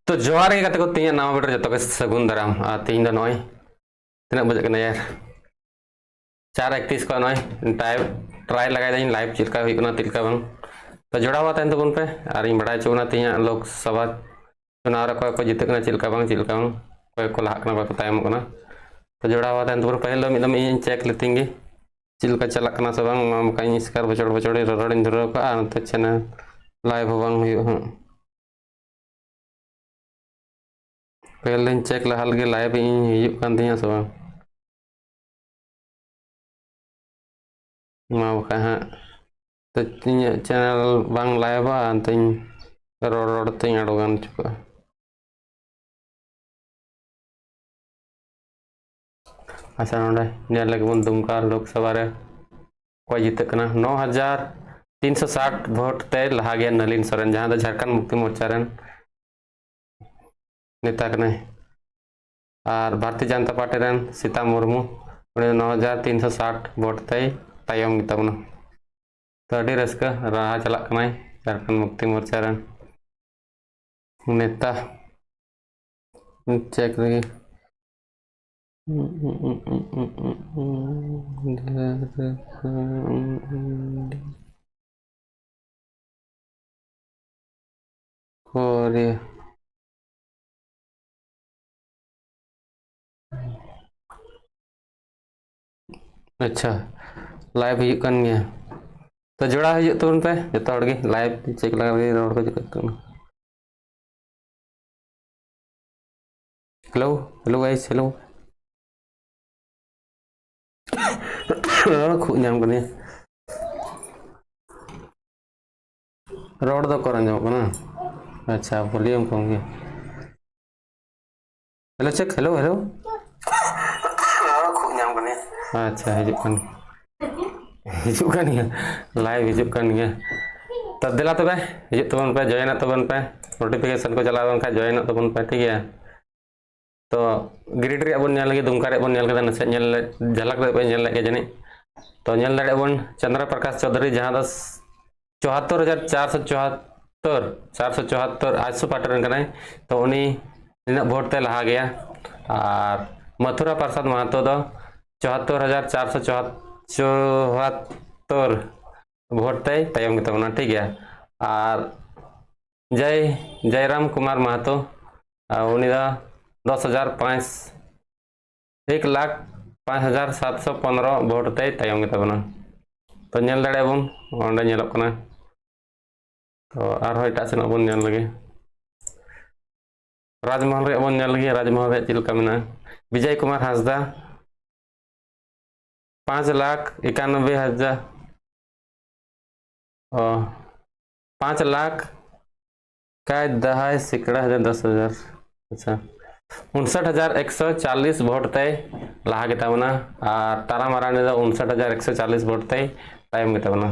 तो जोहार के को तीन नाम बेटर जो सगुन दाराम तीन नॉय तीन बजे कना यार 4:31 को नॉय टाइप ट्राई लगाई दिन लाइव चिलका हुई कना तिलका बंग तो जोड़ा हुआ तहन तबन पे और इन बड़ा चुना तीन लोक सभा चुनाव रे को जीत कना चिलका बंग को लाक ना को तायम कना तो जोड़ा हुआ तहन तबन पहले मिदम इन चेक लेतिंगे चिलका चलक कना से बंग मकाई स्कार बचड़ बचड़े रड़िन धरो का अंत चैनल लाइव बंग हुई पहले चेक लहाल के लाइव हिजुग कान तिया से बांग मा बका हां तो तिया चैनल बांग लाइव अंतिन रोड तिन अडगान चुका अच्छा नोडे नेल लगे बन दुमका लोकसभा रे को जीत कना 9360 वोट ते लहा गया नलिन सोरेन जहां झारखंड मुक्ति मोर्चा रेन नेता कने और Bharatiya Janata party rain Sita Murmu 9360 vote तय तायम गिताबना तो अड़ी रस्का राह चला कनाय झारखंड मुक्ति मोर्चा रेन नेता चेक लगी कोरिया अच्छा लाइव हिजुकान गया तो जोड़ा हिजुग तबन पे जतो हड़ गे लाइव चेक लगा के रोड को जकत हेलो हेलो गाइस हेलो खूब नाम कने रोड तो करन जाओ ना अच्छा वॉल्यूम कम गया हेलो चेक हेलो हेलो खूब नाम कने अच्छा हिजुकान गया लाइव हिजुकान गया तब दिला तबे हिजुग तबन पे जॉइन तबन पे नोटिफिकेशन को चला खा जॉइन तबन पे ठीक है तो गिरिड रे बन लगे दुमका रे बन के नसे झलक पे लगे जानी तो दाड़े बन चंद्र प्रकाश चौधरी जहां 74,474 800 पाटर तो उनी वोट ते लहा गया और मथुरा प्रसाद महतो 74,474 वोट ते तायम गिताबना ठीक है और जयराम कुमार महतो उनी 1,05,715 वोट ते तायम गिताबना तो नेल दाड़े बन ओंडे नेलक कना तो आरो एटा सेना बन नेल लगे राजमहल रे बन नेल लगे राजमहल रे चिलका मेना विजय कुमार हांसदा 5,91,000 5 लाख का 10,10,000 अच्छा 59,140 वोट तय लहा गिताबना और तारा मारानी 59,140 वोट तय तायम गिताबना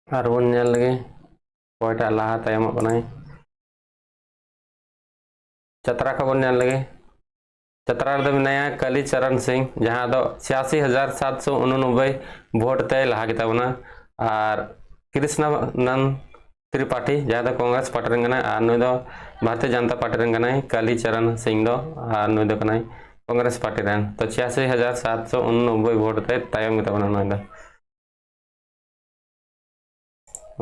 और बन नेल लगे कोयटा लहा तायम बनाई चतरा का बन नेल लगे चतरा रे मेनाया कली चरण सिंह जहां 86,789 वोट तय लहा गिताबना और कृष्णानंद त्रिपाठी जहां कांग्रेस पार्टी रेन नुई भारतीय जनता पार्टी रेन काली चरण सिंह नुई कांग्रेस पार्टी रेन तो 86,789 वोट ते तायम गिताबना नुई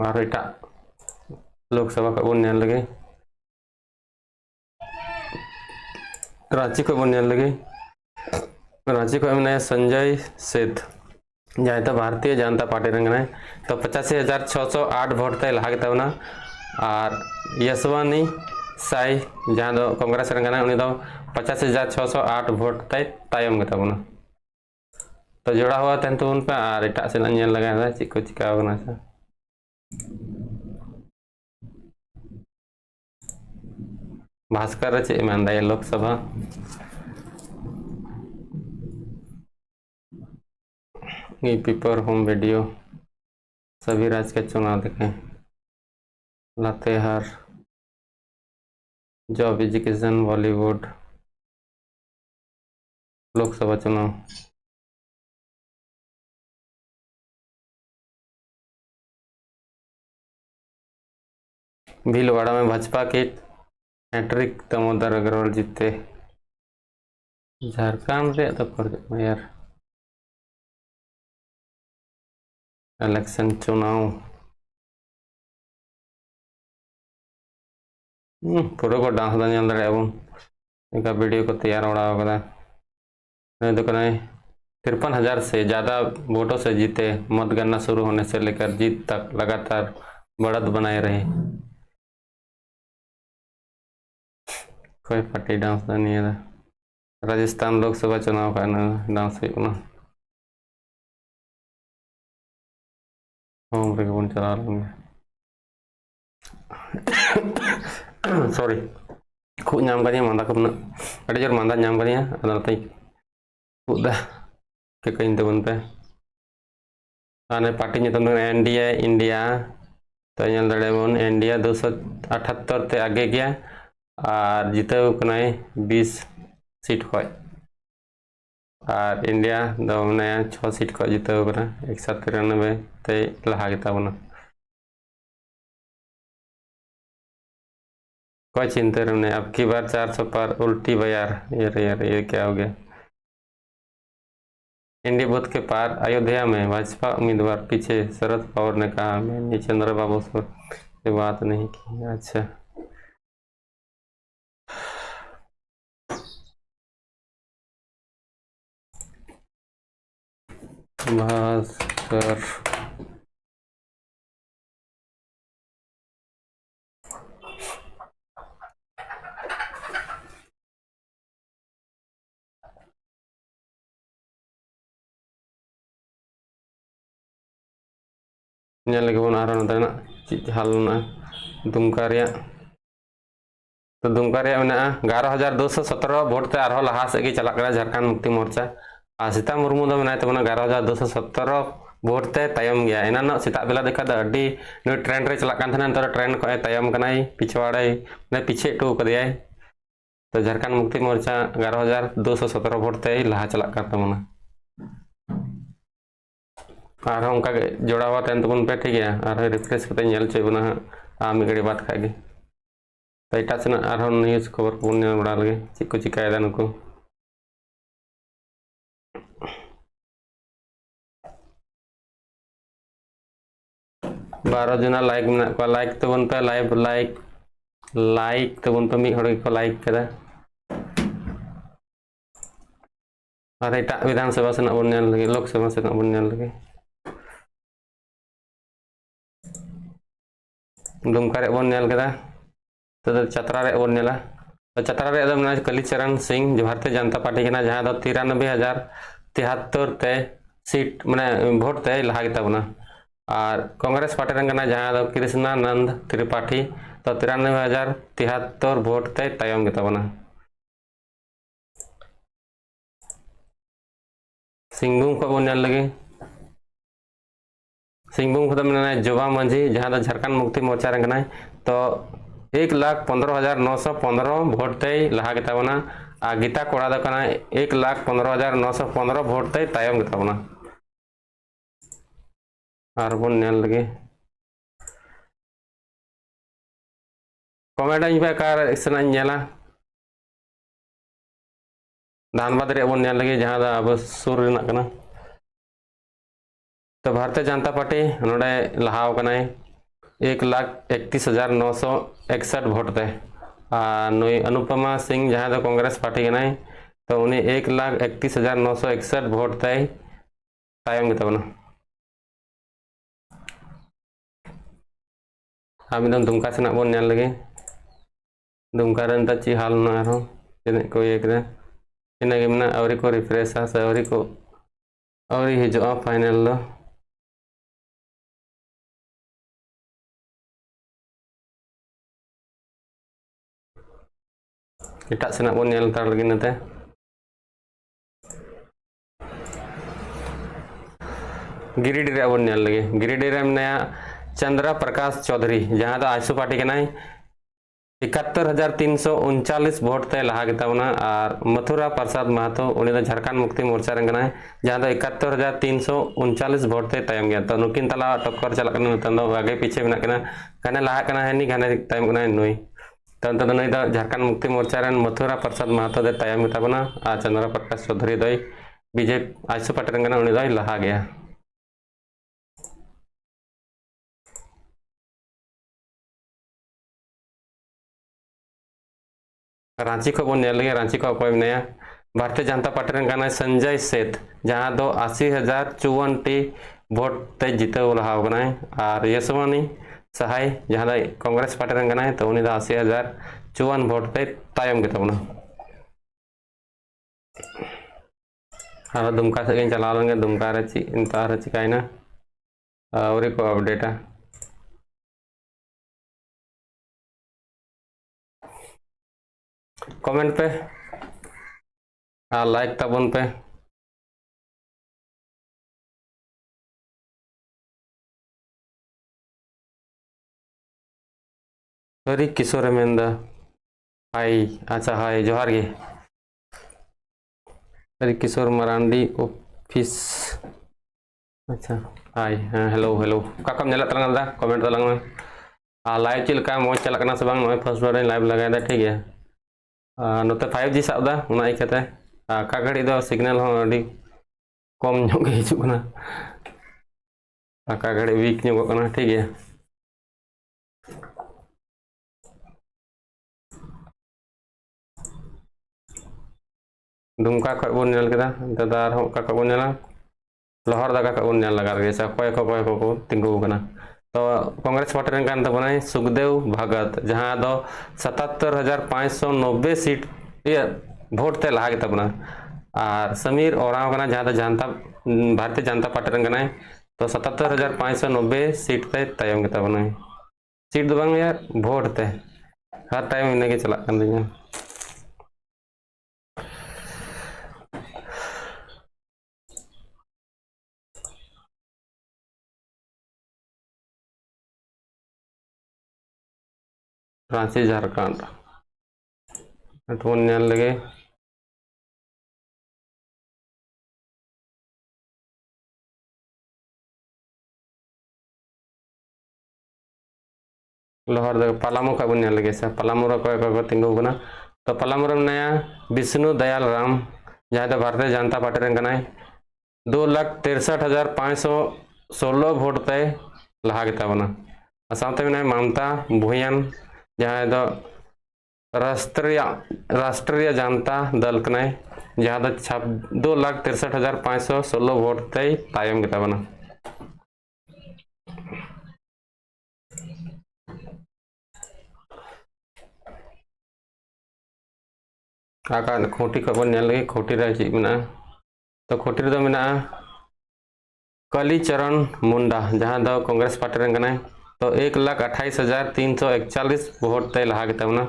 और एटा लोकसभा का बन नेल लगे रांची को बन नेल लगे रांची को मेना संजय सेठ जहाँ तो भारतीय जनता पार्टी रेन तो 85,608 वोट तय लहा गिताबना और यशवानी साई जहाँ दो कांग्रेस रेन 85,608 वोट तय तायम गिताबना तो जोड़ा हुआ तहन तबन पे और एटा सेना नेल लगा चेक को चिका बना से भास्कर रे चे मेन दाय लोकसभा पेपर होम वीडियो सभी राज्य के चुनाव देखें लातेहार जॉब एजुकेशन बॉलीवुड लोकसभा चुनाव भीलवाड़ा में भाजपा के हैट्रिक दामोदर अग्रवाल जीते। झारखंड रे तो कर यार इलेक्शन चुनाव पूरा को डांस दाल दाबन वीडियो को तैयार बड़ा तो 53,000 से ज़्यादा वोटों से जीते। मतगणना शुरू होने से लेकर जीत तक लगातार बढ़त बनाए रहे। कोई पार्टी डांस नहीं है। राजस्थान लोकसभा चुनाव का डांस होम रे चला सॉरी खूब नाम कर मादा को अड़ी जोर मादा नाम कर खुदा के कहीं तबन पे आने पार्टी एनडीए इंडिया तो बन इंडिया 278 ते आगे गया और जीतव 20 सीट खो और इंडिया दो मैंने 6 सीट खो जीतव 193 ते लहा गेताबना। कोई चिंता नहीं, अब की बार 400 पर उल्टी बयार। ये क्या हो गया। इंडिया बूथ के पार अयोध्या में भाजपा उम्मीदवार पीछे, शरद पवार ने कहा मैंने चंद्रबाबू से बात नहीं की। अच्छा भास्कर हाल दुमका तो दुमका 11,217 वोट ते लहा से चला झारखंड मुक्ति मोर्चा और सीता मुर्मू मेना 11,217 वोट ते तयम गया। एना सीता बेला देखा ट्रेंड रे चला ट्रेंड को तयम पिछवाड़े पीछे टू कदिया। तो झारखंड मुक्ति मोर्चा 11,217 वोट ते लहा चला और उनका जोड़ा हुआ तहन तबन पे ठीक है। और रिफ्रेश करते नल चोबना मिड घड़ी बात खागे तो एटा सेना और न्यूज खबर को बड़ा लगे चेक को चिकायदा नुकु 12 जना लाइक में को लाइक तबन पे लाइक तबन पे मी हड़ को लाइक कदा और एटा विधानसभा सेना बन लगे लोकसभा सेना बन लगे दुमका बन तो चतरा बन तो चतरा कालीचरण सिंह जो भारतीय जनता पार्टी के जहाँ 93,073 सीट मैंने वोट ते लहा गेताबना। और कांग्रेस पार्टी जहाँ कृष्णानंद त्रिपाठी तो 93,073 वोट ते तयम गेताबना। सिंहभूम को बन लगे सिंहभूम को मैंने जोबा माझी जहाँ झारखंड मुक्ति मोर्चा तो 1,15,915 वोट ते लहा गेताबना। और गीता कोड़ा 1,15,915 वोट ते तयम गेताबना। और बन लगे कमेंट पे कार सेना धानबाद बन लगे जहाँ अब सुर तो भारतीय जनता पार्टी नोड़े लहाव 1,31,961 वोट ते। नुई अनुपमा सिंह जहाँ तो कांग्रेस पार्टी के तो उन्हें 1,31,961 वोट ते तयम गेताबना। हम एकदम दुमका सेना बन लगे दुमका ची हाल को इनगे मना आवरी को रिफ्रेश से आवरी हिजुआ फाइनल दो एटा सेना बन लगे नते गिरिडीह बन लगे गिरिडीह में चंद्रा प्रकाश चौधरी जहाँ तो आजसू पार्टी के 71,339 वोट ते लहा गेताबना और मथुरा प्रसाद महतो उनी दो झारखंड मुक्ति मोर्चा रंग कनाय जहां दो 71,339 वोट ते तायम गया तो नुकिन तला टक्कर चला कना नतन दो आगे पीछे मेना कना गाने लहा कना है नी गाने तायम कना नुई तो नतन नई दो झारखंड मुक्ति मोर्चा रन मथुरा प्रसाद महतो दे तायम गेताबना आ चंद्र प्रकाश चौधरी दो बीजेपी आइसो पार्टी रंग कना उनी दो लहा गया रांची को बन लगे रांची को अकोय मेनाया भारतीय जनता पार्टी रन गाना संजय सेठ जहां दो 80,054 टी वोट ते जीते लहा गना और यशवानी सहाय जहां दो कांग्रेस पार्टी रन गाना तो उनी दो 80,054 वोट ते तायम गेताबना और दुमका से चला लेंगे दुमका रे इंतार चिकाइना और को अपडेट है कमेंट पे लाइक तबन पे सॉरी किशोर मेंदा हाय अच्छा हाय जोहार गे सॉरी किशोर मरांडी ऑफिस अच्छा हाय हेलो हेलो काकम नेला तरंगा कमेंट तलंग में लाइव चिलका मोज चला कना से बांग नय फर्स्ट बार लाइव लगाय दा ठीक है नोते 5G साबदा उना इकते का घड़ी दो सिग्नल हो अडी कम ᱧᱚᱜ गे हिजुग कना का घड़ी वीक ᱧᱚᱜ कना ठीक है दुमका खय बोन नेल केदा दादा हो का बोन नेला लोहर दागा का बोन नेल लगा गे सा कोय को तिंगु कना तो कांग्रेस पार्टी रन कान तबनाय सुखदेव भगत जहां दो 77,590 सीट वोट ते लहा गेताबना और समीर ओराव कना जहां दो जनता भारतीय जनता पार्टी रन कना तो 77,590 सीट ते तायम गेताबना सीट दो बांग यार वोट ते हर टाइम इने के चला कन दिया रांची झारखंड फोन लगे लोहर पलामू का बन लगे सर पलामू को तिंगु कना तो पलामू नया विष्णु दयाल राम जहाँ तो भारतीय जनता पार्टी रन कना 2,63,516 वोट ते लहा गेताबना साथते में ममता भूयन जहाँ दो राष्ट्रीय जनता दल कना जहाँ दो 2,63,516 वोट ते तायम गेताबना आका खोटी खबर लगे खोटी ची में तो खोटी दो में कलीचरण मुंडा जहाँ दो कांग्रेस पार्टी रन कना तो 1,28,341 वोट ते लहा गेताबना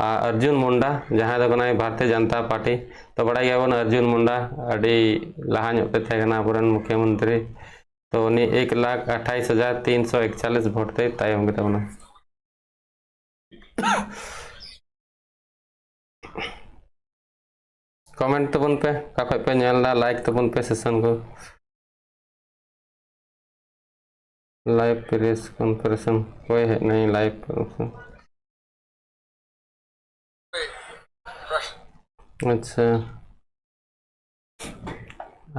अर्जुन मुंडा जहाँ दो कना भारतीय जनता पार्टी तो बड़ा गया बन अर्जुन मुंडा अड़ी लहा थे पुरान मुख्यमंत्री तो उन्हीं 1,28,341 वोट ते तायम गेताबना कमेंट तबन पे का पे नेलदा लाइक तबन पे सेशन को लाइव प्रेस कॉन्फ्रेंस कोई है नहीं लाइव अच्छा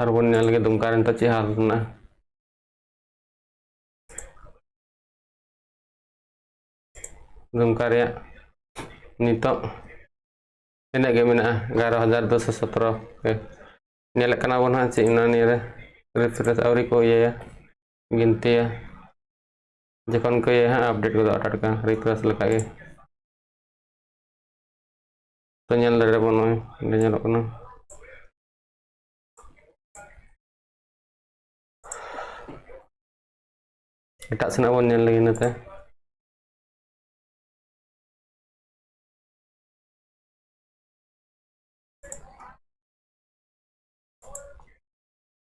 और बन नेल के दुमका रन ची हाल ना दुमका रे नितो इन्हें के मेना 11,217 के नेल कना बन हा ची ना ने रिफ्रेश आवरी को ये गिनती है जखन को ये अपडेट को टटका रिफ्रेश लगा के तो नेल दरे बनो नेल कना एटा सेना बन नेल लगी नते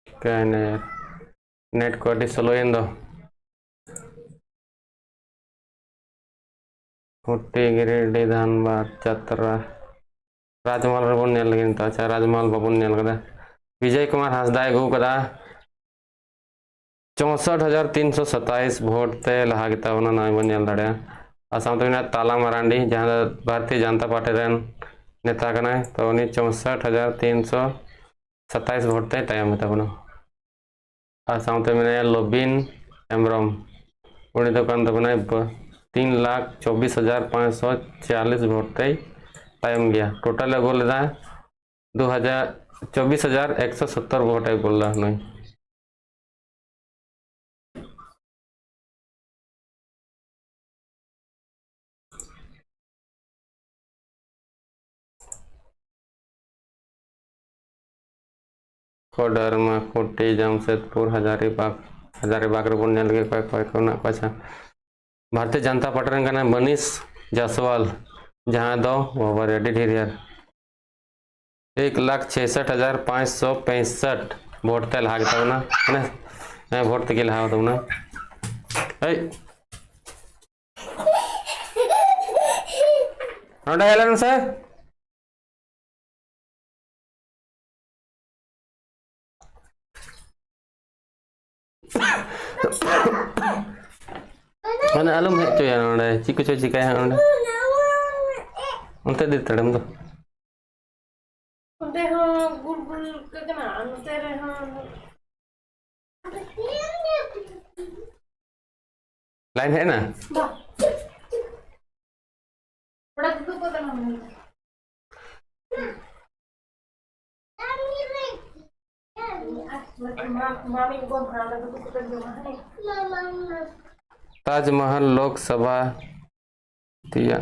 क्या नेट को स्लो कोटी गिरिडीह धानबाद चतरा राजमहल बन नेल लगे तो अच्छा राजमहल बाबन नेल कदा विजय कुमार हांसदा अगू कदा 64,327 वोट ते लहा गिता बना ना बन नेल दाड़े आ सामते मेना ताला मरांडी जहां भारतीय जनता पार्टी रेन नेता कना तो उनी 64,327 वोट ते तायम गिता बना आ सामते मेना लोबिन एमरम उनी तो कान तो बना 3,24,540 वोट ते तायम गया टोटल अगो लेदा 24,170 वोट अगो ला नई कोडरमा कोटी जमशेदपुर हजारीबाग रे बन लगे कोई कोना पाछा भारतीय जनता पार्टी रन कना मनीष जायसवाल जहां दो ओवर रेडी ढेरियर 1,66,565 वोट ते लहा गिता बना ना वोट ते लहा तो ना ए नोडा हेलन सर mana alum hek coy nonde chiku coy chikai nonde unte di tadam do unte ho gul gul kagana unte re ho lain है ना बड़ा दुख को तना मामी को भाड़ा दुख को तना ताजमहल लोकसभा दिया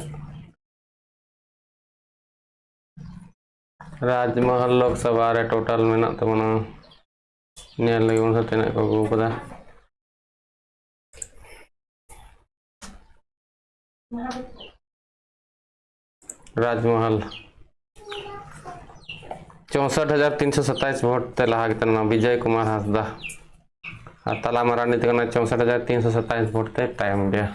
राजमहल लोकसभा रे टोटल मेना तबना नेल लगे उन तेना को गु कदा राजमहल 64,327 वोट ते लहा गितना विजय कुमार हांसदा ताला मरानी तक 64,327 वोट ते टाइम गया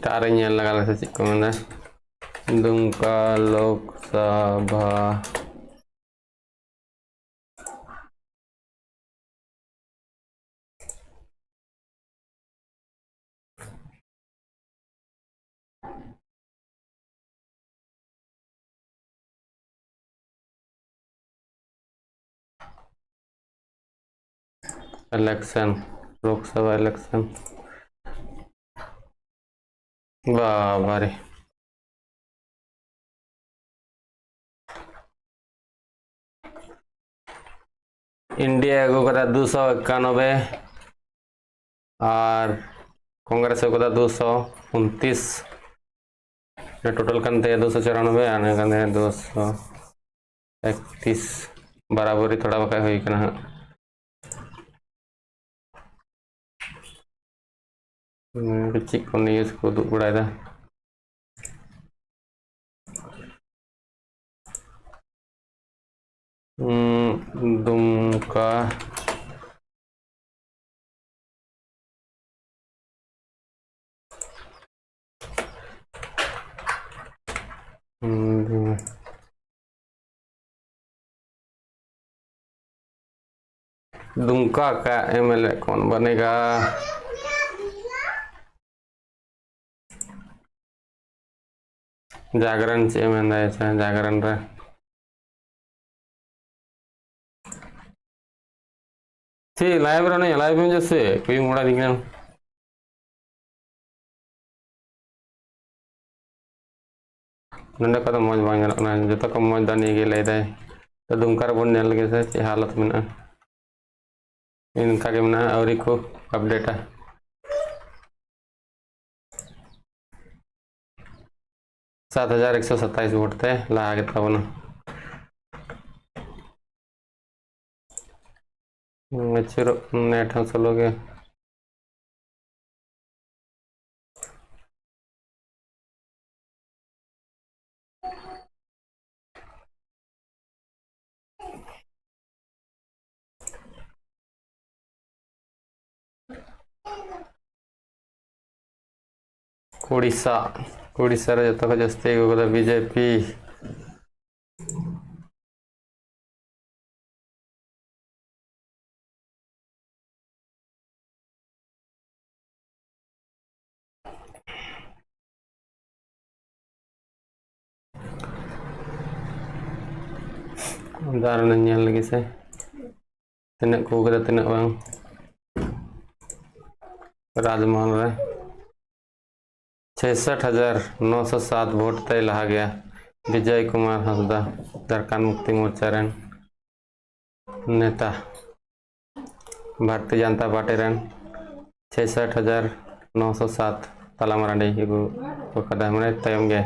तारे लगा से चिक को मैंने दुमका लोकसभा इलेक्शन लोकसभा इलेक्शन वाह रे इंडिया को कदा 291 और कांग्रेस को कदा 229 टोटल करते 294 आने करते 231 बराबरी थोड़ा बका हुई करना चिक को न्यूज़ को दुख बड़ा दुमका दुमका का एमएलए कौन बनेगा जागरण से जागरण रे सी लाइव रे नहीं लाइव में जैसे कोई मोड़ा दिखना नंदा का मौज बांगना जो तो कम मौज दानी के ले दे तो दुमका रे बन नेल लगे से हालत में ना इनका के मना और को अपडेट है 7,127 वोट थे लहा गिता बना नेट हम चलोगे उड़ीसा उड़ीसा रे जतो जस्ते को बीजेपी उदाहरण लगी से तीन को तीन बांग राजमहल रे 66,907 वोट तय लहा गया। विजय कुमार हंसदा झारखंड मुक्ति मोर्चा रेन नेता भारतीय जनता पार्टी रेन 66,907 तला मराठी को कदम रे तयम गए।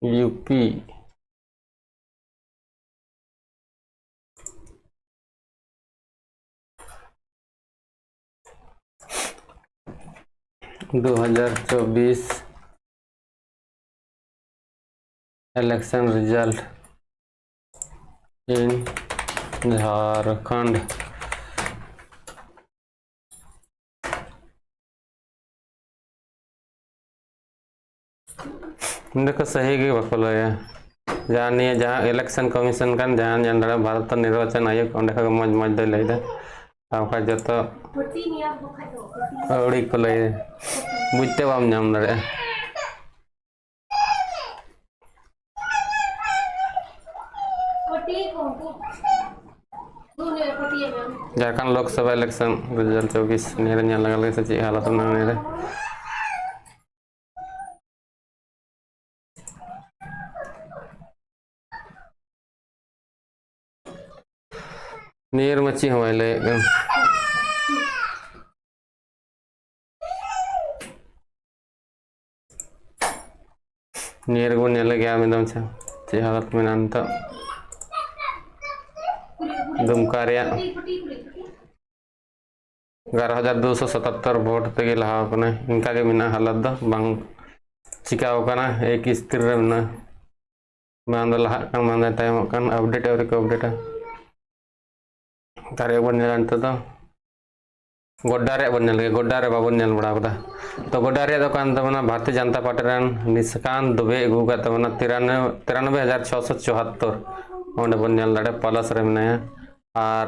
UP 2024 election result in Jharkhand. देखो सही के बकल जहाँ जहाँ इलेक्शन कमीशन कान जहाँ जहाँ भारत निर्वाचन आयोग अंडे का मज मज दे लैदा जो तो अड़ी को ले बुझते बाम नाम दरे झारखंड लोकसभा इलेक्शन रिजल्ट 24 निरंजन लगा से ची हालत ना नीर मच्छी हमारे एकदम नीर को नेले गया में दम ची हालत में नंता दुमका 11,277 वोट तक लहा इनका के मिना हालत दो बांग चिका होकना एक स्थिर रे मिना बांध लहा कन बांध टाइम कन अपडेट और को अपडेट तारे बन जानते तो गोड्डारे बन लगे गोड्डारे बाबन नेल बड़ा बड़ा तो गोड्डारे तो कान तमना भारतीय जनता पार्टी रन निष्कांत दुबे अगू का तमना 93,674 ओंडे बन नेल लड़े प्लस रे मने और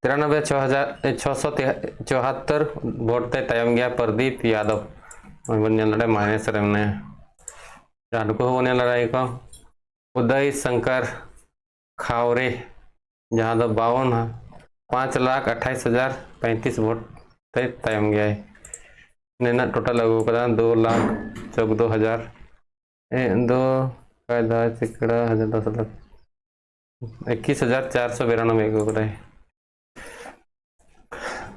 93,674 वोट ते तयम गया प्रदीप यादव बन नेल लड़े माइनस रे मने जान को बन लड़ाई को उदय शंकर खावरे जहां तो 5,28,035 वोट तयम गया है नेना टोटल अगू कदा 2,14,000 दो चिकड़ा 21,492 अगू कदा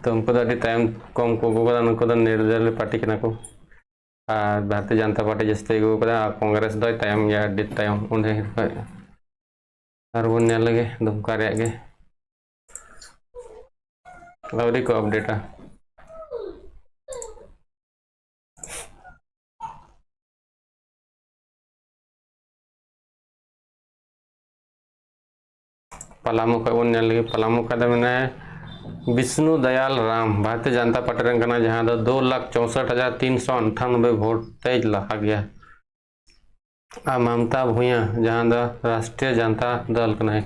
तो उनको तो टाइम कम को अगू कदा उनको तो निर्दलीय पार्टी के को भारतीय जनता पार्टी जस्ते अगू कदा कांग्रेस दो तयम गया डिट तयम उन्हें और वो ने लगे दुमका रे गे लवरी को अपडेट पलामू का उन लगे पलामू का मैंने विष्णु दयाल राम भारतीय जनता पार्टी रंगना जहाँ 2,64,398 वोट तेज लहा गया। ममता भूया जहाँ राष्ट्रीय जनता दल का है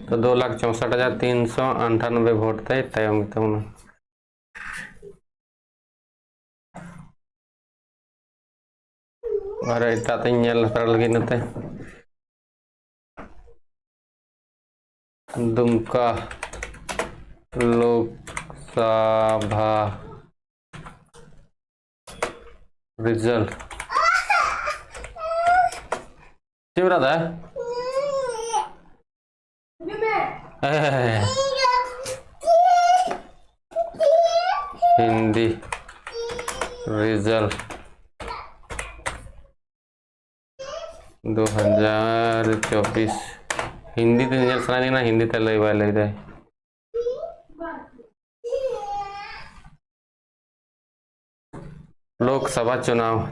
तो 2,64,398 वोट तय तयम तमना और इतना तेल हतर लगे नते दुमका लोकसभा रिजल्ट शिवराधा हिंदी रिजल्ट 2024 हिंदी ते निजल सना ना हिंदी ते लय बाय लय दे लोकसभा चुनाव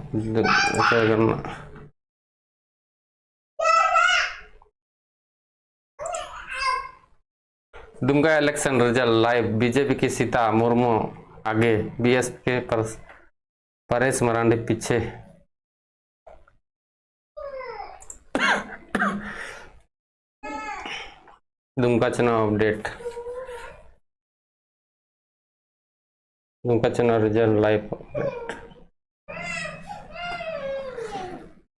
Dumka election result live BJP की सीता मुर्मू आगे बीएसपी के परेश मरांडी पीछे दुमका चुनाव अपडेट दुमका चुनाव रिजल्ट लाइव अपडेट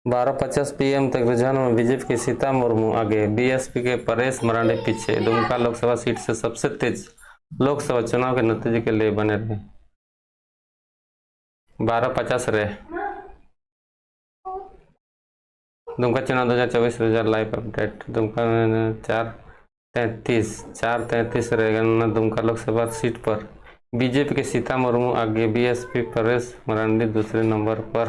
12:50 PM तक रुझान में बीजेपी की सीता मुर्मू आगे बीएसपी के परेश मरांडी पीछे दुमका लोकसभा सीट से सबसे तेज लोकसभा चुनाव के नतीजे के लिए बने रहे 12:50 रहे दुमका चुनाव 2024 रिजल्ट लाइव अपडेट दुमका 4:33 रहेगा दुमका लोकसभा सीट पर बीजेपी के सीता मुर्मू आगे बीएसपी परेश मरांडी दूसरे नंबर पर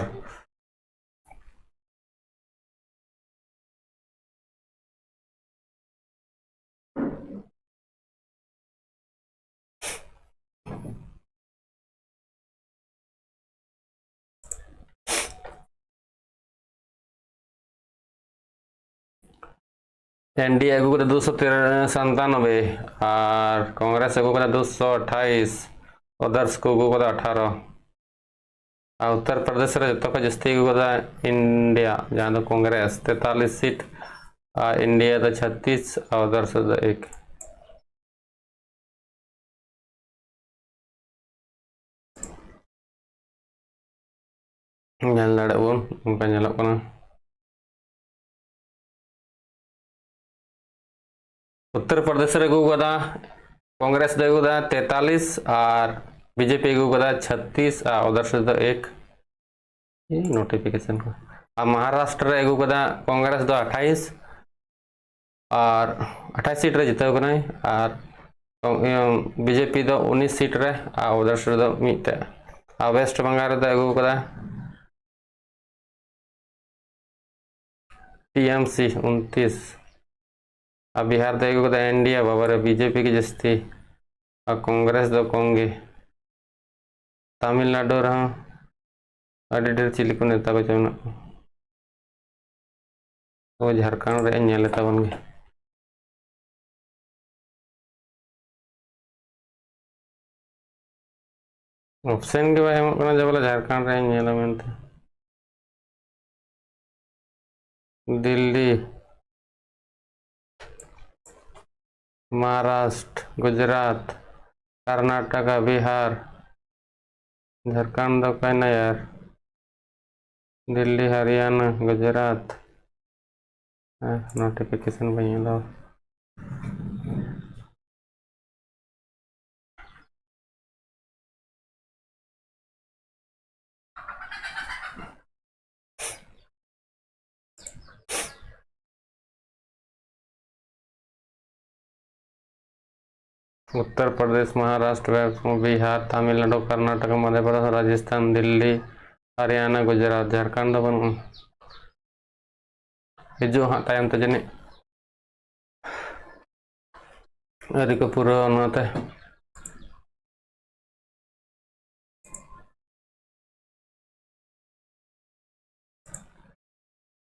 एनडीए अगू का 297 और कांग्रेस अगू का 228 अदर्स को अगू का 18 और उत्तर प्रदेश जो को जस्ती अगू का इंडिया जहाँ तो कांग्रेस 43 सीट और इंडिया तो 36 और अदर्स 1 उनका उत्तर प्रदेश कांग्रेस 43 और बीजेपी 36 और उधर 1 नोटिफिकेशन को और महाराष्ट्र कांग्रेस 28 और 28 सीट रे जिते और बीजेपी 19 सीट रे और उधर मिते और वेस्ट बंगाल टीएमसी 29 और बिहार तो एनडीए बाबा बीजेपी की जस्ती और कांग्रेस दो कोंगे तमिलनाडु रहा चिली को नेता को चुना वो झारखंड रे नेलेता बन गए ऑप्शन के बारे में बोला झारखंड रे नेला मेनते दिल्ली महाराष्ट्र गुजरात कर्नाटक बिहार झारखंड कहना यार दिल्ली हरियाणा गुजरात नोटिफिकेशन भैया दो उत्तर प्रदेश महाराष्ट्र बिहार तमिलनाडु कर्नाटक मध्य प्रदेश राजस्थान दिल्ली हरियाणा गुजरात झारखंड बन हिजो हाँ तायम तो जने अरे को पूरा अनुमत है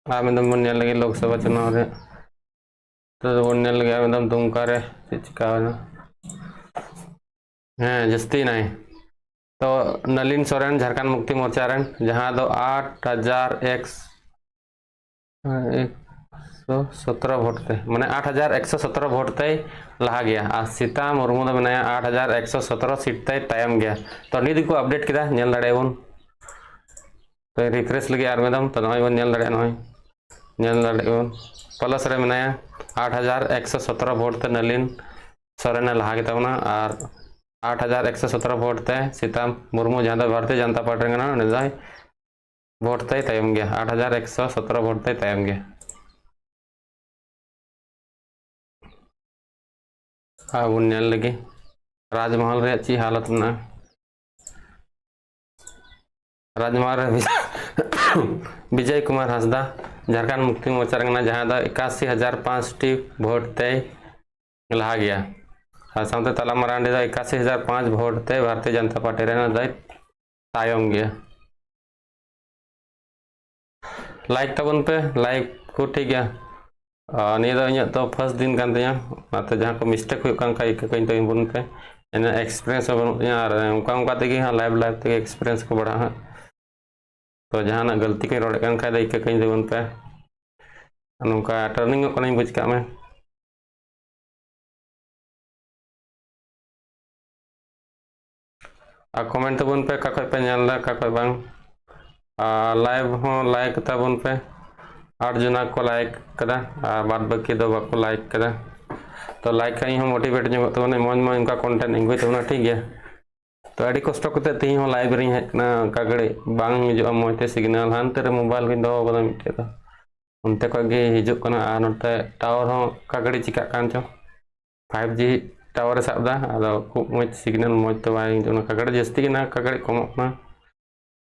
आवेदन बनने लगे लोकसभा चुनाव रे तो बनने लगे आवेदन दुमका रे चिका हाँ जस्ती नहीं तो नलिन सोरेन झारखंड मुक्ति मोर्चा रन जहाँ दो 8,117 वोट थे मैंने 8,117 वोट ते लहा गया और सीता मुर्मू दो बनाया 8,117 सीट ते तायम गया तो निधि को अपडेट किया नेल दाड़े बन तो रिफ्रेश लगे आर मेदम तो नॉय बन नेल दाड़े नॉय नेल दाड़े बन प्लस रे बनाया 8,117 वोट ते नलिन सोरेन लहा गया और 8,117 वोट थे सीता मुर्मू जहाँ भारतीय जनता पार्टी ना वोट थे तायम गया 8,117 वोट थे तायम गया अब उन्नल लगे राजमहल रे अच्छी हालत ना राजमहल विजय कुमार हंसदा झारखंड मुक्ति मोर्चा जहाँ 81,005 वोट ते लहा गया और सामते तला मरांडी 81,005 वोट ते भारतीय जनता पार्टी तायम गया। लाइक तबन पे लाइक को ठीक गया नहीं तो फर्स्ट दिन कान ते जहाँ को मिस्टेक बन पे एक्सपीरियंस बनूँ तेगी लाइव लाइव ते एक्सपीरियंस को बढ़ा हाँ तो जहाँ गलती को रोड़े खाद बन पे नौका टर्निंग बुझ का में कमेंट तबन पे का पे नेल का बांग लाइव हो लाइक तबन पे 8 जना को लाइक कदा बाद बाकी दो बाको लाइक कदा तो लाइक का ही मोटिवेट जो तो मौज मौज उनका कंटेंट इंगो तो ठीक गया तो अड़ी कष्ट करते ती लाइव री हेना का घड़ी बांग हिजुआ मौजते सिग्नल हानते रे मोबाइल गिन दो बदा मिटे तो उनते को गे हिजुक कना आ नोते टावर हो का घड़ी चिका कान चो 5G टावर साबदा आदो खूब मौज सिग्नल मौज तो बाय उना का घड़ी जस्ती गिना का घड़ी कमक ना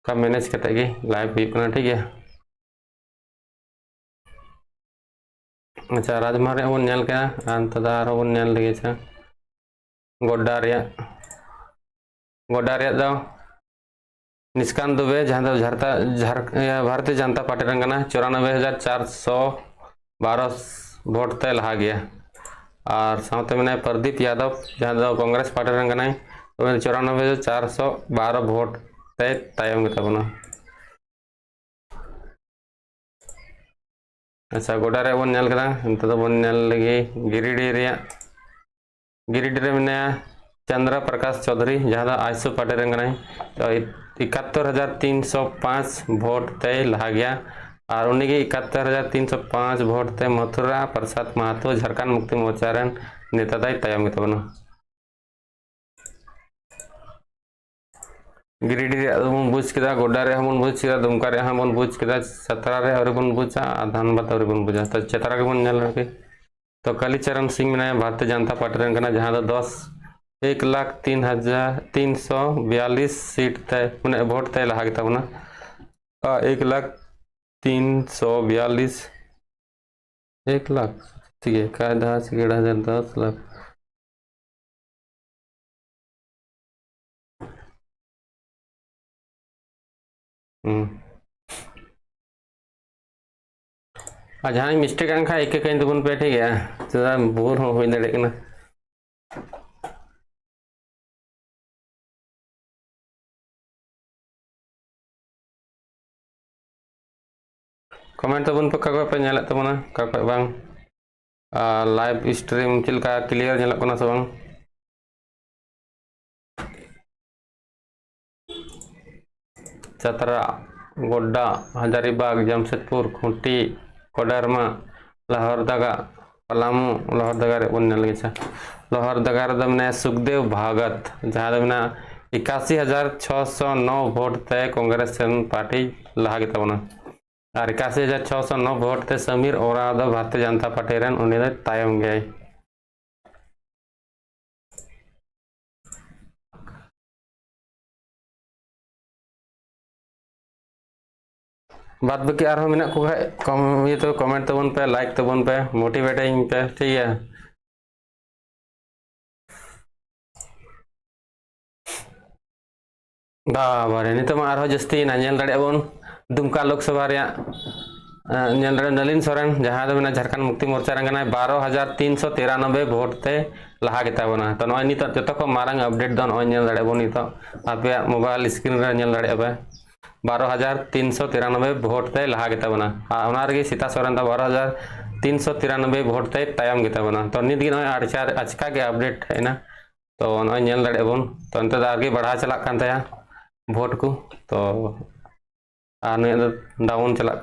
का मैनेज करते गे लाइव हुई कना ठीक है। अच्छा राजमार्ग बन नेल के अंतदार बन नेल लगे छा गोड्डा दो निष्कांत दुबे जहाँ भारतीय जनता पार्टी 94,412 वोट ते लहा गया और साथ में प्रदीप यादव जहाँ दो कांग्रेस पार्टी 94,412 वोट ते तायम गताबना। अच्छा गोडा रे बन नेल कदा बन नेल लगे गिरिडीह में चंद्र प्रकाश चौधरी जहाँ आईसू पार्टी तो 71,305 वोट ते लहा गया और उन्हीं 71,305 वोट ते मथुरा प्रसाद महतो झारखंड मुक्ति मोर्चा नेता तायम गताबना। गिरिडीह बन बुझ के गोड्डा रे बन बुझ के दुमका रे बन बुझ के सतरा रे और बन बुझा धानबाद और बन बुझा तो चतरा के बन नेल रखे तो कालीचरण सिंह में भारतीय जनता पार्टी जहाँ 1,03,342 सीट तय मैंने वोट तय लहा गया 1,03,42 1 लाख ठीक है का 10 लाख जहाँ मिस्टेक खा एक तबन पे ठीक है चेदा भूल हो दाड़े कमेंट तबन पे का पे नेल तबना का बांग लाइव स्ट्रीम चलका क्लियर नेल से बांग चतरा गोड्डा हजारीबाग जमशेदपुर खूंटी कोडरमा लोहरदगा पलामू लोहरदगा बन नेल लोहरदगा मैंने सुखदेव भगत जहाँ मैंने 81,609 वोट ते कांग्रेस पार्टी लहा गताबना और 81,609 वोट ते समीर ओराव भारतीय जनता पार्टी तायम गए। बाद बाकी और मेना को ये तो कमेंट तबन पे लाइक तबन पे मोटिवेट पे ठीक है। बाबा नित जस्ती बन दुमका लोकसभा नलिन सोरेन जहाँ झारखंड मुक्ति मोर्चा 12,393 वोट ते लहा गताबना तो नॉय नित जो को मारंग अपडेट दो नॉय बन नित आपे मोबाइल स्क्रीन रे नेल दाड़े पे 12,393 वोट ते लहा गताबना सीता सोरेन 12,393 वोट ते तायम गताबना तो नित गे आचका के अपडेट है तो नॉय नेल दाड़े बन तो अंत आगे बढ़ा चला कान ताया वोट को तो डाउन चला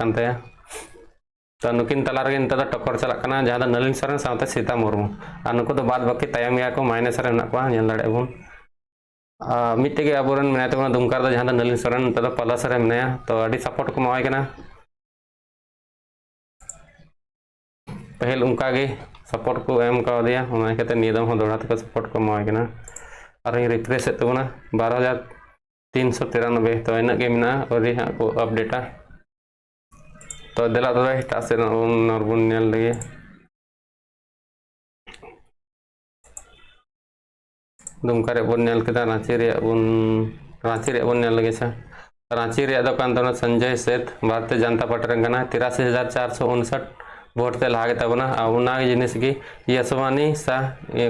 तो नुकिन तला टक्कर चला जहाँ नलिन सोरेन साथ सीता मुर्मू और नुक बाद बाकी तायम गया को माइनस दाड़े बन मिट्टे अब मेना तब दुमका जहाँ नलिन सोरेन प्लस मेना तो अभी सपोर्ट को एमावाई पहल उनका सपोर्ट को एम कौदिया निदम दोड़ा तक सपोर्ट को एमावाई और रिफ्रेश तबना 12,393 तो इना मेना और हाँ को अपडेटा तो दिला तो एटा से नॉर्बन नेल लगे दुमका रे बन नेल केदा रांची रे बन नेल लगे छा रांची रे दो कान संजय सेठ भारतीय जनता पार्टी रंगना 83,459 वोट ते लागे तबना उना जिनिस की यशवानी शाह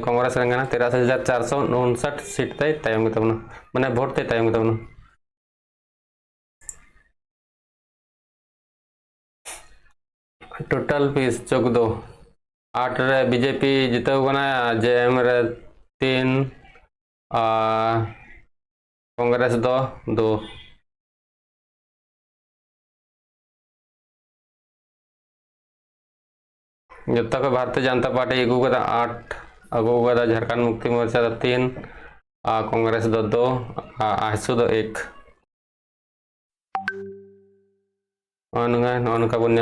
कांग्रेस रंगना 83,459 सीट ते तायम तबना माने वोट ते तायम तबना टोटल पीस 14 रे बीजेपी जितव कना जेएम रे 3 कांग्रेस 2 जब तक भारतीय जनता पार्टी अगू कदा 8 अगू कदा झारखंड मुक्ति मोर्चा 3 कांग्रेस 2 आसू 1 उनका बन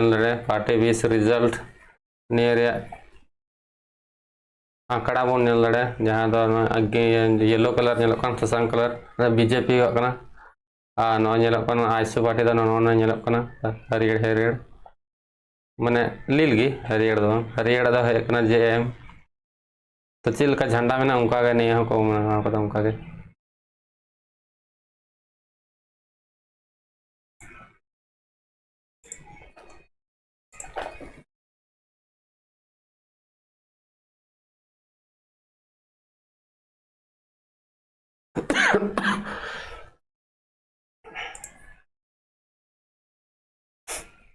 पार्टी 20 रिजल्ट नियर आंकड़ा बन जहाँ दो येलो कलर ससांग कलर बीजेपी आइसो पार्टी हरियर हरियर माने लील गी हरियर दो जेएम तो चलका झंडा में उनका नहीं को उनका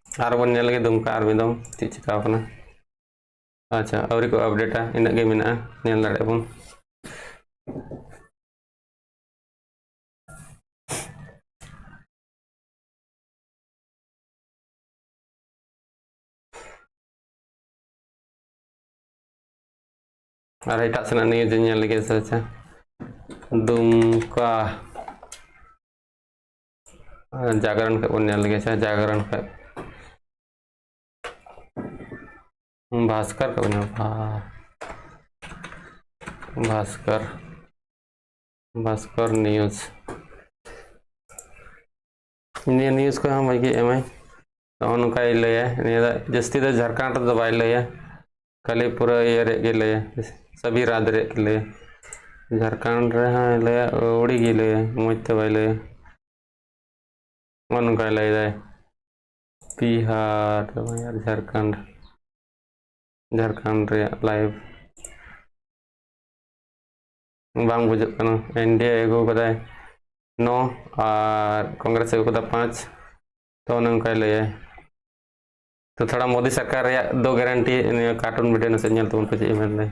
और बन लगे दुमका और विदम चीज चिका कना अच्छा और को अपडेटा इना गे मेना नेल दाड़े बन और एटा सना न्यूज नेल लगे अच्छा दुमका जागरण के बन लगे जागरण के भास्कर का बना भास्कर न्यूज न्यूज को हम एम उनका जस्ती तो झारखंड तो बाय लैया खाली पूरा ये लैया सभी राज्य रे लैया झारखंड रे हाँ लैया उड़ी गी लैया मजते बाय लैया उनका लैया बिहार झारखंड रे लाइव बांग बुझे एनडीए एगो कदा 9 और कांग्रेस एगो कदा 5 तो उनका लैया तो थोड़ा मोदी सरकार रे 2 गारंटी कार्टून वीडियो ने से तो उनको चाहिए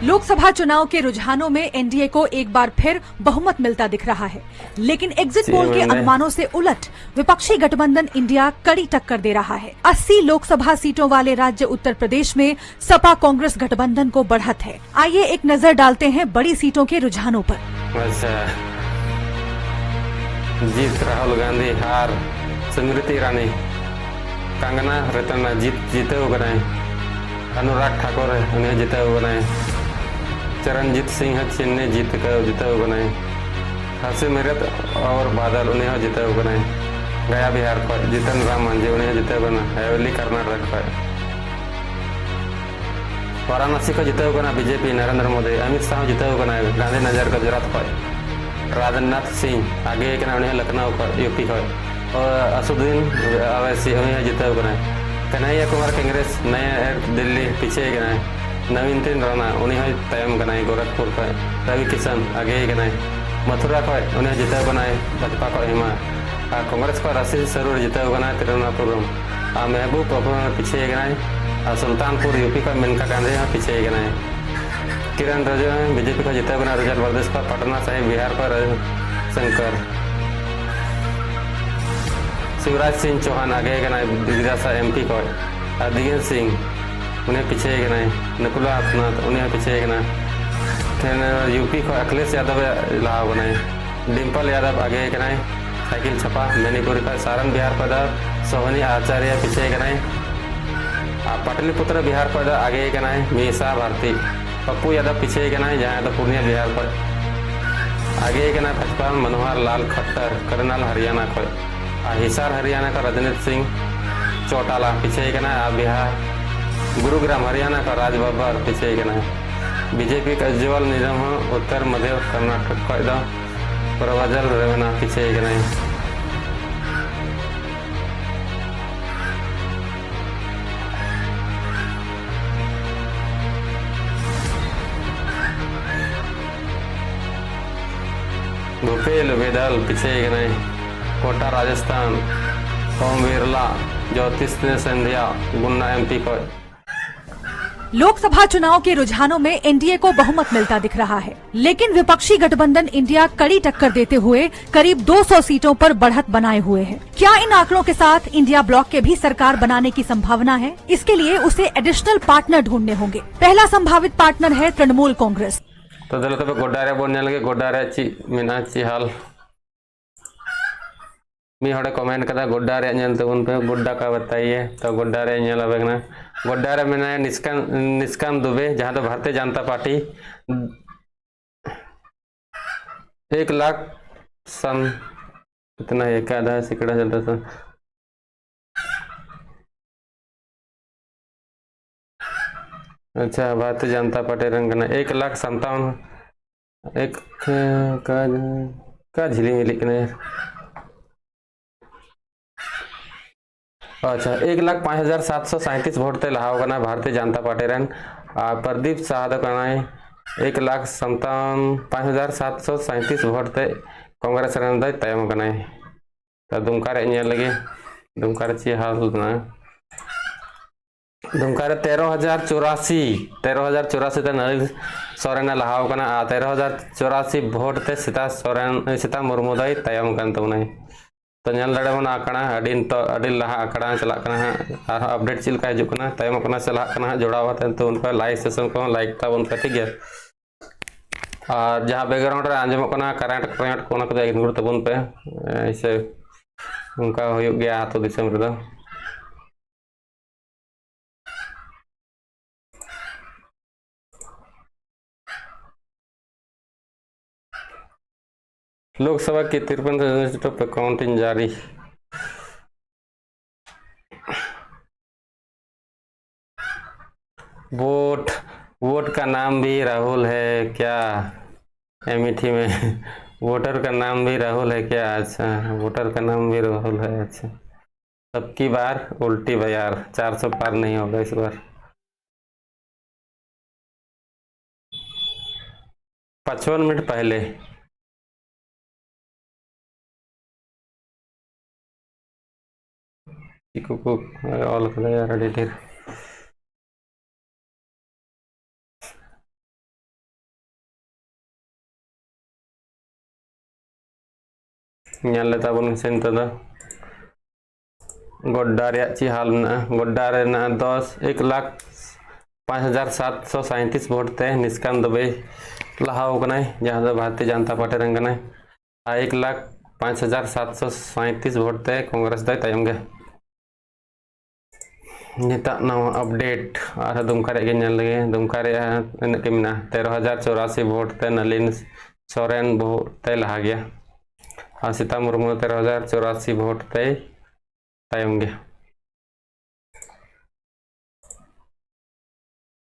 लोकसभा चुनाव के रुझानों में एनडीए को एक बार फिर बहुमत मिलता दिख रहा है, लेकिन एग्जिट पोल के अनुमानों से उलट विपक्षी गठबंधन इंडिया कड़ी टक्कर दे रहा है। 80 लोकसभा सीटों वाले राज्य उत्तर प्रदेश में सपा कांग्रेस गठबंधन को बढ़त है। आइए एक नजर डालते हैं बड़ी सीटों के रुझानों पर। अच्छा, जीत राहुल गांधी हार, स्मृति ईरानी, कंगना रतन जीते हुए अनुराग ठाकुर उन्हें जीते हुए चरणजीत सिंह चिन्ने जीते हुए हर्षी मेरठ और बादल उन्हें जीते हुए गया बिहार पर जीतन राम मांझी उन्हें जीते हुए हवेली कर्नाटक पर वाराणसी को जीते हुए बीजेपी नरेंद्र मोदी अमित शाह जीते हुए गांधीनगर गुजरात पर राजनाथ सिंह आगे उन्हें लखनऊ पर यूपी पर और असुद्दीन अवैसी उन्हें जीते हुए कन्हैया कुमार कांग्रेस नया दिल्ली पीछे नवीन राणा उन्हें तयम गोरखपुर पर रवि किशन आगे मथुरा पर उन्हें जीते भाजपा को हिमा कांग्रेस को राशि सरूर जीते तिरुवनंतपुरम महबूब पीछे सुल्तानपुर यूपी का मेनका गांधी पीछे किरण रिजिजू बीजेपी को जीते अरुणाचल प्रदेश पर पटना साहिब बिहार पर शंकर शिवराज सिंह चौहान आगे विदिशा एमपी को दिगेंद्र सिंह उन्हें पीछे नकुला नाथ उन्हें पीछे यूपी को अखिलेश यादव लाहा बनाए डिम्पल यादव आगे साइकिल छपा मणिपुर का सारण बिहार पर सोहनी आचार्य पीछे पाटलिपुत्र बिहार पर आगे मीसा भारती पप्पू यादव पीछे जहाँ पूर्णिया बिहार पर आगे कना भाजपा मनोहर लाल खट्टर करनाल हरियाणा को हिसार हरियाणा का राजनीत सिंह चौटाला पीछे कना बिहार गुरुग्राम हरियाणा का राज बब्बर पीछे कना बीजेपी का उज्जवल निजाम उत्तर मध्य कर्नाटक को प्रवजल रेवना पीछे कना भूपेल वेदल पीछे गए कोटा राजस्थान ओम बिरला ज्योतिष सिंधिया गुन्ना एमपी को लोकसभा चुनाव के रुझानों में एनडीए को बहुमत मिलता दिख रहा है, लेकिन विपक्षी गठबंधन इंडिया कड़ी टक्कर देते हुए करीब 200 सीटों पर बढ़त बनाए हुए है। क्या इन आंकड़ों के साथ इंडिया ब्लॉक के भी सरकार बनाने की संभावना है? इसके लिए उसे एडिशनल पार्टनर ढूंढने होंगे। पहला संभावित पार्टनर है तृणमूल कांग्रेस। तो दल तो गोड्डारे बोलने लगे गोड्डारे ची मिना ची हाल मी हड़े कमेंट कदा गोड्डारे नेल तबन पे गोड्डा का बताइए। तो गोड्डारे नेल अबेगना गोड्डारे में निष्काम दुबे जहां तो भारतीय जनता पार्टी 1 लाख सम कितना एक आधा सिकड़ा चलता था। अच्छा भारतीय जनता पार्टी रंगना 1,57,000 एक का झिली मिली के यार। अच्छा 1,05,737 वोट ते लहाव करना भारतीय जनता पार्टी रन प्रदीप शाह करना 1,57,5,737 वोट ते कांग्रेस रन तयम करना तो दुमकार लगे दुमकार ची हाल ना दुमकार 13,084 ते नलिन सोरेन लहाव करना 13,084 वोट ते सीता मुर्मू दई तयम कन तबना तो नल दड़ेबन आकड़ा अड़ी लहा आकड़ा चला अपडेट चिलका हजना तयम चला जोड़ाव तो उनका लाइक सेशन को लाइक तबन पे ठीक है। और जहाँ बैकग्राउंड रे आंजम करेंट को इग्नोर तबन पे ऐसे उनका हो गया हाथों दिसम रे लोकसभा की 53 सीटों पर काउंटिंग जारी। वोट का नाम भी राहुल है क्या? अमेठी में वोटर का नाम भी राहुल है क्या? अच्छा वोटर का नाम भी राहुल है। अच्छा सबकी बार उल्टी बयार 400 पार नहीं होगा इस बार। 55 मिनट पहले ऑल रेडी ढेर सेन गोड्डा ची हाल गोड्डा 1,05,737 वोट ते निष्काम दुबे लहाव जहाँ तो भारतीय जनता पार्टी रंग 1,05,737 वोट ते कांग्रेस दे तयम गए निता नवा अपडेट और दुमकार लगे दुमकार इन के मिना 13,084 वोट ते नलिन सोरेन वोट ते लहा गया और सीता मुर्मू 13,084 वोट ते तयम गया।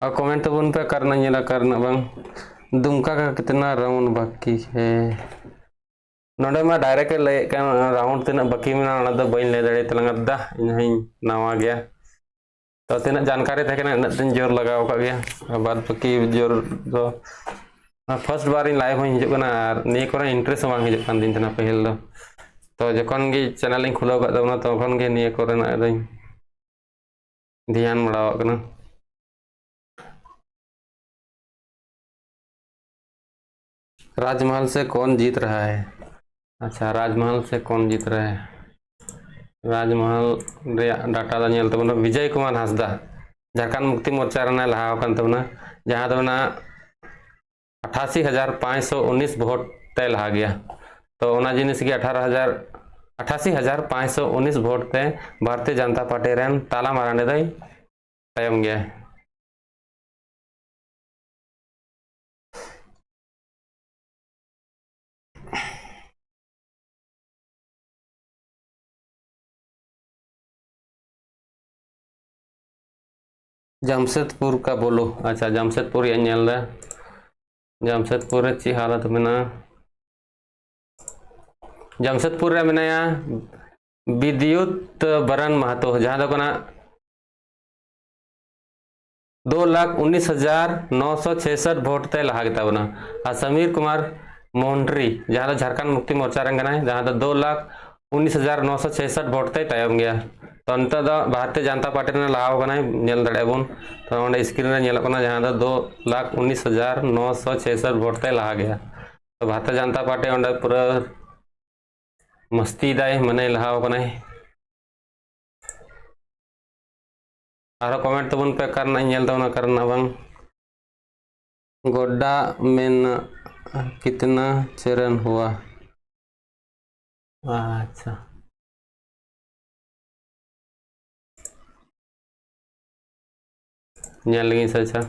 और कमेंट तो उन पे करना ये करना बंग दुमका का कितना राउंड बाकी है नोडे में डायरेक्ट ले राउंड तीन बाकी में ना तो बइन ले दड़े तलंग दा इन नवा गया तो तीन जानकारी थे इन जोर लगाव का गया बाद बाकी जोर तो फर्स्ट बार इन लाइव हजना नहीं को इंटरेस्ट बांग हजन दिन तना पहल तो जखन गे चैनल खुलाव का तखन गे नहीं को ध्यान बड़ा राजमहल से कौन जीत रहा है? अच्छा राजमहल से कौन जीत रहा है? राजमहल डाटा तब विजय कुमार हांसदा झारखंड मुक्ति मोर्चा लहाव जहाँ तब 88,519 वोट तय लहा गया तो जिनिस की 88,519 वोट ते भारतीय जनता पार्टी रेन ताला मारांडे दई तयम गया। जमशेदपुर का बोलो। अच्छा जमशेदपुर या नेल दा जमशेदपुर रे ची हालत में ना जमशेदपुर रे मेनाया विद्युत बरन महतो जहाँ दो कना 2,19,966 वोट ते लहा गता बना आ समीर कुमार मोहंट्री जहाँ दो झारखंड मुक्ति मोर्चा रंगना है जहाँ दो 2,19,966 वोट ते तयम गया तो अंत दो भारतीय जनता पार्टी ने लहाव कना नेल दड़े बन तो ओंडे स्क्रीन रे नेल कना जहाँ दो 2,19,966 वोट ते लहा गया तो भारतीय जनता पार्टी ओंडे पूरा मस्ती दाय मने लहाव कना आरो कमेंट तबन पे करना नेल तबना करना बंग गोड्डा में कितना चरण हुआ। अच्छा नेल लगी सचा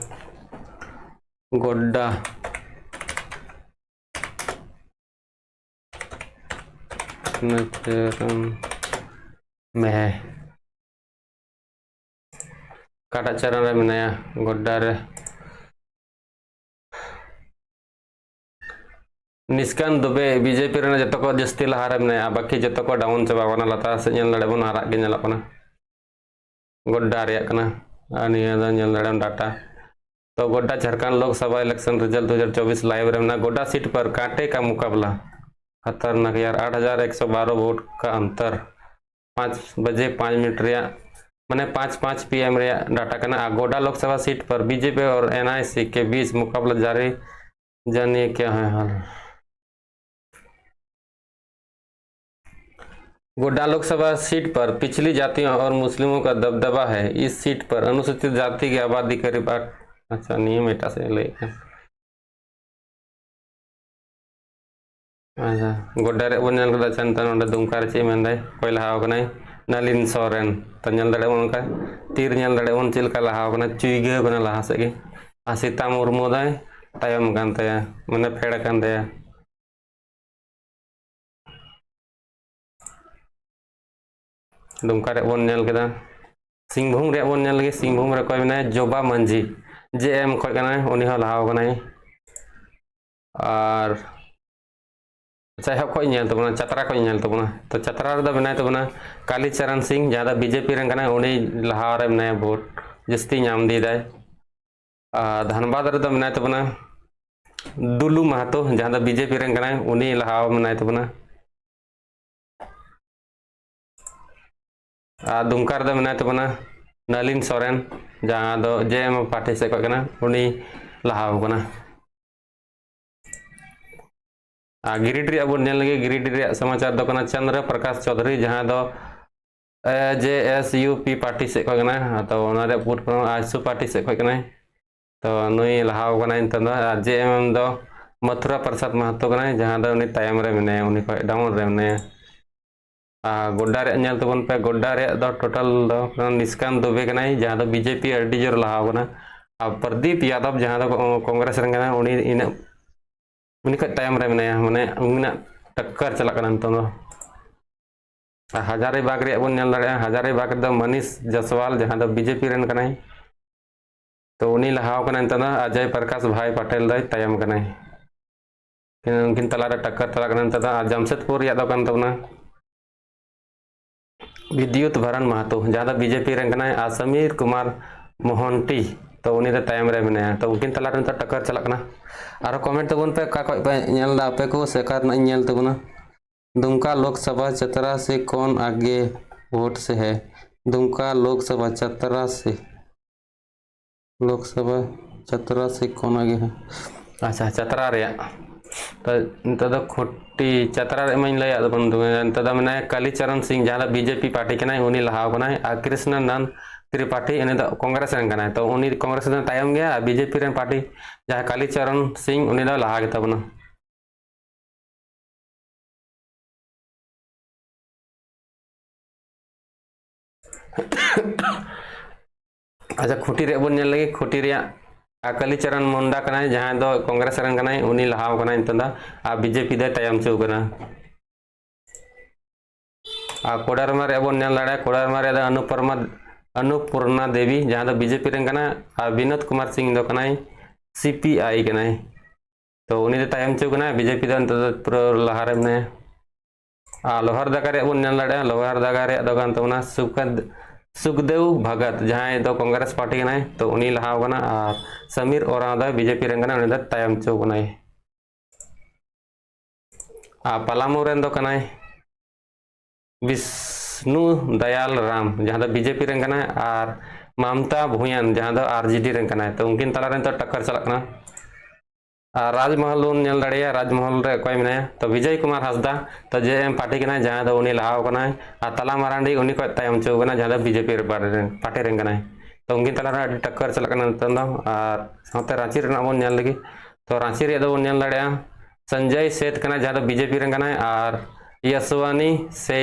गोड्डा चरण में है काटा चरण रे मेनाया गोड्डा रे निष्कान दुबे बीजेपी रे जतो को जस्ती लहा रे मेनाया बाकी जतो को डाउन चबा बना लता से नेल दड़े बन आराग गे नेल कना गोड्डा रे कना आनिया दा नेल दड़े डाटा तो Godda Jharkhand Lok Sabha election result 2024 live रे मेना गोड्डा सीट पर कांटे का मुकाबला खतरनाक यार 8,112 वोट का अंतर 5 बजे 5 मिनट रे मैंने 5 PM रे डाटा करना गोड्डा लोकसभा सीट पर बीजेपी और NIC के बीच मुकाबला जारी जानिए क्या है हाल। गोड्डा लोकसभा सीट पर पिछली जातियों और मुस्लिमों का दबदबा है। इस सीट पर अनुसूचित जाति की आबादी करीब 8 अच्छा नियम एटा से ले अच्छा गोड्डा रे बन नेल चंतन ओंडे दुमका रे चे मेंदाय कोई लहाव कनाय नलिन सोरेन तो नेल दड़े उनका तीर नेल दड़े उन चिलका लहाव कना चुईगे कना लहा से गे आ सीता मुर्मू दाय तायम कानते माने फेड़ कानते दुमका रे बन नेल केदा सिंहभूम रे बन नेल गे सिंहभूम रे कोई मेना जोबा मंझी JM कोई कना उनी हो लहाव कनाय और चाहे कोई नेल तबना चतरा कोई नेल तबना तो चतरा रे बनाय तबना कालीचरण सिंह ज्यादा बीजेपी रे कना उनी लहा रे बनाय वोट जस्ती नाम दी दाय धनबाद रे बनाय तबना दुलू महतो ज्यादा बीजेपी रे कना उनी लहा बनाय तबना दुमका रे बनाय तबना नलिन सोरेन जहां दो JM पार्टी से कोई कना उनी लहा कना गिरिडीह अब नेल लगे गिरिडीह समाचार दो कना चंद्र प्रकाश चौधरी जहां दो JSUP पार्टी से कोई कना तो ओनारे पूर्व आजसू पार्टी से कोई कना तो नुई लहाव कना इंतन JM दो मथुरा प्रसाद महतो कना जहां दो उनी तायम रे मेने उनी को डाउन रे मेने गोड्डा रे नेल तबन पे गोड्डा रे दो टोटल दो निष्कान दुबे कना जहां दो बीजेपी अडी जोर लहाव कना प्रदीप यादव जहां दो कांग्रेस रे कना उनी इन उनी का टाइम रे मेने माने उना टक्कर चला कना तो हजारीबाग रे बन nail Daro Hazaribagh the Manish Jaswal जहां द बीजेपी रन कनाई तो उनी लहाव कना तो अजय प्रकाश भाई पटेल द टाइम कनाई उनकिन तला रे टक्कर चला कना तो जमशेदपुर या दो कन तबना विद्युत भरण महतो ज्यादा बीजेपी रन कनाई समीर कुमार मोहंटी तो उनी द टाइम रे मेने तो उनकिन तला रे टक्कर चला कना आरो कमेंट तबन पे का कोई पे नेल दा पे को सेकार न नेल तबना दुमका लोकसभा चतरा से कौन आगे वोट से है। दुमका लोकसभा चतरा से कौन आगे है। अच्छा चतरा रे तो खोटी चतरा रे मन लया बन तो मैंने कालीचरण सिंह जहां बीजेपी पार्टी के उनी लहाव कना कृष्ण नंद त्रिपाठी इन कांग्रेस रन तो उनी कांग्रेस तायम गया बीजेपी रन पार्टी जहां कालीचरण सिंह उनी लहा गया बना अच्छा खुटी रे बन नेल लगे खुटी रे कालीचरण मुंडा कना जहां दो कांग्रेस रन कना उनी लहाव कना इंतदा बीजेपी दे तायम चौ कना कोडरमा रे बन नेल लड़ा कोडरमा रे अनुपरमा अन्नपूर्णा देवी जहाँ दो बीजेपी रेन कना और विनोद कुमार सिंह दो कनाई सीपीआई कनाई तो उनी दो तायम चो कना बीजेपी दो तो पूरा लहारे में लोहार दागा रे बन नेल दाड़े लोहार दागा रे दो गान तोना सुखदेव भगत जहाँ दो कांग्रेस पार्टी कनाई तो उनी लहाव कना और समीर ओराव दो बीजेपी रेन कना उनी दो तायम चो कनाई पलामू रेन दो कनाई विष्णु दयाल राम जहाँ दो बीजेपी रेन कना और ममता भुयान जहाँ दो आरजेडी रेन कना तो उनकिन तला रेन तो टक्कर चलक कना राजमहल उन नेल दाड़िया राजमहल रे कोई मनाया तो विजय कुमार हंसदा तो जेएम पार्टी कना जहाँ दो उनी लहाव कना और तला मारांडी उनी को तायम चो कना जहाँ दो बीजेपी पार्टी रेन कना तो उनकिन तला रे टक्कर चलक कना तंदो और साथे रांची रेना बोन नेल लगी तो रांची रे दो बोन नेल दाड़िया संजय सेठ कना जहाँ दो बीजेपी रेन कना और यशवानी से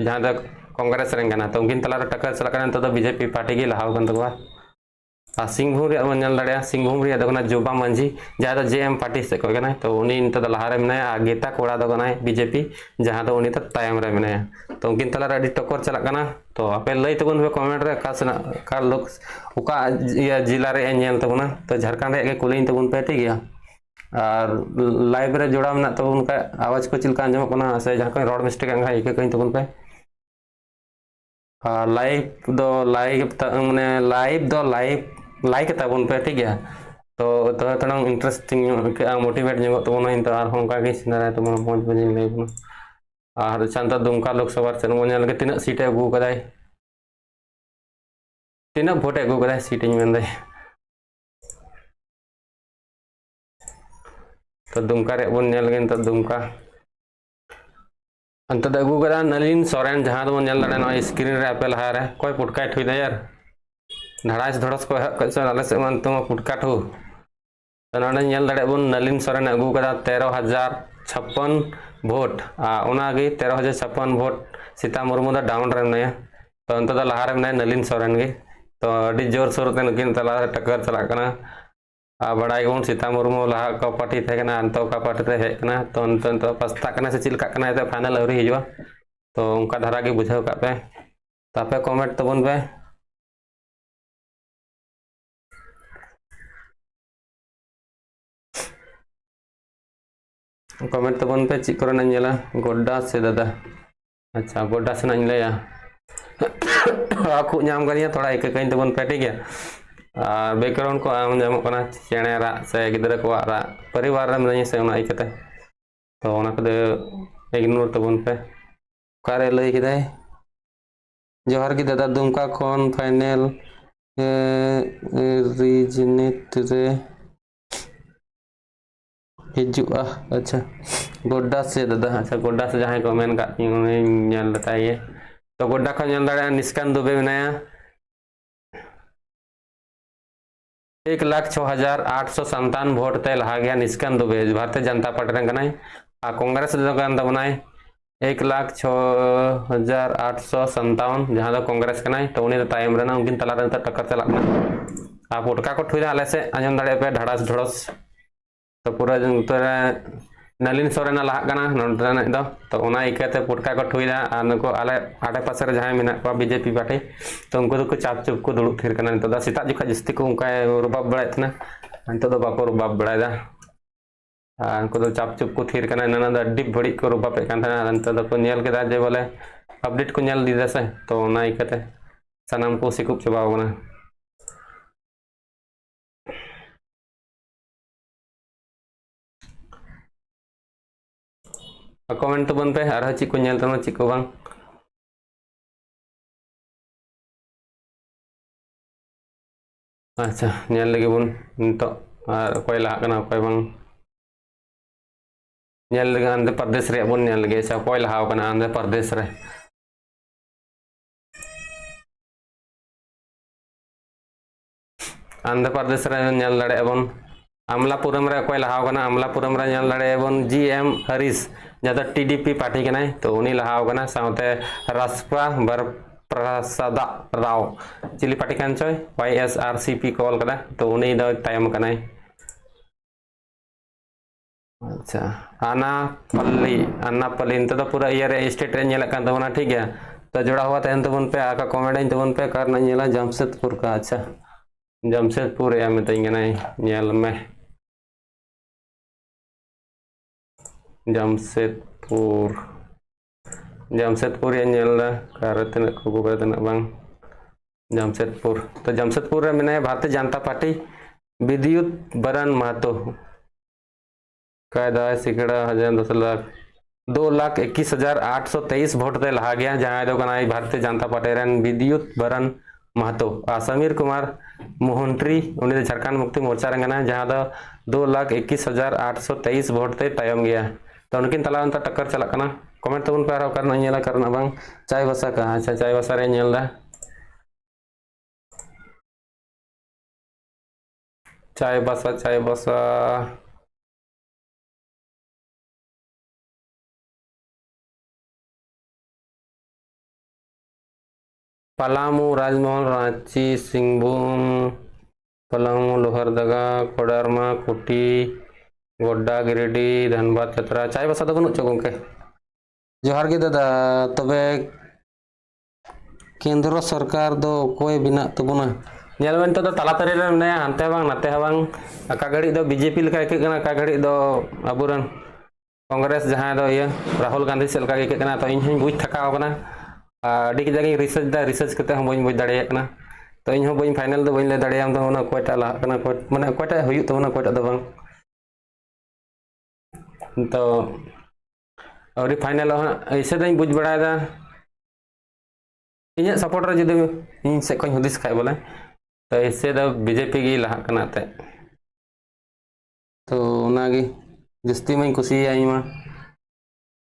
जहाँ दो कांग्रेस रेन कना तो उनकिन तला रे टक्कर चलक कना तो बीजेपी पार्टी की लहाव कन तकवा सिंहभूम रे बन नेल दाड़िया सिंहभूम रे दो कना जोबा मांझी जहाँ दो जेएम पार्टी से कोई कना तो उनी नित दो लहारे मेनाया गीता कोड़ा दो कना बीजेपी जहाँ दो उनी तो तायम रे मेनाया तो उनकिन तला रे अडी टक्कर चलक कना तो आपे लई तबन बे कमेंट रे का लोग उका जिला रे नेल तबना तो झारखंड रे के कुलिन तबन पे ठीक गया और लाइव रे जोड़ा में तो उनका आवाज को चिलका अंजम कना से जहाँ कोई रोड मिस्टेक अंगा एक कहीं तबन पे लाइव माने लाइक तबन पे ठीक है तो थोड़ा इंटरेस्टिंग मोटिवेट जो तबन इन तो और होंका के सिनारा तो मोज बजिन ले और चंदा दुमका लोकसभा से नेल के तीना सीट अगू कदाय तीना वोट अगू कदाय सीट इन मेन तो दुमका रे बन नेल गेन तो दुमका अंत अगू कदा नलिन सोरेन जहाँ दो नेल दाड़े न स्क्रीन रे आपे लहा रे कोई पुटका ठुई दा यार धड़ास धड़स को आले से मन तुम पुटका ठू तो नोडे नेल दाड़े बन नलिन सोरेन अगू कदा 13,056 वोट ओनागे 13,056 वोट सीता मुर्मू दा डाउन रे मेनाया तो अंत दा लहा रे मेनाय नलिन सोरेन गे तो अडी जोर सोर ते नकिन तला टक्कर चला कना बड़ाई गन सीता मुर्मू लहा का पार्टी थे कना अंत का पार्टी ते हे कना तो अंत पस्ता कना से चिलका कना ते फाइनल अवरी हिजुआ तो उनका धारा के बुझाव का पे तापे कमेंट तबन पे कमेंट तबन पे चिक करना नेला गोड्डा से दादा अच्छा गोड्डा से नाñ लया आखु नाम करिया थोड़ा एक कहीं तबन पे ठीक है बैकग्राउंड को आम जामो कना चेणे रा से गिदरा को रा परिवार रे मने से उना इकते तो उना कदे इग्नोर तबन पे कारे लई किदाय जोहार की दादा दुमका खोन फाइनल रीजनेट रे हिजुआ अच्छा गोड्डा से दादा अच्छा गोड्डा से जहाँ कमेंट का नेल बताइए तो गोड्डा को नेल दाड़ा निष्कान दुबे मेनाया 1,06,857 वोट ते लहा गया निष्कान दुबे भारतीय जनता पार्टी रेन कनाय कांग्रेस दो गान बनाए 1,06,857 जहाँ दो कांग्रेस कनाय तो उनी तायम रेना उनकिन तला रे टक्कर चला ना पुटका को ठुई आले से आंजम दाड़े पे धड़ास धड़स तो पूरा नलिन सोरेन लहा कना नोडे दो तो उना इकाते पुटका को ठुईदा आनको आले आडे पासे रे जहां मेना को बीजेपी पार्टी तो उनको तो चाप चुप को दुड़ुब थिर कना तो दा सीता जुखा जस्ती को उनका रुबाब बड़ाय थना अंत तो बाको रुबाब बड़ायदा उनको तो चाप चुप को थिर कना नना दा डिप बड़ी को रुबाब पे कांथना अंत तो को नेल केदा जे बोले अपडेट को नेल दीदा से तो उना इकाते सनाम को सिकुप चबावना कमेंट तबन पे आर ची को नेल तनो ची को बांग अच्छा नेल लगे बन तो और कोई ला कना कोई बांग नेल लगे आंध्र प्रदेश रे बन नेल लगे चा कोई लहाव कना आंध्र प्रदेश रे आंध्र प्रदेश रे नेल लड़े बन अमलापुरम रे कोई लहाव कना अमलापुरम रे नेल लड़े बन जीएम हरीश जहाँ टीडीपी पार्टी के तो उनी लहाव कना साउते रासपा बरप्रसाद राव चिली पार्टी कान चोय YSRCP कॉल कदा तो उनी दो तायम कना अच्छा आनापल्ली तो पूरा ईयर स्टेट रे नेल कान तबना ठीक है तो जोड़ा हुआ तहन तबन पे आका कमेंट इन तबन पे करना नेला जमशेदपुर का। अच्छा जमशेदपुर या मितई नेल में जमशेदपुर जमशेदपुर या नेला कार तना को तना बांग जमशेदपुर। तो जमशेदपुर में भारतीय जनता पार्टी विद्युत बरन महतो कायदा सिकड़ा 2,21,823 वोट ते लहा गया जहां दो कनाई भारतीय जनता पार्टी रन विद्युत बरन महतो और समीर कुमार मोहंट्री उन्हें झारखंड मुक्ति मोर्चा रंगना जहां दो 2,21,823 वोट ते तायम गया। तो उनकिन तला उनता टक्कर चला कना कमेंट तो उन पर करना नेला करना बांग चाय बसा का। अच्छा चाय बसा रे नेला चाय बसा पलामू राजमहल रांची सिंहभूम पलामू लोहरदगा कोडरमा कुटी गोड्डा गिरिडीह धनबाद चतरा चाय बसा तो बनुच गंके जोहार गे दादा। तबे केंद्र सरकार दो कोई बिना तबुना नेल में तो तलातारे रे मेनाया हानते बांग नाते बांग अका घड़ी दो बीजेपी लेका के कना अका घड़ी दो अबुरन कांग्रेस जहां दो ये राहुल गांधी से लेका के कना। तो इन हूं बुझ थकाव कना अडी जगह रिसर्च करते हम बन बुझ दाड़े कना। तो इन हूं बन फाइनल दो बन ले दाड़े हम तो ना कोयटा ला कना कोय माने कोयटा हुयु तो ना कोयटा दो बांग। तो अवरी फाइनल ऐसे तो बुझ बड़ा दा इन सपोर्ट रे जुदे इन से कोई हुदिस खाय बोले तो ऐसे तो बीजेपी की लहा कना ते। तो नागी जस्ती में खुशी आई मा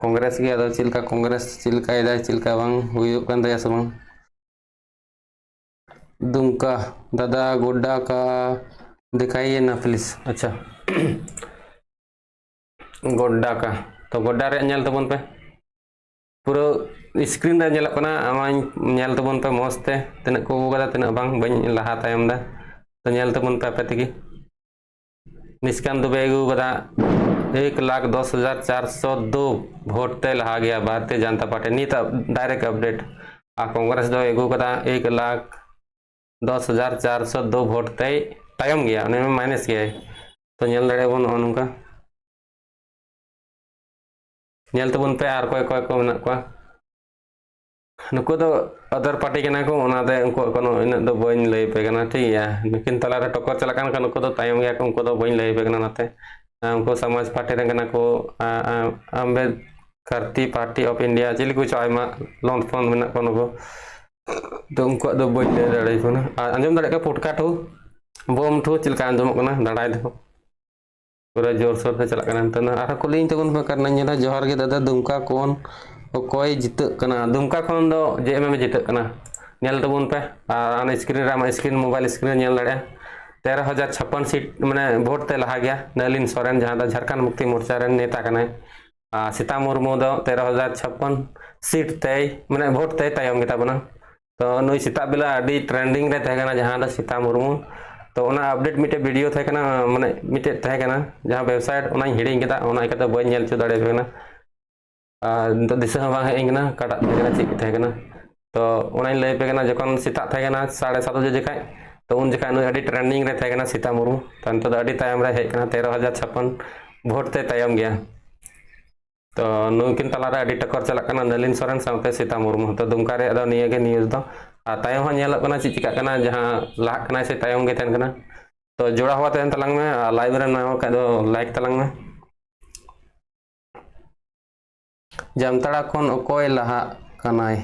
कांग्रेस की आदो चिलका कांग्रेस चिलका इदा चिलका बांग हुयु कान दया से बांग। दुमका दादा गोड्डा का दिखाइए ना प्लीज। अच्छा गोड्डा का तो गोड्डा रे नेल तबन पे पूरा स्क्रीन रे नेलक कना आमाኝ नेल तबन पे मस्ते तिना को गदा तिना बांग बन लहा तायम दा। तो नेल तबन पे पेतिगी निष्काम दुबे गु गदा 1,10,402 वोट ते लहा गया भारतीय जनता पार्टी नीत डायरेक्ट अपडेट आ कांग्रेस दो एगु कदा 1,10,402 वोट ते तायम गया उन्हें में माइनस गया। तो नेल दड़े बन उनका नेल तबन पे आर कोय कोय को मेना को नुको तो अदर पार्टी के ना को ओनाते उनको कोनो इन दो बइन लई पे कना ठीक है लेकिन तला रे टक्कर चला कान नुको तो तायम गया उनको तो बइन लई पे कना नाते उनको समाज पार्टी रे कना को Ambedkar party of India chill कुछ आयमा लोन फोन मेना कोनो को तो उनको दो बइन ले दड़ाई को ना अंजम दड़े का पुटका ठो बम ठो चिलका अंजम को ना दड़ाई दो पूरा जोर शोर से चला कना। तो आर कुलिन तबन पे करना नेला जोहार गे दादा दुमका कौन कोई जित कना दुमका खन दो जेएमएम में जित कना नेल तबन पे आन स्क्रीन रे स्क्रीन मोबाइल स्क्रीन नेल दड़े 13,056 सीट माने वोट ते लहा गया नलिन सोरेन जहां दा झारखंड मुक्ति मोर्चा रे नेता कना सीता मुर्मू दो 13,056 सीट ते माने वोट ते तायम गेता बना। तो नुई सीता बेला अडी ट्रेंडिंग रे तहे कना जहां दा सीता मुर्मू तो ओना अपडेट मिटे वीडियो थे कना माने मिटे तहे कना जहां वेबसाइट ओना हिडिंग केदा ओना इकते बय नेल च दाड़े कना तो दिशा बा हेंगना काटा थे चिक थे कना। तो ओना लय पे कना जखन सीता थे कना 7:30 बजे जखाय तो उन जखाय नुई अडी ट्रेंडिंग रे थे कना सीता मुर्मू तो अडी तायम रे हे कना 13,056 वोट ते तायम गया। तो नुई किन तला रे अडी टक्कर चला कना नलिन सोरेन साउते सीता मुर्मू। तो दुमका रे अदो निये गे न्यूज़ दो तायम हा नेलक कना ची चिका कना जहां लाह कना से तायम गे तहन कना। तो जोड़ा हुआ तहन तलांग में लाइव रे नाव का दो लाइक तलांग में जामताड़ा खन अकोय लहा कनाय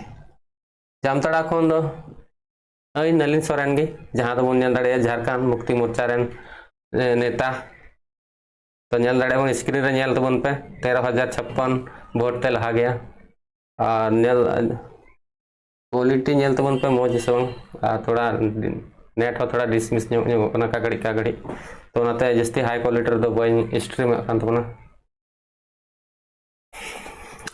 जामताड़ा खन दो आई नलिन सोरेन गे जहां दो नेल दाड़े झारखंड मुक्ति मोर्चा रेन नेता। तो नेल दाड़े बन स्क्रीन रे नेल तबन पे 13,056 वोट ते लहा गया और नेल क्वालिटी नेल तबन पे मौज से थोड़ा नेट हो थोड़ा डिसमिस का घड़ी तो नाते जस्ती हाई क्वालिटी दो बन स्ट्रीम कान तबना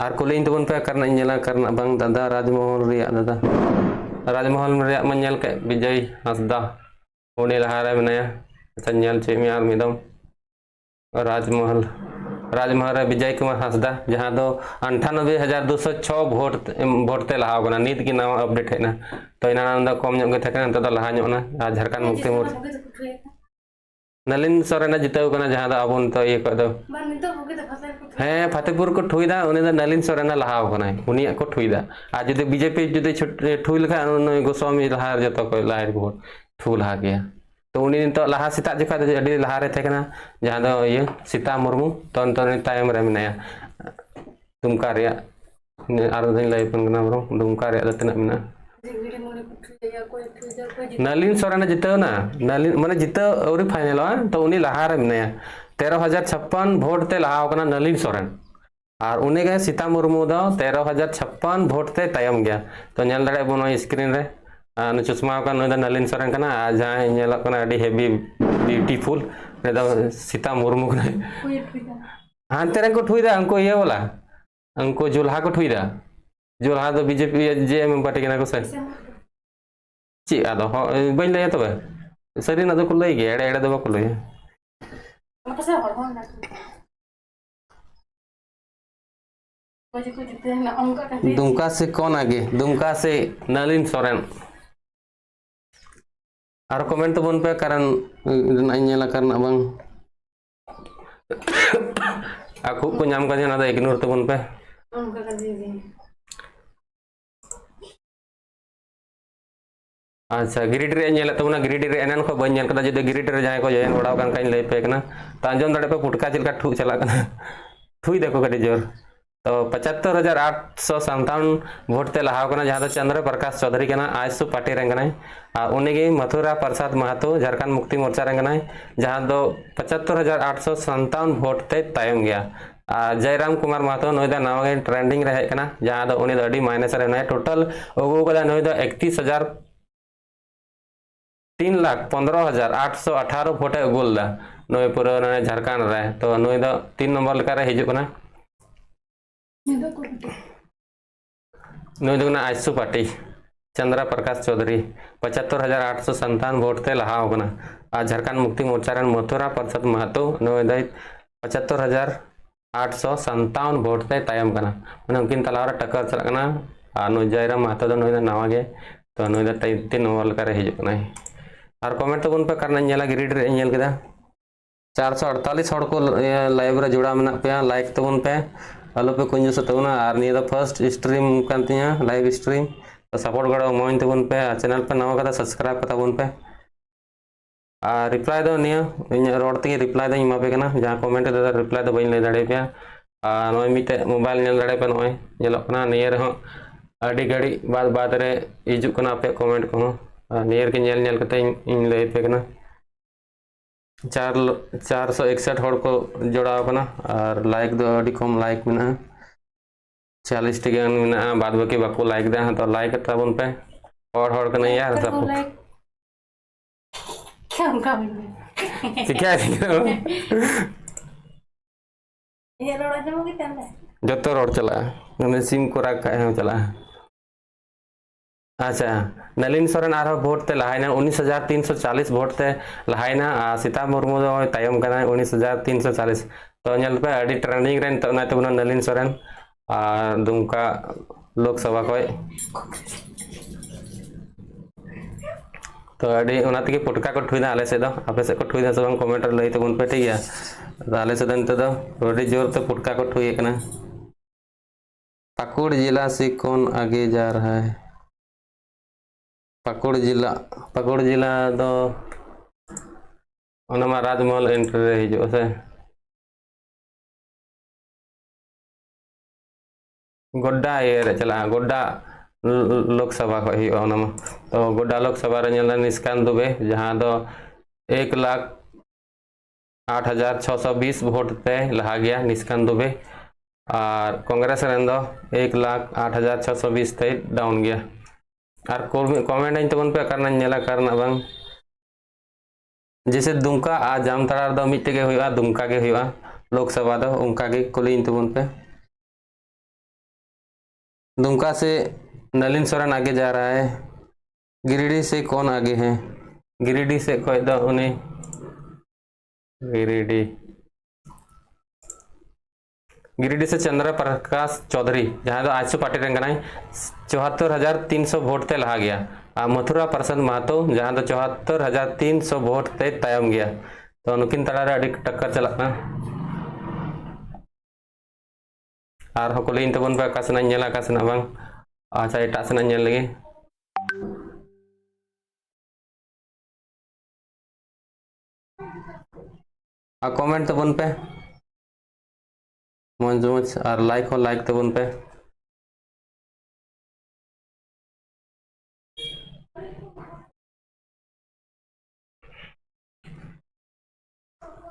आर कुलिन तबन पे करना नेला करना बांग दादा राजमहल रिया दादा राजमहल रिया मन नेल के विजय हंसदा उनी लहा रे मेनाया। अच्छा नेल चे मी आर मिदम राजमहल राजमहल विजय कुमार हांसदा जहां दो 98,206 वोट ते लहाव कना नीत की नाम अपडेट है ना तो इना कम ᱧᱚᱜ गे थकना तो लहा ᱧᱚᱜ ना झारखंड मुक्ति मोर्चा नलिन सोरेन जिताव कना जहां दो अब तो ये को दो हाँ फतेहपुर को ठुईदा उनी दो नलिन सोरेन लहाव कना उनी को ठुईदा आ जुदे बीजेपी जुदे ठुई लखा गोस्वामी लहा जतो को लहा वोट ठु लहा गया तो उनी तो लहा सीता जखा अडी लहा रे थकना जहां दो ये सीता मुर्मू तो तायम रे मिनाया दुमका रे आर दिन लाई पन कना ब्रो दुमका रे तना मिना नलिन सोरेन जिताव ना नलिन माने जिताव और फाइनल तो उनी लहा रे मिनाया 13,056 वोट ते लहा कना नलिन सोरेन और उनी के सीता मुर्मू दो 13,056 वोट ते तायम गया तो नेल दड़े बनो स्क्रीन रे चश्मा का नलिन सोरेन कना जहां नेल कना अडी हेवी ब्यूटीफुल ने दो सीता मुर्मू कना हां तेरे को ठुईदा अंको ये वाला अंको जुल्हा को ठुईदा जुल्हा दो बीजेपी जेएम पार्टी कना को से ची आदो बइन लय तबे सरी ना दो को लय गे एड़े एड़े दो को लय दुमका से कौन आगे दुमका से नलिन सोरेन और कमेंट तो बन पे कारण नेला करना बंग aku को नाम का ना इग्नोर तो बन पे अच्छा गिरिडीरे नेला तो ना गिरिडीरे एनन को बन कदा जदि गिरिडीरे जहां को जयन वड़ाव कान काइन लय पे कना तो अंजम दड़े पे पुटका चिलका ठु चला कना ठुई देखो कटी जोर तो 75,857 वोट ते लहाव कना जहां चंद्र प्रकाश चौधरी कना आजसु पार्टी रेंगनाय उनी गे मथुरा प्रसाद महतो झारखंड मुक्ति मोर्चा रेंगनाय जहां दो 75,857 वोट ते तायम गया जयराम कुमार महतो नोयदा नावा ट्रेंडिंग रहे कना जहां दो उनी दो अडी माइनस रे ना टोटल ओगो कदा नोयदा 31,03,15,818 वोट गोल दा नोय पूरा झारखंड रे तो नोयदा 3 नंबर लेका रे हिजु कना नोयदुना आजसु पार्टी चंद्रा प्रकाश चौधरी 75,857 वोट ते लहा कना झारखंड मुक्ति मोर्चा रन मथुरा प्रसाद महतो नोयदा 75,857 वोट ते तायम कना माने उनकिन तलावर टक्कर चला कना नो जयराम महतो दो नोयदा नावा गे तो नोयदा 3 नंबर लेका रे हिजु कना और कमेंट तो बन पे करना नेला गिरिडीरे नेल केदा 448 हड़ को लाइव रे जुड़ा मेना पे लाइक तो बन पे हेलो पे कुंजस तबना और निया फर्स्ट स्ट्रीम कांतिया लाइव स्ट्रीम तो सपोर्ट गड़ो मोइन तबन पे चैनल पे नवा कदा सब्सक्राइब कता बन पे रिप्लाई दो निया इन रोड ते रिप्लाई दो इमा पे कना जहां कमेंट दे रिप्लाई दो बइन ले दाड़े पे नय मिटे मोबाइल नेल दाड़े पे नय नेलो कना नियर हो अडी घड़ी बाद बाद रे इजु कना पे कमेंट को नियर के नेल नेल कते इन ले पे कना 461 हड़ को जोड़ाव कना और लाइक दो अडी कम लाइक में 40 टी गान में बाद बाकी बाको लाइक दे तो लाइक तबन पे और हड़ के नहीं यार सब क्या ये रोड जम के तंदे जतो रोड चला ने सिम को रखा है चला अच्छा नलिन सोरेन आरो वोट ते लहायना 19,340 वोट ते लहायना सीता मुर्मू दो तायम कना 19,340 तो नेल पे अडी ट्रेंडिंग रेन तो ना तो नलिन सोरेन दुमका लोकसभा को तो अडी उना तके पुटका को ठुइना आले से दो आपे से को ठुइना सब कमेंट लई तो बन पे ठीक है तो आले से दन तो अडी जोर तो पुटका को ठुई कना पाकुड़ जिला से कौन आगे जा रहा है पाकुड़ जिला दो ओनमा राजमहल एंट्री रे हिजो से गोड्डा ये रे चला गोड्डा लोकसभा को ही ओनमा तो गोड्डा लोकसभा रे नेला निष्कांत दुबे जहां दो 1,08,620 वोट पे लहा गया निष्कांत दुबे और कांग्रेस रेन दो 1,08,620 ते डाउन गया और कमेंट इन तबन पे करना नेला करना बंग जैसे दुमका आ जामताड़ा दो मिट्टे के हुआ दुमका के हुआ लोकसभा दो उनका के कुली इन तबन पे दुमका से नलिन सोरेन आगे जा रहा है गिरिडीह से कौन आगे है गिरिडीह से कोई दो उन्हें गिरिडीह गिरिडीह से चंद्र प्रकाश चौधरी जहाँ तो आजसू पार्टी रंग 74,300 वोट ते लहा गया। और मथुरा प्रसाद महतो जहाँ तो 74,300 वोट ते तायम गया। तो नुकिन तलारे अड़ी टक्कर चलना और हकुलिन तबन पे आकाशना नेला आकाशना बांग अच्छा एटा सना नेल लगे आ कमेंट तबन पे मौज मौज और लाइक हो लाइक तबन पे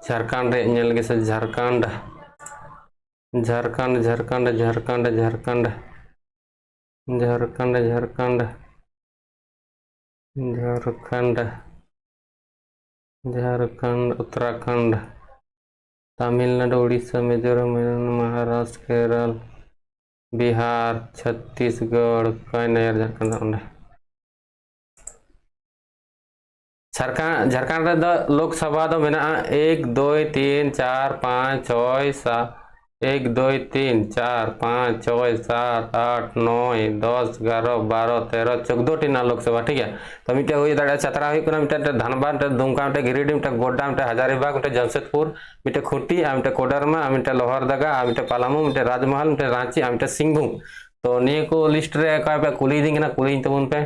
झारखंड रे नेल लगे से झारखंड झारखंड झारखंड झारखंड झारखंड झारखंड झारखंड झारखंड झारखंड उत्तराखंड तमिलनाडु उड़ीसा मिजोरम महाराष्ट्र केरल बिहार छत्तीसगढ़ कई नया झारखंड झारखंड लोकसभा दो मेना 1 2 3 4 5 6 7 1 2 3 4 5 6 7 8 9 10 11 12 13 14 टी लोकसभा ठीक है। तो मिट्टे हुई दाड़ा चतरा हुई मिट्टे धनबाद दुमका मिट्टे गिरिडीह मिट्टे गोड्डा मिट्टे हजारीबाग मिट्टे जमशेदपुर मिट्टे खूंटी मिट्टे कोडरमा मिट्टे लोहरदगा मिट्टे पालामू मिट्टे राजमहल मिट्टे रांची मिट्टे सिंहभूम। तो निये को लिस्ट रे अकाय पे कुली दी ना कुली तबन पे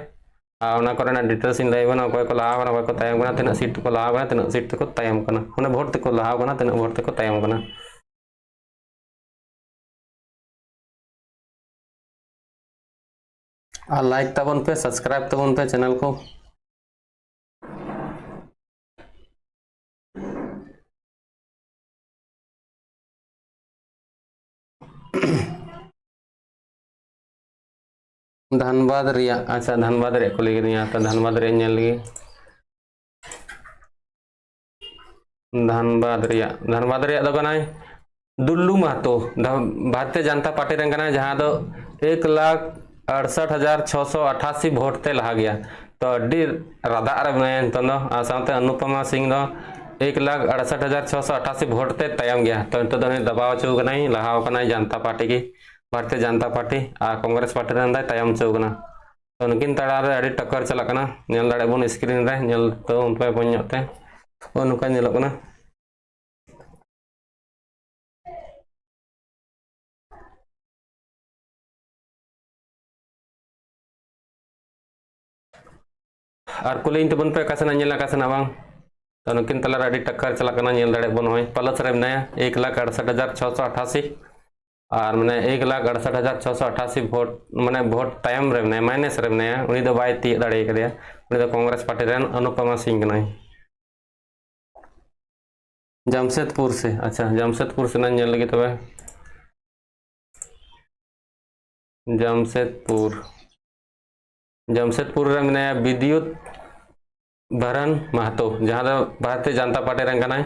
आना करना डिटेल्स इन लाइबना कोई को लाहा बना कोई को तायम कना तिना सीट को लाहा बना तिना सीट को तायम कना उन्हें वोट को लाहा बना तिना वोट को तायम कना। और लाइक तबन पे सब्सक्राइब तबन पे चैनल को धनबाद रिया अच्छा धनबाद रे को लगी यहाँ तो धनबाद रे नेल लगी धनबाद रिया दो कना दुल्लू महतो भारतीय जनता पार्टी रंग कना जहाँ तो 1,68,688 वोट ते लहा गया। तो अड्डी राधा रे तो साथ अनुपमा सिंह दो 1,68,688 वोट ते तायम गया। तो नित दबाव चुकना लहा जनता पार्टी की भारतीय जनता पार्टी और कांग्रेस पार्टी रे तायम चुकना। तो उनकिन तड़ा रे अड्डी टक्कर चलना नेल दाड़े बन स्क्रीन रे नेल तो उनपे बनते उनका नेलोकना और कुली तबन पे आकाशना नेल आकाशना बांग। तो नुकिन तलार अड्डी टक्कर चलना नेल दाड़े बन होय प्लस रे मनाया 1,68,688 और मैंने 1,68,688 वोट मैंने वोट टाइम रे मनाया माइनस रे मनाया उनी दो बाय ती दाड़े करिया उनी दो कांग्रेस पार्टी रेन अनुपमा सिंह कनाई जमशेदपुर से अच्छा जमशेदपुर से ना नेल लगी तबे जमशेदपुर रे मनाया विद्युत भरन महतो जहाँ भारतीय जनता पार्टी रंग कना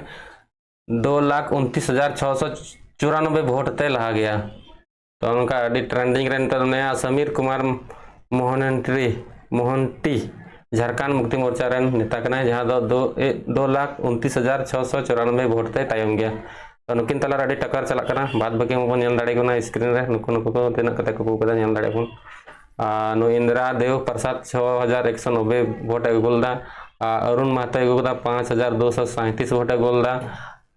2,29,694 वोट ते लहा गया। तो उनका अभी ट्रेंडिंग रे तो नया समीर कुमार मोहंती झारखंड मुक्ति मोर्चा रे नेता कना जहाँ 2,29,694 वोट ते तायम गया। तो नुकिन तलार अभी टक्कर चलना बाद बाकी मन नेल दाड़े को स्क्रीन रे नुकु नुकु को तिना कते को कदा नेल दाड़े बन नु इंदिरा देव प्रसाद 6,190 वोट अगुलदा अरुण महतो अगुदा 5,237 वोट अगुलदा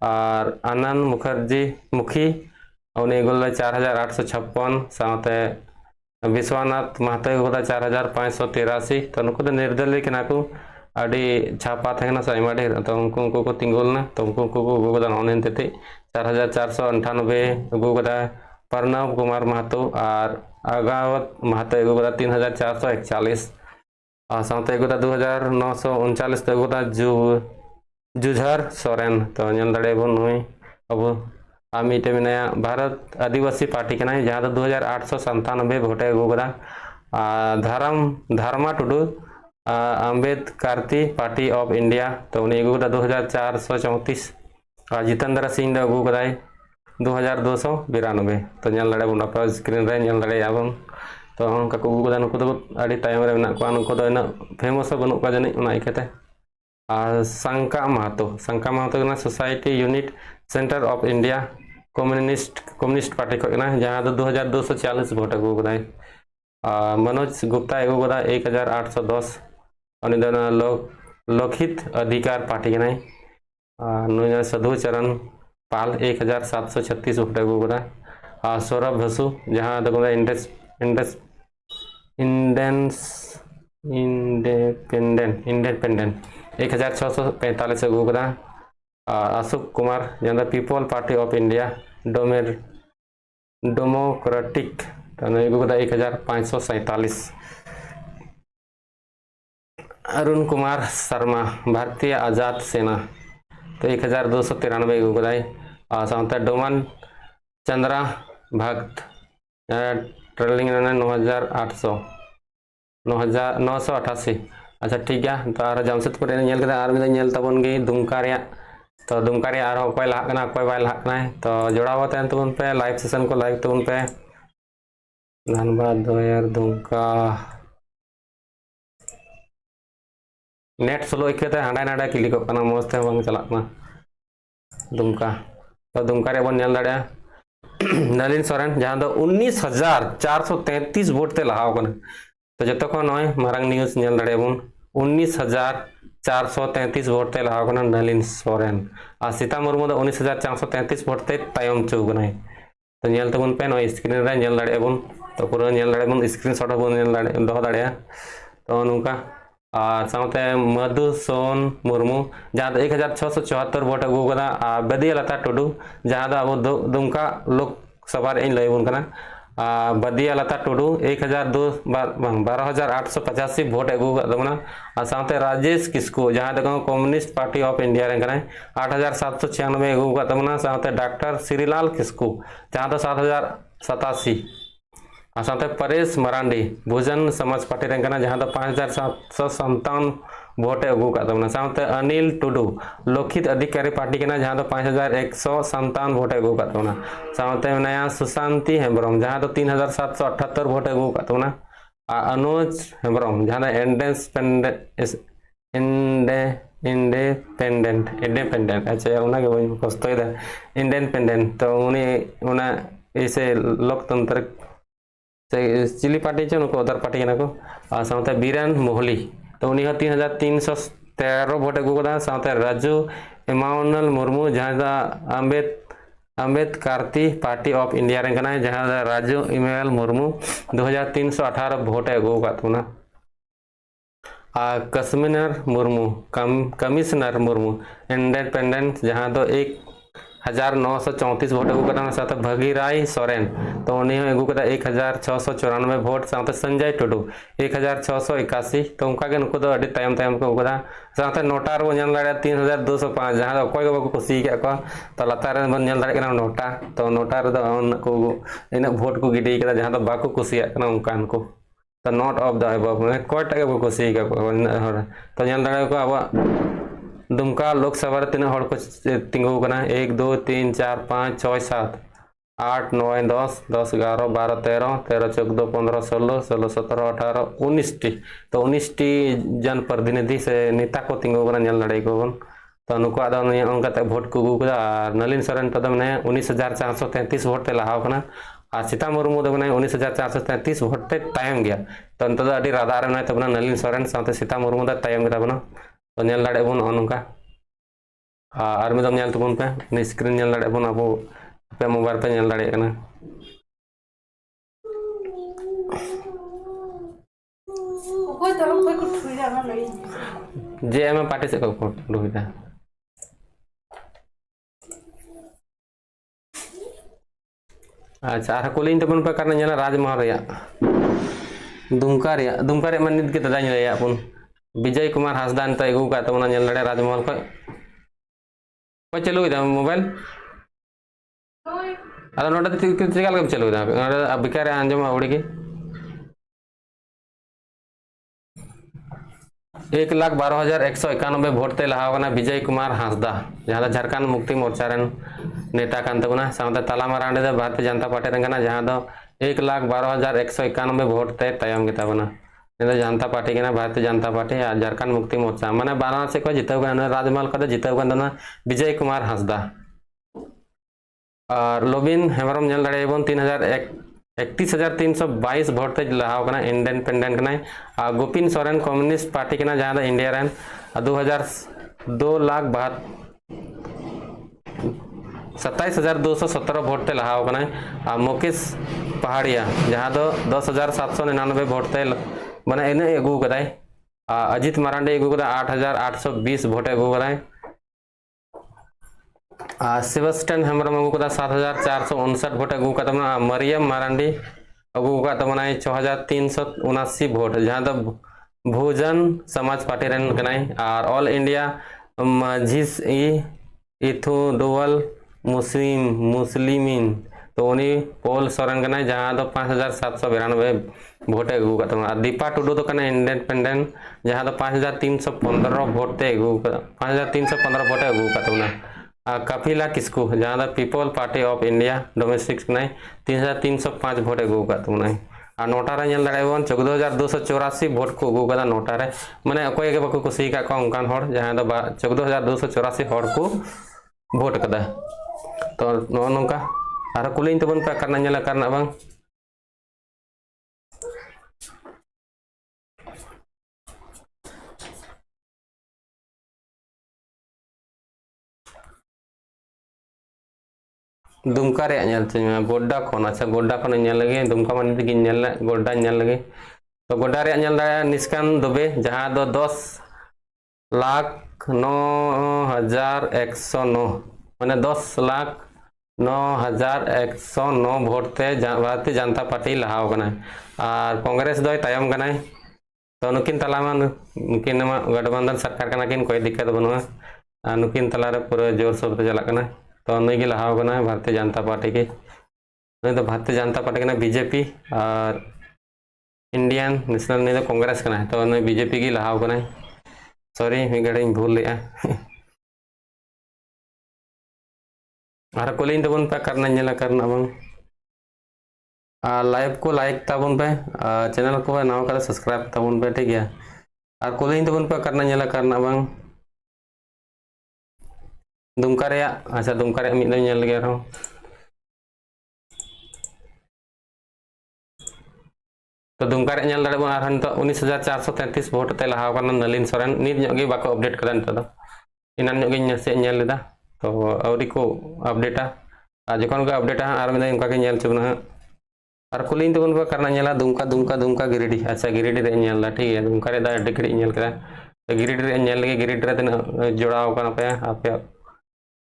और आनंद मुखर्जी मुखी उन्हें अगुलदा 4,856 साथे विश्वनाथ महतो अगुदा 4,583। तो नुकु तो निर्दलीय के नाकू अड़ी छापा थे साइमा ढेर तो उनको को तिंगुलना तो उनको अगुदा नौनते 4,498 अगुदा प्रणव कुमार महतो और अगावत महतो अगुदा 3,441 और साथ अगुदा 2,939 तो अगुदा जुझार सोरेन। तो नेल दाड़े बन हुई अब मिटे मेनाया भारत आदिवासी पार्टी के ना जहाँ 2,897 वोटे अगुदा धर्मा टुडू अम्बेडकर्ती पार्टी ऑफ इंडिया तो उन्हें अगुदा 2,434 और जितेंद्र सिंह अगुदा 2,292। तो नेल दाड़े बन आप स्क्रीन रे नेल दाड़े आबन तो उनका को अगुदा नुकु दो अड़ी तायम रे मेना को नुकु दो इना फेमस बनू का जानी उना इकते और Sanka Mahato society unit centre of India communist party खना जहाँ 2240 वोट अगू कदाय मनोज गुप्ता अगू कदा 1810 लोकहित अधिकार पार्टी कना साधु चरण पाल 1736 वोट अगू कदा सौरभ बसु जहाँ दो इंडिपेंडेंट 1645 अगू कदा अशोक कुमार जहाँ people party of India democratic अगू कदा 1547 अरुण कुमार शर्मा भारतीय आजाद सेना तो 1293 अगू कदाय साथ डोमन चंद्रा भक्त ट्रेलिंग 9,988 अच्छा ठीक है तो जमशेदपुर तबन गे दुमका तो दुमका अकोय लहाना अकोय बै लहाना तो जोड़ाव तबन पे लाइव सेशन को लाइक तबन पे धनबाद दोयर दुमका नेट स्लो इकते हांडा नाडा क्लिक मजते बंग चलना दुमका तो दुमका बन नेल दाड़ा नलिन सोरेन जहाँ 19,433 वोट ते लहाव तो जो नॉय मारंग न्यूज नेल दाड़े बन 19,433 वोट ते लहाव नलिन सोरेन और सीता मुर्मू 19,433 वोट ते तायम चौगना तो नेल तबन पे नॉय स्क्रीन रे नेल दाड़े बन तो पूरा नेल दाड़े बन स्क्रीनशॉट बन नेल दाड़े दो दाड़े तो नुका और साथ मधुसूदन मुर्मू जहाँ 1674 वोट अगू कदा बदियालता टुडू जहाँ अब दुमका लोकसभा लैबन बदियालता टुडू 12,885 वोट अगू और साथ राजेश किस्कू जहाँ कम्युनिस्ट पार्टी ऑफ इंडिया 8,796 अगू साथ डॉक्टर श्रीलाल किस्कू जहाँ 7,087 और साथ परेश मरांडी भोजन समाज पार्टी जहाँ 5,757 वोट अगू साथ अनिल टुडू लोकहित अधिकारी पार्टी जहाँ 5,157 वोट अगू साथ नया सुशांति हेम्ब्रम जहाँ 3,778 वोट अगू अनुज हेम्ब्रम जहाँ इंडिपेंडेंट अच्छा बी कष्ट इंडिपेंडेंट तो उन्हें इसे लोकतंत्र चिली पार्टी चो नुको अदर पार्टी को और साथ बीरेन मोहली तो उन्हीं 3,313 वोट अगू साथ राजू इमानुएल मुर्मू जहाँ अम्बेडकर्ती पार्टी ऑफ इंडिया जहाँ राजू इमानुएल मुर्मू 2,318 वोट अगू कमिश्नर मुर्मू इंडिपेंडेंट जहाँ 1,934 वोट अगू साथ भगीराई सोरेन तो उन्हीं अगू 1,694 वोट साथ संजय टुडू 1,681 तो उनका नुकु तायम को अगू साथ नोटा बो 3,205 जहाँ अकोय बाको कुसी तो लतार बन दाड़ा नोटा तो नोटा इन वोट को गिडी जहाँ बाको कुसी उनकान को तो नॉट ऑफ द अबव मैंने कयटा को कुसी तो दाड़ा को अब दुमका लोकसभा तीन को तिंगू 1 2 3 4 5 6 7 8 9 10 10 11 12 13 13 14 15 16 16 17 18 19 टी तो 19 टी जन प्रतिनिधि से नेता को तिंगू दाड़े को तो नुक वोट को अगू नलिन सोरेन तो मैंने 19,433 वोट ते लहाव और सीता मुर्मू तो मैंने 19,433 वोट ते तायम गया तो अंत राधा रे तब नलिन सोरेन साथ सीता मुर्मू तायम गया तो नेल दाड़े बन नौका और मिदम नेल तबन पे स्क्रीन नेल दाड़े बन अब पे मोबाइल पे नेल दाड़े जे एम पार्टी से को डुहिदा अच्छा और कोलिन तबन पे करना नेला राजमहल दुमका में नित के दादा नेला अपन विजय कुमार हांसदा अगू तब दाड़े राजमहल को चलू मोबाइल अदा नोटा चिका चलू बेकार आंजम उड़ी के 1,12,191 वोट ते लहावना विजय कुमार हांसदा जहाँ झारखंड मुक्ति मोर्चा नेता कान साथ ताला मारांडे भारतीय जनता पार्टी जहाँ 1,12,191 वोट ते तायम गेताबना जनता पार्टी के भारतीय जनता पार्टी झारखंड मुक्ति मोर्चा माने वाराणसी को जितव राजमहल को जितव विजय कुमार हांसदा और लोबिन हेमरम नेल दाड़ेबन 31,322 भोट ते लहाव कना इंडिपेंडेंट कना। और गोपिन सोरेन कम्युनिस्ट पार्टी कना जहां द इंडिया रन 27,217 भोट ते लहाव कना। और मुकेश पहाड़िया जहां दो 10,799 भोट ते माने इने अगू कदाय। अजित मारांडी अगू कदा 8,820 भोट अगू कदाय। सेबेस्टियन हेम्ब्रम अगू कदा 7,459 भोट अगू कदा। मरियम मारांडी अगू कदा 6,379 भोट जहां द भोजन समाज पार्टी रन कनाय। और ऑल इंडिया मजिस इथु डुअल मुस्लिमीन तो उन्हीं पोल सोरेन कनाय जहां दो 5,792 भोट अगू कदा। दीपा टुडू तो कना इंडिपेंडेंट जहां दो 5,315 भोट ते अगू 5,315 भोट अगू कदा। कपिला किस्कू जहां the people party of India domestic कनाय 3,305 भोट अगू कदा। और नोटा रे नेल दाड़ेबन 14,284 भोट को अगू कदा नोटा रे माने अकोय के बाको कुसी का उनकान होड़ जहां द 14,284 होड़ को भोट कदा। तो नो नोंका आर कुलिन तबन पे करना नेला करना बांग दुमका रे नेल छ गोड्डा खन। अच्छा गोड्डा खन नेल लगे दुमका माने दिगी नेल गोड्डा नेल लगे। तो गोड्डा रे नेल दा निस्कान दुबे जहां दो 10,09,109 माने 10,09,109 भोट ते भारतीय जनता पार्टी लहाव कना। और कांग्रेस दो तायम कना। तो नुकिन तलामा नुकिन गठबंधन सरकार कना किन कोई दिक्कत बनुआ। नुकिन तला रे पूरा जोर शोर ते चला कना। तो नई के लहाव कना भारतीय जनता पार्टी के नहीं तो भारतीय जनता पार्टी कना बीजेपी और इंडियन नेशनल नहीं तो कांग्रेस कना। तो नई बीजेपी की लहाव कना। सॉरी मी गड़े भूल लिया। और कोलिन तबन पे करना नेला करना बंग लाइव को लाइक तबन पे चैनल को नाव का सब्सक्राइब तबन पे ठीक है। और कोलिन तबन पे करना नेला करना बंग दुमका रे। अच्छा दुमका रे मिद नेल लगे रहो। तो दुमका रे नेल दाड़ेबन आर तो 19,433 भोट ते लहाव कना नलिन सोरेन नित गे बाको अपडेट कदा नतो दो इनान गे नेसे नेल लेदा। तो अवरी को अपडेटा जखन को अपडेटा और मिद उनका के नेल चबना। और कुलिन तबन पे करना नेला दुमका गिरिडी। अच्छा गिरिडी रे नेल दा ठीक है। दुमका रे दा डिकड़ी नेल कदा। तो गिरिडी रे नेल लगे गिरिडी रे तना जोड़ाव कना पे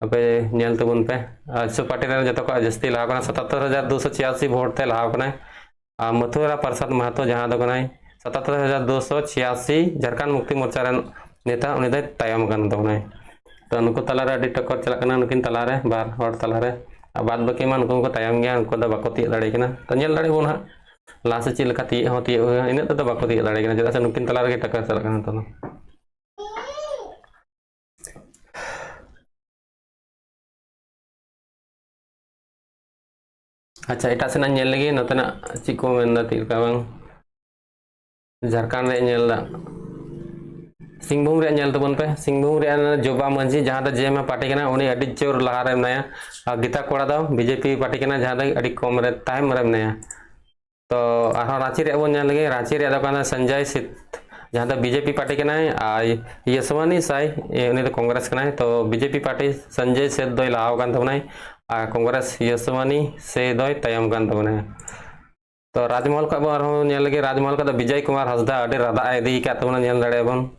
आपे नेल तबन पे। अच्छा पार्टी रे जतो को जस्ती लहाव कना 77,286 भोट ते लहाव कना। मथुरा प्रसाद महतो जहां दो कना 77,286 झारखंड मुक्ति मोर्चा रे नेता उनी दे तायम कना तो कना। तो उनको तला रे अडी टक्कर चला कना नुकिन तला रे बार होड़ तला रे बाद बाकी मान उनको तायम गया उनको द बाको ती दाड़े कना। तो नेल दाड़े बोन हा लास्ट ची लका ती हो ती इन तो बाको ती दाड़े कना जदा से नुकिन तला रे टक्कर चला कना। तो अच्छा एटा से नेल लगे नतना ची को मेन तिलका बांग झारखंड रे नेल सिंहभूम रे नेल तबन पे सिंहभूम रे जोबा मंझी जहां द जेएम पार्टी कना उनी अडी चोर लहा रे नया। गीता कोड़ा दो बीजेपी पार्टी कना जहां द अडी कम रे टाइम रे नया। तो आरो रांची रे बन नेल लगे रांची रे द कना संजय सित जहां द बीजेपी पार्टी कना यशवनी साई उनी तो कांग्रेस कना। तो बीजेपी पार्टी संजय सित दो लहाव कान तबना। कांग्रेस यशवनी से दो तायम कान तबना। तो राजमहल का बार नेल लगे राजमहल का विजय कुमार हंसदा अडी रादा इदी का तबना नेल दाड़े बन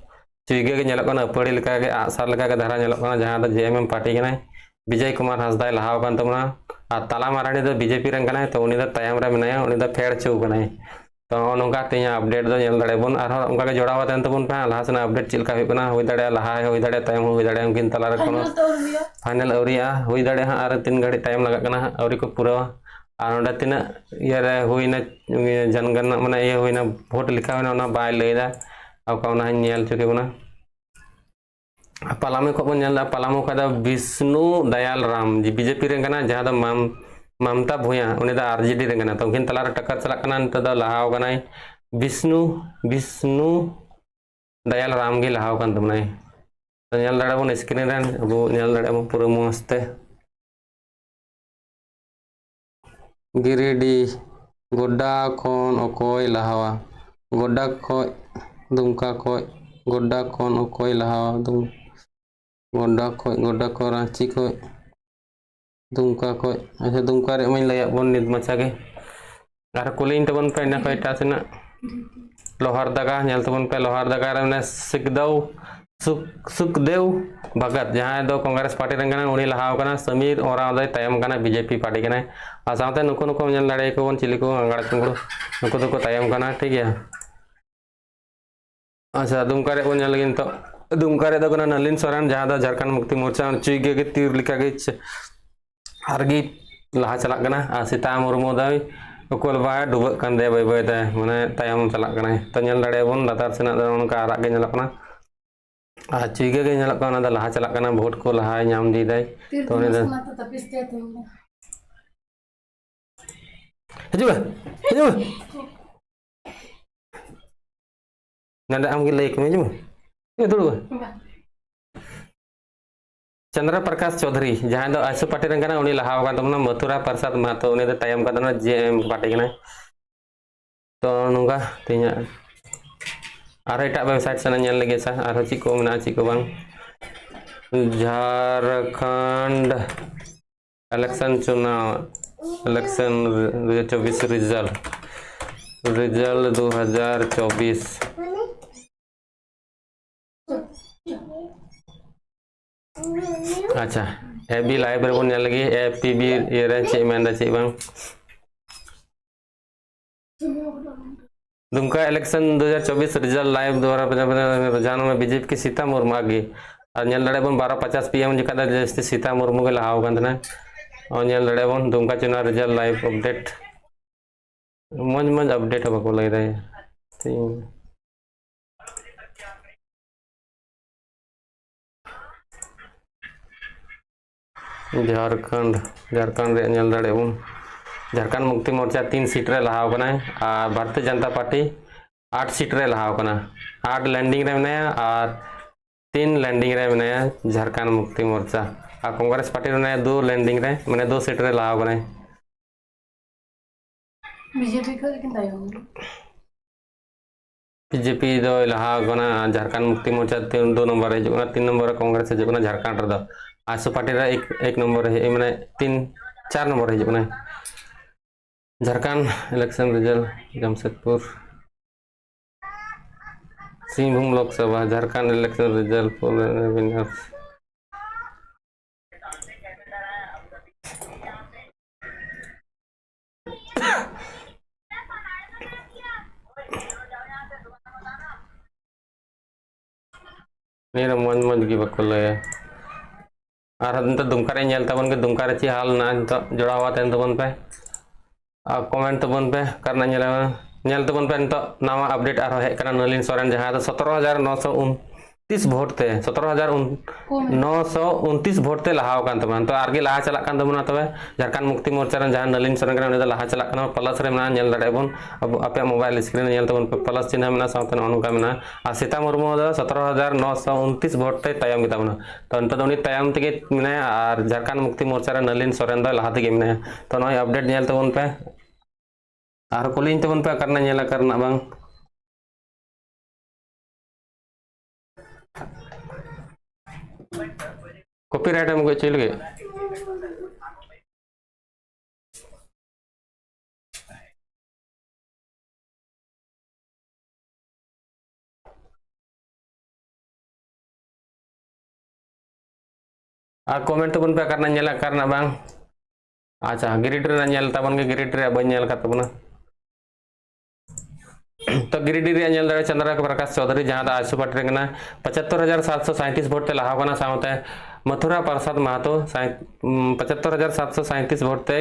चुईगे के नेल कना पड़ी लका के आसार लका के धारा नेल कना जहां द जेएमएम पार्टी कना विजय कुमार हंसदा लहाव कान तबना। और ताला मारानी दो बीजेपी रंग कना। तो उनी द तायम रे मेनाया उनी द फेड़ चौ कना। तो नोंका तेया अपडेट दो नेल दाड़े बन और उनका के जोड़ाव तन तबन पे लाहा सेना अपडेट चिलका हुई कना हुई दाड़े लाहा हुई दाड़े तायम हुई दाड़े उनकिन तला रे कोनो फाइनल अवरिया हुई दाड़े हा और 3 घड़ी टाइम लगा कना अवरी को पूरा। और ओडा तिना ये रे हुईना जनगणना माने ये हुईना वोट लिखा हुईना ओना बाय लेदा और कौना नेल चुके बना। पलामू को बन नेल पलामू का विष्णु दयाल राम जी बीजेपी रे कना जहां द ममता भूया उनी द आरजेडी रे कना। तो उनकिन तला रे टक्कर चला कना त द लहाव कना विष्णु दयाल राम गे लहाव कान तमना। तो नेल दाड़े बन स्क्रीन रे अब नेल दाड़े पूरा मस्ते गिरिडीह गोड्डा खन अकोय लहावा गोड्डा खय दुमका खय गोड्डा खन अकोय लहावा गोड्डा खय रांची खय दुमका खय अच्छा दुमका रे मैं लैया बन नित मचा के आर कुलिन तबन पे ना खय टासना लोहारदगा नेल तबन पे लोहारदगा रे ने सुखदेव भगत जहां दो कांग्रेस पार्टी रंगना उनी लहाव कना समीर ओराव तयम कना बीजेपी पार्टी कना आ साथे नुको नुको नेल लड़ाई को बन चिली को अंगड़ा चुंगड़ो नुको दुको तयम कना ठीक है। अच्छा दुमका रे बन नेल लगिन तो दुमका रे दो कना नलिन सोरेन जहां दो झारखंड मुक्ति मोर्चा चुईगे के तीर लिखा के आरगी लहा चला कना आ सीता मुर्मू दई उकुल बाय डुबक कान दे बाय बाय ते माने तयम चला कना तो नेल लड़ाई बन लातार सेना दो उनका आराग के नेल कना चुईगे के नेल कना दा लहा चला कना वोट को लहा नाम दी दई तो ने हजु नंदा आम के लई के हजु ए दुड़ु चंद्र प्रकाश चौधरी जहां दो आसु पार्टी रंग उनी लहाव का तमना मथुरा प्रसाद महतो उनी दो तयम का तमना जेएम पार्टी कना तो नुंगा तिया आर एटा वेबसाइट से नेल लगे सा आर ची को मना ची को बांग झारखंड इलेक्शन चुनाव इलेक्शन 2024 रिजल्ट 2024 अच्छा एबी लाइव रे बन नेल लगी एपीबी ये रे चे मेंदा चे बांग दुमका इलेक्शन 2024 रिजल्ट लाइव द्वारा रुझानों में बीजेपी की सीता मुर्मू आगे और नेल लड़े बन 12:50 PM जिका जैसे सीता मुर्मू के लहाव गंदना और नेल लड़े बन दुमका चुनाव रिजल्ट लाइव अपडेट मंज अपडेट हो को लग रहे झारखंड रे नेल लड़े बन झारखंड मुक्ति मोर्चा 3 सीट रे लहाव कना और भारतीय जनता पार्टी 8 सीट रे लहाव कना 8 लैंडिंग रे मने और 3 लैंडिंग रे मने झारखंड मुक्ति मोर्चा और कांग्रेस पार्टी रे 2 लैंडिंग रे मने 2 सीट रे लहाव कना बीजेपी दो लहाव कना झारखंड मुक्ति मोर्चा 2 नंबर है जो 3 नंबर कांग्रेस है जो झारखंड रे दो आसु पार्टी रे 1 नंबर है माने 4 नंबर है जो Jharkhand election result Jamshedpur Singhbhum Lok Sabha Jharkhand election result winners नीर मन की बकुल और दुमका रे नेल तबन के दुमका रे ची हाल ना जोड़ावा तेन तबन पे कमेंट तबन पे करना नेल तबन पे नवा अपडेट आरो हे करना नलिन सोरेन जहां 17,929 वोट ते 17,929 वोट ते लहाव कान तबन तो आरगे लहा चला कान तबन तबे झारखंड मुक्ति मोर्चा रे जहां नलिन सोरेन के उनी लहा चला कान प्लस रे मना नेल दड़े बन अब आपे मोबाइल स्क्रीन नेल तबन पे प्लस चिन्ह मना साउते अनुका मना आ सीता मुर्मू 17,929 वोट ते तयम गिता बना तो अंत उनी तयम तके मने और झारखंड मुक्ति मोर्चा रे नलिन सोरेन द लहा तके मने तो नय अपडेट नेल तबन पे आर कुलिन तबन पे करना नेला करना बांग कॉपीराइट हम को चल गए आ कमेंट तबन पे करना नेला करना बांग अच्छा गिरिडीह रे नेल तबन के गिरिडीह रे बन नेल का तबना तो गिरिडीह रे नेल दड़े चंद्र प्रकाश चौधरी जहां दा आसु पार्टी रंगना 75,737 वोट ते लहाव कना सावते मथुरा प्रसाद महतो 75,737 वोट ते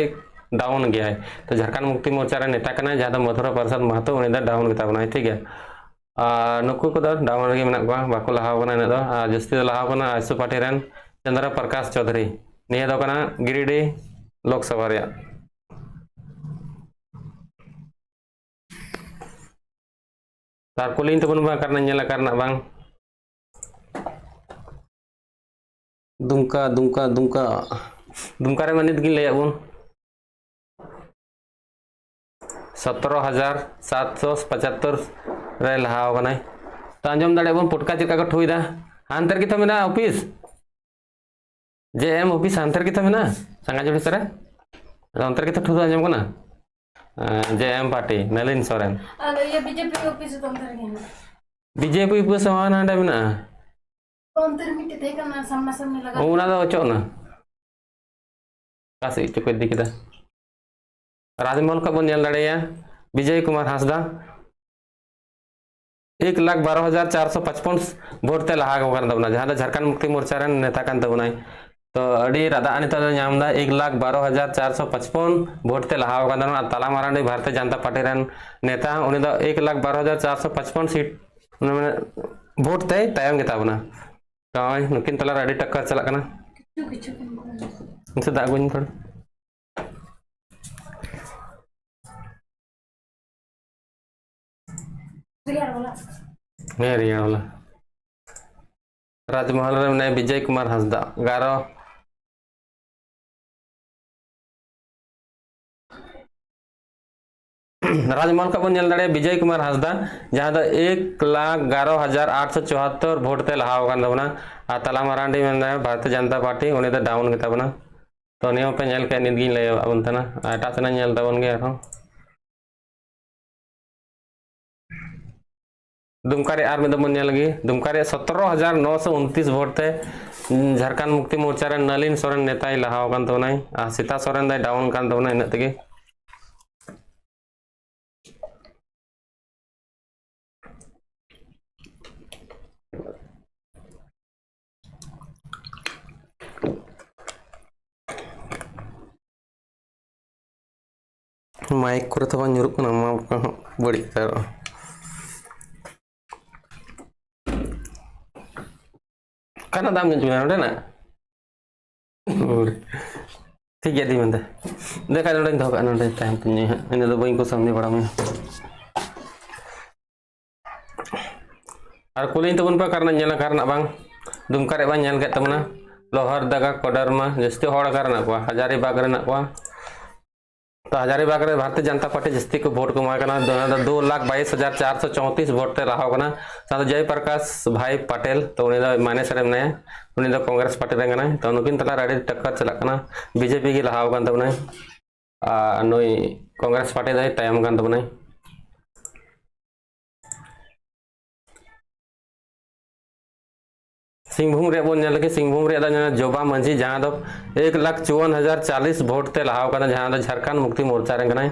डाउन गया है तो झारखंड मुक्ति मोर्चा रे नेता कना जहां मथुरा प्रसाद महतो उनी दा डाउन गिता बना ठीक है नुकु को डाउन गे मेना को बाको लहाव कना ने दो जस्ती लहाव कना आसु पार्टी रन चंद्र प्रकाश चौधरी निया दो कना गिरिडीह लोकसभा रे तार कुलिन तबन बा करना नेला करना बांग दुमका रे मानित गिन लया बन 17,775 रे लहाव कनाय तो आंजम दाड़े बन पुटका चिका को ठुईदा हानतर की तो मेना ऑफिस जेएम ऑफिस हानतर की तो मेना संगा जोड़ी सरे अंतर की तो ठुदा आंजम कना जेएम पार्टी नलिन सोरेन अरे ये बीजेपी ऑफिस तो अंदर गया बीजेपी पे समान आंडा मेना अंदर मिट ते करना सामना सामने लगा उना दा ओचो ना कासे चुक दिखदा राजमहल का बन नेल दाड़ेया विजय कुमार हांसदा 1,12,455 वोट ते लहा तबना जहां झारखंड मुक्ति मोर्चा रेन नेता कान तबनाय तो अड़ी राधा अनिता नामदा 1,12,455 वोट ते लहा ताला मारांडी भारतीय जनता पार्टी रेन नेता उनी दो 1,12,455 सीट वोट ते तायम गेताबना तो नुकिन तला अड़ी टक्कर चला कना किछु इनसे दागुन थोड़ा रियार बोला रिया वाला राजमहल में विजय कुमार हांसदा 11 राजमहल का बन विजय कुमार हांसदा जहां 1,11,874 वोट ते लहा ताला मारांडी में भारतीय जनता पार्टी उन्हें तो डाउन गेताबना तो नियो पे नेल के निदगी ले आबन तना एटा सेना नेल तबन गे आरो दुमका रे आर में दमन नेल गे दुमका रे 17,929 वोट ते झारखंड मुक्ति मोर्चा रे नलिन सोरेन नेता लहा कान तबनाय सीता सोरेन दाय डाउन कान तबना इन तगे माइक को तो nyuruk na ma bari tar kana dam juna node na ठीक है दी मंदा देखा नोडे धोका नोडे time पुnya ina do bain ko samne bada me ar kulin tebun pa karena nyala karena bang dumka re bang nyal gat tamna lohar daga kodarma jasti hor karena kwa hajari bagre na kwa तो हजारीबाग रे Bharatiya Janata party जस्ती को vote कमाया 2,22,434 vote ते रहा होगा साथ जयप्रकाश भाई पटेल तो उन्हें माने सर ने उन्हें कांग्रेस पार्टी रेंगना तो उनकिन तला रेडी टक्कर चलना बीजेपी की लहा होगा तबने नई कांग्रेस पार्टी दे टाइम कान तबने सिंहभूम रे बोन लगे सिंहभूम रे जोबा मंझी जहां 1,54,040 वोट ते लहा जहां झारखंड मुक्ति मोर्चा रे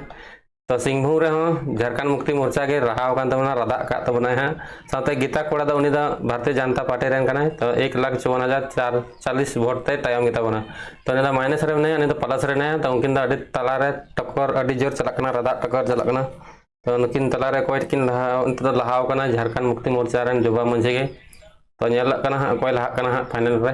तो सिंहभूम रे झारखंड मुक्ति मोर्चा के रहा राधा का तबना है साथ गीता कोड़ा उनी भारतीय जनता पार्टी रे तो 1,54,040 वोट ते तायम गेताबना तो माइनस रे ने तो प्लस रे ने तो उनकिन तला रे टक्कर अडी जोर चलना राधा टक्कर चलना तो उनकिन तला रे कोई किन लहा झारखंड मुक्ति मोर्चा रे जोबा मंझी के तो नेलक कना हा कोई लहा कना हा फाइनल रे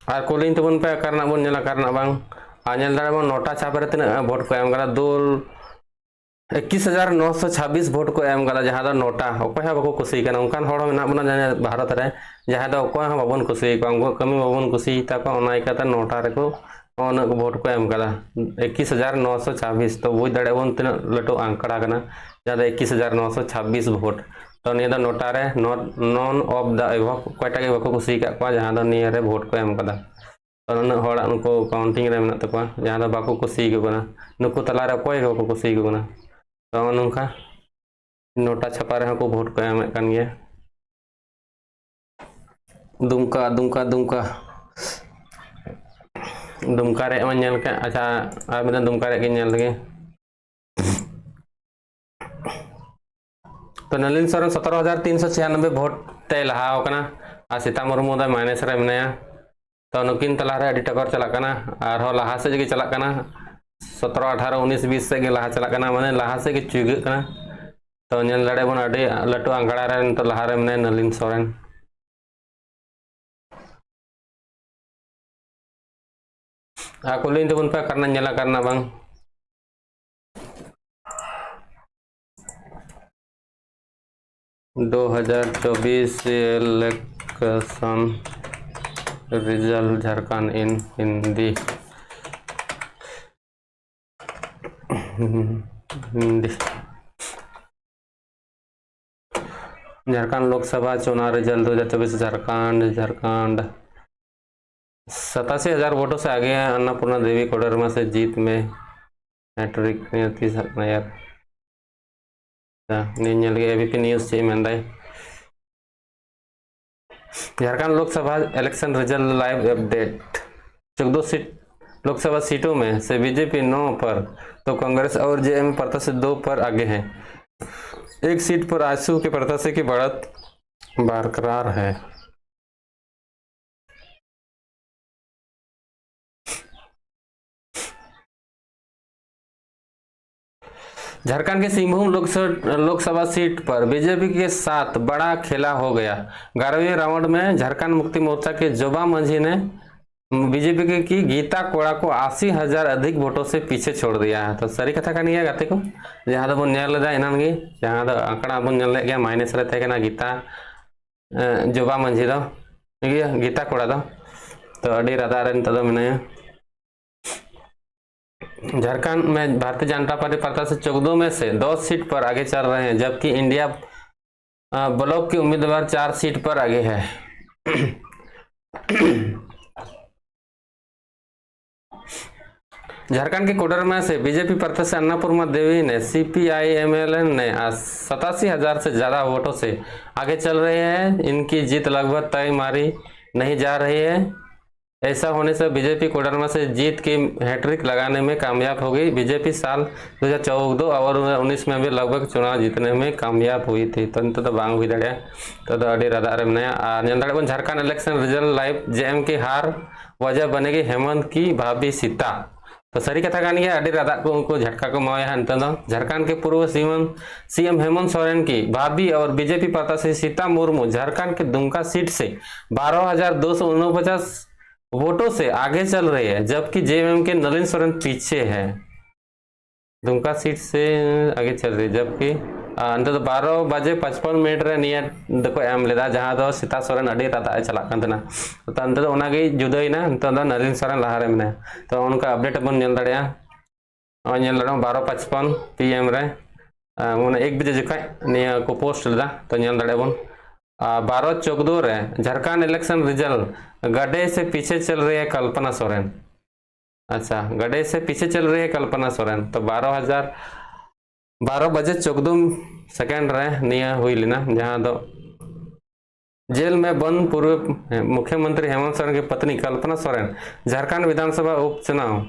और कोलिन तबन पे करना बन नेला करना बांग आनेल दाड़ा बन नोटा छाप रे तना वोट को एम गला 21,926 वोट को एम गला जहां दा नोटा ओको हा बको कुसी कना उनकान होड़ मेना बना जाने भारत रे जहां दा ओको हा बाबन कुसी को अंगो कमी बाबन कुसी ता को ओना इकाता नोटा रे को ओना वोट को एम गला 21,926 तो वो दाड़े बन तना लटो आंकड़ा कना जहां 21,926 वोट तो निया नोटा रे none of the above quota के बको कुसी का को जहां दा निया रे वोट को एम कदा तो न होड़ा उनको काउंटिंग रे मेना तको जहां दा बाको कुसी के बना नुको तला रे कोई को कुसी के बना तो नोंका नोटा छपा रे को वोट को एम कान गया दुमका दुमका दुमका दुमका रे मन नेल का अच्छा आ बिना दुमका रे के नेल लगे तो नलिन सोरेन 17,396 वोट ते लहा होकना आ सीता मुर्मू दा माइनस रे मनाया तो नुकिन तला रे अडी टकर चला कना आर हो लहा से जे चला कना 17 18 19 20 से के लहा चला कना माने लहा से के चुग कना तो नेल लड़े बन अडी लटू आंगड़ा रे तो लहा रे मने नलिन सोरेन आ कुलिन तो बन पे करना नेला करना बांग 2024 इलेक्शन रिजल्ट झारखंड इन हिंदी हिंदी झारखंड लोकसभा चुनाव रिजल्ट 2024 झारखंड 87,000 वोटों से आगे है। अन्नपूर्णा देवी कोडरमा से जीत में हैट्रिक नियति नायर एबीपी न्यूज से Jharkhand Lok Sabha election result live update 14 seat Lok Sabha सीटों में से बीजेपी 9 पर तो कांग्रेस और जेएम प्रत्याशी 2 पर आगे हैं। एक सीट पर आजसू के प्रत्याशी की बढ़त बरकरार है। झारखंड के सिंहभूम लोकसभा सीट पर बीजेपी के साथ बड़ा खेला हो गया। 11वें राउंड में झारखंड मुक्ति मोर्चा के जोबा मंझी ने बीजेपी की गीता कोड़ा को 80,000 अधिक वोटों से पीछे छोड़ दिया है। तो सारी कथा कान गया गाते को जहाँ दो बन इनानगे जहाँ दो आंकड़ा बन गया माइनस रे थे गीता जोबा मंझी दो गीता कोड़ा दो तो अड़ी राधा रे तो मिनाया। झारखंड में भारतीय जनता पार्टी प्रत्याशी 14 में से 10 सीट पर आगे चल रहे हैं, जबकि इंडिया ब्लॉक के उम्मीदवार 4 सीट पर आगे है। झारखंड के कोडरमा से बीजेपी प्रत्याशी अन्नपूर्णा देवी ने CPI-MLN ने 87,000 से ज्यादा वोटों से आगे चल रहे हैं। इनकी जीत लगभग तय मारी नहीं जा रही है। ऐसा होने से बीजेपी कोडरमा से जीत की हैट्रिक लगाने में कामयाब हो गई। बीजेपी साल 2014 और 19 में भी लगभग चुनाव जीतने में कामयाब हुई थी। तो बांग हुई दाड़ा तो अड़ी राधा रे मनाया। Jharkhand election result live JM की हार वजह बनेगी हेमंत की भाभी सीता। तो सारी कथा कान गया अड़ी राधा को उनको झटका को माया झारखंड के पूर्व सीएम हेमंत सोरेन की भाभी और बीजेपी प्रत्याशी सीता मुर्मू झारखंड के दुमका सीट से 12,249 वोटों से आगे चल रही है, जबकि जेएमएम के नलिन सोरेन पीछे है। दुमका सीट से आगे चल रही है, जबकि अंत 12:55 रे नियर देखो एम लेदा जहां दो सीता सोरेन अड़ी राता चला कंतना तो अंत ओनागे जुदाईना अंत नलिन सोरेन लहारे में तो उनका अपडेट बन नेल दाड़िया 12:55 PM रे माने 1 बजे जखा निया को पोस्ट लेदा तो नेल दाड़े बन 12:14 रे झारखंड इलेक्शन रिजल्ट गड्ढे से पीछे चल रही है कल्पना सोरेन। अच्छा गड्ढे से पीछे चल रही है कल्पना सोरेन। तो 12:14 रे निया हुई लेना जहां दो जेल में बंद पूर्व मुख्यमंत्री हेमंत सोरेन की पत्नी कल्पना सोरेन झारखंड विधानसभा उपचुनाव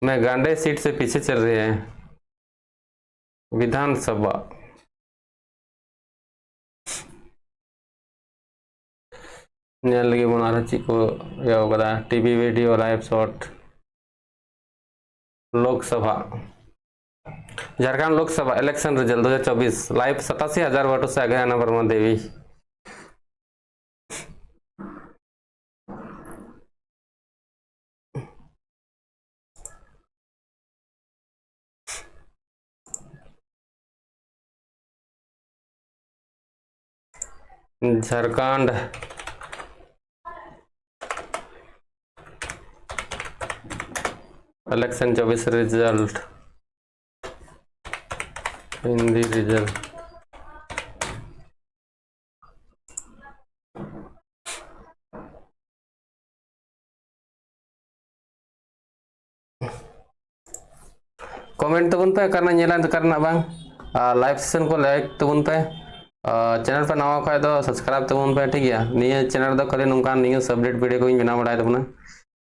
में गांडे सीट से पीछे चल रही है। विधानसभा लगी बना रही को TV video live shot Lok Sabha Jharkhand Lok Sabha election result 2024 live 87,000 वोटों से आगे Annapurna Devi. Jharkhand election 24 result Hindi result comment तबन पे करना नेला करना बांग लाइव सेशन को लाइक तबन पे चैनल पर नवा खाए तो सब्सक्राइब तबन पे ठीक है। निये चैनल दो खाली नोंकान न्यूज़ अपडेट वीडियो को बना बड़ा तबना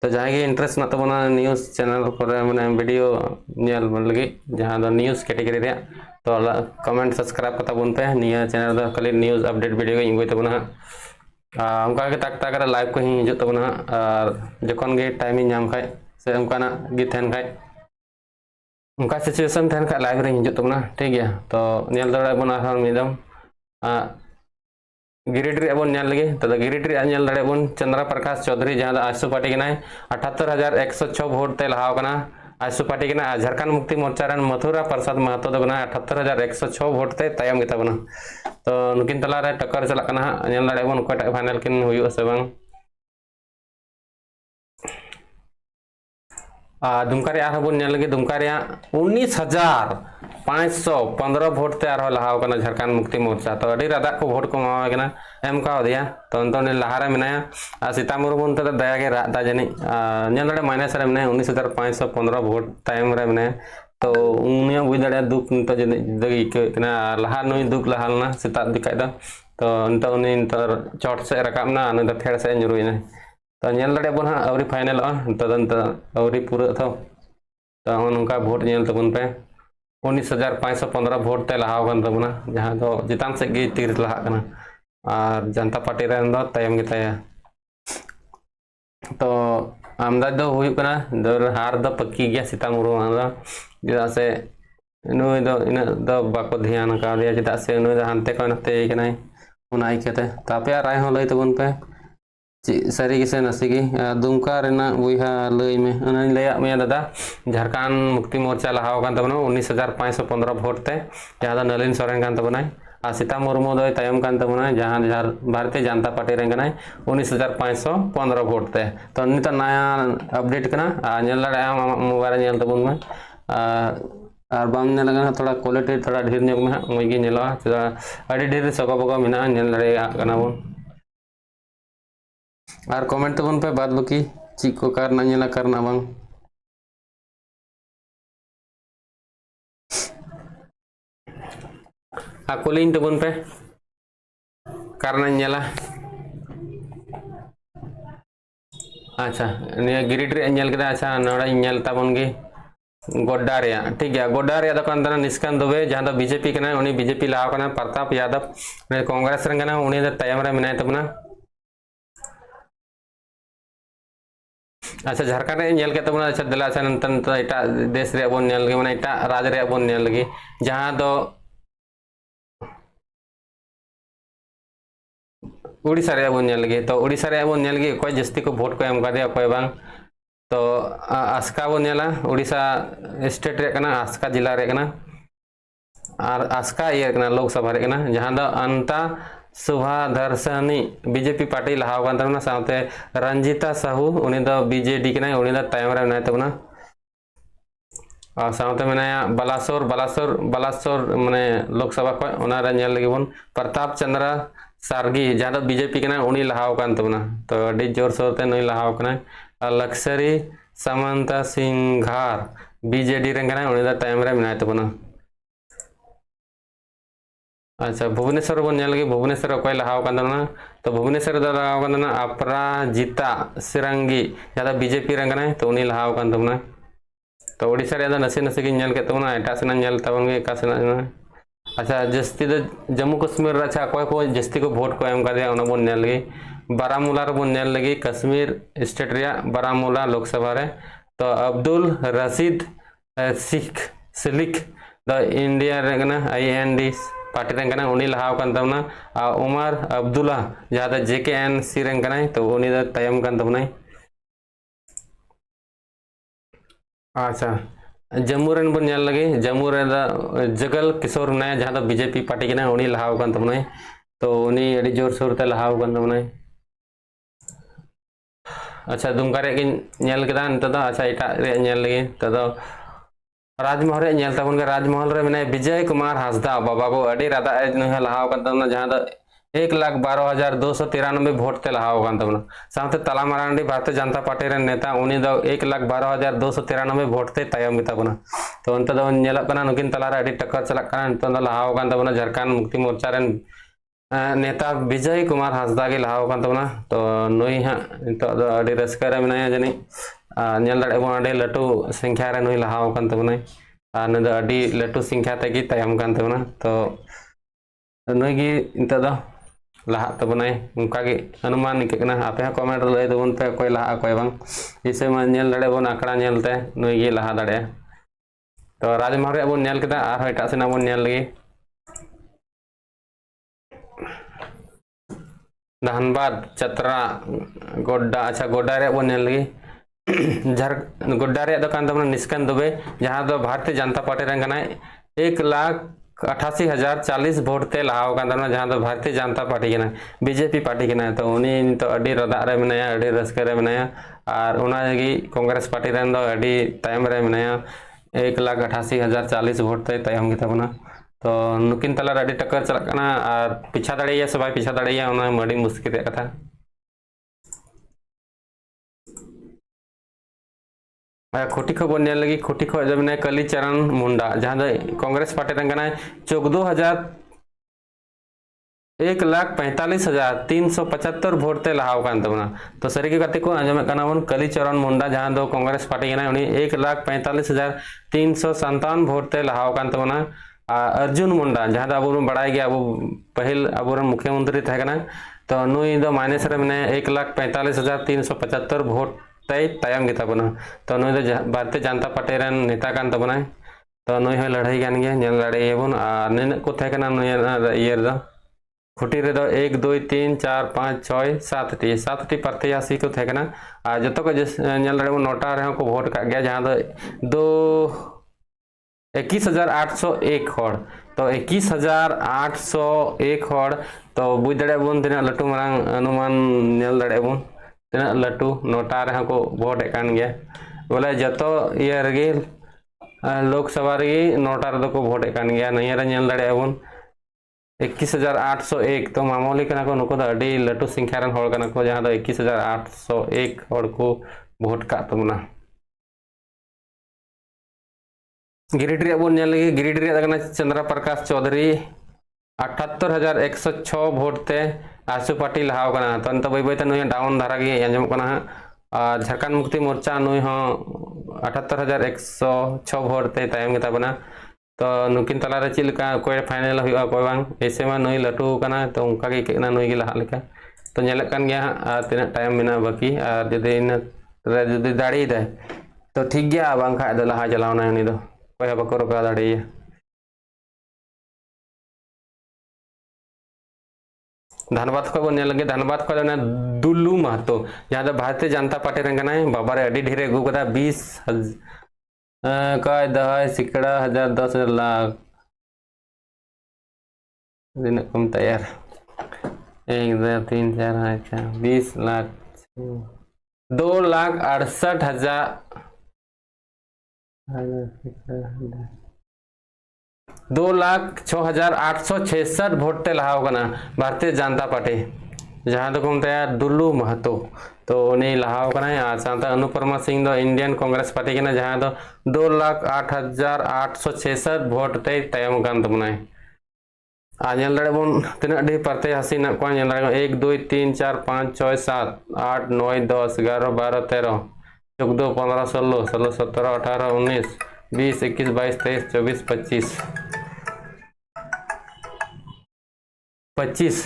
तो जहाँ की इंटरेस्ट ना तबना न्यूज़ चैनल को मैंने वीडियो नेल लगे जहाँ दो न्यूज़ कैटेगरी रे तो कमेंट सब्सक्राइब करता बन पे निये चैनल दो खाली न्यूज़ अपडेट वीडियो को इंगोय तबना उनका के ताक ताक लाइव को ही हिजुत तबना और जखन के टाइमिंग नाम खाए से उनका गे थैन खाए उनका सिचुएशन थैन खाए लाइव रे हिजुत तबना ठीक है। तो नेल दड़ा बन आर मिदम गिरिडीर बन नेल लगे तो गिरिडीर नेल दड़े बन चंद्रा प्रकाश चौधरी जहाँ आजसू पार्टी के 78,106 वोट ते लहाव कना आसु पार्टी के झारखंड मुक्ति मोर्चा रन मथुरा प्रसाद महतो दो 78,106 वोट ते तायम गेता बना तो नुकिन तला रे टक्कर चला कना नेल दाड़े बन कोटा फाइनल किन हुयु से बांग दुमका रे आरो बन नेल लगे दुमका रे 19,515 वोट ते आरो लहाव कना झारखंड मुक्ति मोर्चा तो अडी रादा को वोट को मावा कना एम का दिया तो ने लहारा मिनाया सीता मुर्मू तो दया के रादा जनी नेल दाड़े माइनस रे मिनाया 19,515 वोट टाइम रे मिनाया तो उनिया बुझ दाड़े दुख तो जदी कना लहा नुई दुख लहालना सीता दिखाय तो उनी चोट से रकाबना न फेड़ से जुरुइना तो नेल दाड़े बन अवरी फाइनल तो अवरी पूरा तो उनका वोट नेल तबन पे 19,515 वोट ते लहाव कन तबना जहां तो जितान से गे तीर लहा कना और जनता पार्टी रन दो तायम गिताया तो आमदा दो हुई कना दर हार दो पक्की गया सीता मुर्मू जदा से नुई दो इन दो बाको ध्यान का दिया जदा से नुई हानते को नते कनाय उनाई केते तापे राय हो लई तबन पे सारी किसे नसीगी दुमका रेना बुहा लई में उनाई लया में दादा झारखंड मुक्ति मोर्चा लहाव कान तबना 19,515 वोट ते जहां नलिन सोरेन कान तबना सीता मुर्मू दो तायम कान तबना जहां भारतीय जनता पार्टी रेन कना 19,515 वोट ते तो नित नया अपडेट कना नेल दाड़े मोबाइल नेल तबन में और बाम नेल कना थोड़ा क्वालिटी थोड़ा ढेर ᱧᱚᱜ में मोय गे नेलवा चदा अडी ढेर सको बको मिना नेल दाड़े कना बन और कमेंट तबन पे बाद बाकी ची को करना नेला करना बांग कुलिंग तबन पे करना नेला अच्छा निया गिरिट रे नेल केदा अच्छा नोड़ा नेल तबन गे गोड्डा रे ठीक है गोड्डा रे दो कंदना निस्कान दुबे जहां दो बीजेपी कना उनी बीजेपी लाव कना प्रताप यादव कांग्रेस रे कना उनी द तायम रे मिनाय तबना अच्छा झारखंड रे नेल के तबना अच्छा दिला अच्छा नंतन तो एटा देश रे बन नेल लगे माने एटा राज रे बन नेल लगे जहां दो उड़ीसा रे बन नेल लगे तो उड़ीसा रे बन नेल लगे कोई जस्ती को वोट को एम कर दिया कोई बांग तो आस्का बन नेला उड़ीसा स्टेट रे कना आस्का जिला रे कना और आस्का ये कना लोकसभा रे कना जहां दो अंता सुभा दर्शनी बीजेपी पार्टी लहाव कान तबना साथे रंजीता साहू उनी दो बीजेडी कना उनी दो तायम रे नाय तबना और साथे मनाया बलासोर माने लोकसभा को ओना रे नेल लगे बन प्रताप चंद्र सारगी जहां दो बीजेपी कना उनी लहाव कान तबना तो अडी जोर सोर ते नई लहाव कना लक्सरी समंता सिंघार बीजेडी रे कना उनी द टाइम रे मिनाय तबना अच्छा भुवनेश्वर बन नेल लगे भुवनेश्वर कोई लहाव कान तबना तो भुवनेश्वर द लहाव कान तबना अपराजिता सिरंगी जहां बीजेपी रे कना तो उनी लहाव कान तबना तो ओडिसा रे द नसे नसे की नेल के तबना एटा सेना नेल तबन गे का सेना अच्छा जस्ती द जम्मू कश्मीर अच्छा कोई जस्ती को वोट को एम कर दिया उना बन नेल लगे बारामूला रे बन नेल लगे कश्मीर स्टेट रे बारामूला लोकसभा रे तो अब्दुल रशीद सिलिक द इंडिया रे कना IND पार्टी रे कना उनी लहाव कान तबना उमर अब्दुल्ला जहां द JKNC रे कना तो उनी द तायम कान तबना अच्छा जम्मू रेन बन नेल लगे जम्मू रे जगल किशोर नाय जहां द बीजेपी पार्टी कना उनी लहाव कान तबना तो उनी अडी जोर सोर ते लहाव कान तबना अच्छा दुमका रे नेल केदा नत दो अच्छा एटा रे नेल लगे तो राजमहल रे नेल तबन राजमहल रे माने विजय कुमार हांसदा बाबा को अडी रादा न लहाव कान तबना जहां द 1,12,293 वोट ते लहाव कान तबना साथे तला मारांडी भारतीय जनता पार्टी रे नेता उनी दो 1,12,293 वोट ते तायम तबना तो अंत दो नेल कना नुकिन तला रे अडी टक्कर चला कना अंत दो लहाव कान तबना झारखंड मुक्ति मोर्चा रे नेता विजय कुमार हांसदा के लहाव कान तबना तो नुई हा तो अडी रस्का रे मिनाया जनी नेल दाड़े बन अडी लटू संख्या रे नुई लहाव कान तबना न द अडी लटू संख्या ते की तायम कान तबना तो नुई गी इंत दो लहा तबनाय उनका के अनुमान निके कना आपे कमेंट लय दबन पे कोई लहा कोई बांग इसे मा नेल दाड़े बन आकड़ा नेलते नुई गी लहा दाड़े तो राजमहल रे बन नेल केदा आर एटा सेना बन नेल लगे धनबाद चतरा गोड्डा अच्छा गोड्डा रे बन नेल लगे गोड्डा रे दो कान तमना निष्कान दुबे जहां दो भारतीय जनता पार्टी रंग ना 1,88,040 वोट ते लहाव कान तमना जहां दो भारतीय जनता पार्टी के ना बीजेपी पार्टी के ना तो उनी तो अडी रदा रे मनाया अडी रस्के रे मनाया और उना लगी कांग्रेस पार्टी रन दो अडी तायम रे मनाया 1,88,040 वोट ते तायम गे तबना तो नुकिन तला अडी टक्कर चलकना और पीछा दड़िया सबाई पीछा दड़िया उना मडी मुश्किल रे कथा खोटी खबर ने लगी खोटी खबर जब ने कालीचरण मुंडा जहां कांग्रेस पार्टी रंग ना 1,45,375 वोट ते लहाव कान तबना तो सरी के कते को आजम कना बन कालीचरण मुंडा जहां दो कांग्रेस पार्टी के ना उनी 1,45,357 वोट ते लहाव कान तबना अर्जुन मुंडा जहां अब बड़ा गया अब पहल अब मुख्यमंत्री थे तो नुई दो माइनस रे मने 1,45,375 वोट तय तायम गे तबना तो नुई दो भारतीय जनता पार्टी रन नेता कान तबना तो नुई हो लड़ाई गान गया नेल लड़ाई बन आ नेन को थे कना नुई ये दो खुटी रे दो 1 2 3 4 5 6 7 टी प्रत्याशी को थे कना आ जतो को नेल लड़ाई नोटा रे को वोट का गया जहां दो 21,801 हड़ तो 21,801 हड़ तो बुझ दड़े बन तना लटू मांग अनुमान नेल दड़े बन तना लटू नोटा रे को वोट कान गया बोले जतो ये रगे लोकसभा रे नोटा रे को वोट कान गया नहीं रे नेल दड़े बन 21,801 तो मामूली कना को नुको अडी लटू संख्या रन हड़ कना को जहां 21,801 हड़ को वोट का तमना गिरिडीह बन लगे गिरिडीह चंद्रा प्रकाश चौधरी 78,106 वोट ते आसू पार्टी लहाव कना तो बै बै नुई डाउन धारा गे आंजम कना और झारखंड मुक्ति मोर्चा नुई हो 78,106 वोट ते तायम गे तबना तो नुकिन तला रे चिलका कोई फाइनल हुआ कोई बांग ऐसे में नुई लटू कना तो उनका गे केना नुई गे लहा लेका तो नेल कान गया तीना टाइम मेना बाकी और जदी दाड़ी दे तो ठीक गया बांग खा दो लहा चलावना उनी दो कोई बको रोका दाड़िया धनबाद को बन लगे धनबाद को दुल्लू महतो जहां दो भारतीय जनता पार्टी रंग ना बाबा रे अडी ढेरे गु कदा 20,000 काय दहाय सिकड़ा 1,000 10,000 लाख दिन कम तैयार 1 2 3 4 5 20 लाख 2,68,000 2,06,866 वोट ते लहाव कना भारतीय जनता पार्टी जहां दो कम तैयार दुल्लू महतो तो उन्हीं लहाव कना साता अनुपमा सिंह दो इंडियन कांग्रेस पार्टी के ना जहां दो 2,08,866 वोट ते तायम कान तमना आज लड़े बन तीना डी प्रत्याशी ना को 1 2 3 4 5 6 7 8 9 10 11 12 13 14 15 16 16 17 18 19 20 21 22 23 24 25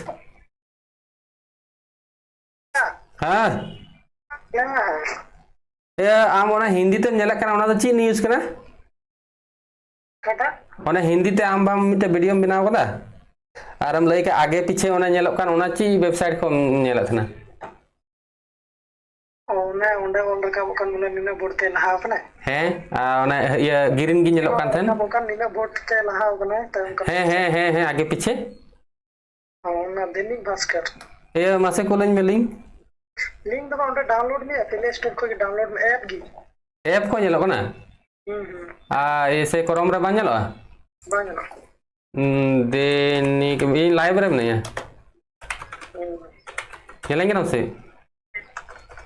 हाँ आम हिंदी ते ची न्यूज कना हिंदी ते आम बाम मिटे वीडियो बनाव कदा और हम लई के आगे पीछे ची वेबसाइट को नेलत ना ओने ओल रका बकन मुने निना बोर्ड ते लहाव कना हैं ओने ये ग्रीन की नेलक कान थन बकन निना बोर्ड ते लहाव कना हैं आगे पीछे ओना दैनिक भास्कर ये मासे को लिंक में लिंक दो ओंडे डाउनलोड में प्ले स्टोर को डाउनलोड में ऐप को नेलक ना ऐसे क्रोम रे बा नेलो दैनिक ये लाइव रे नहीं है चलेंगे ना उसे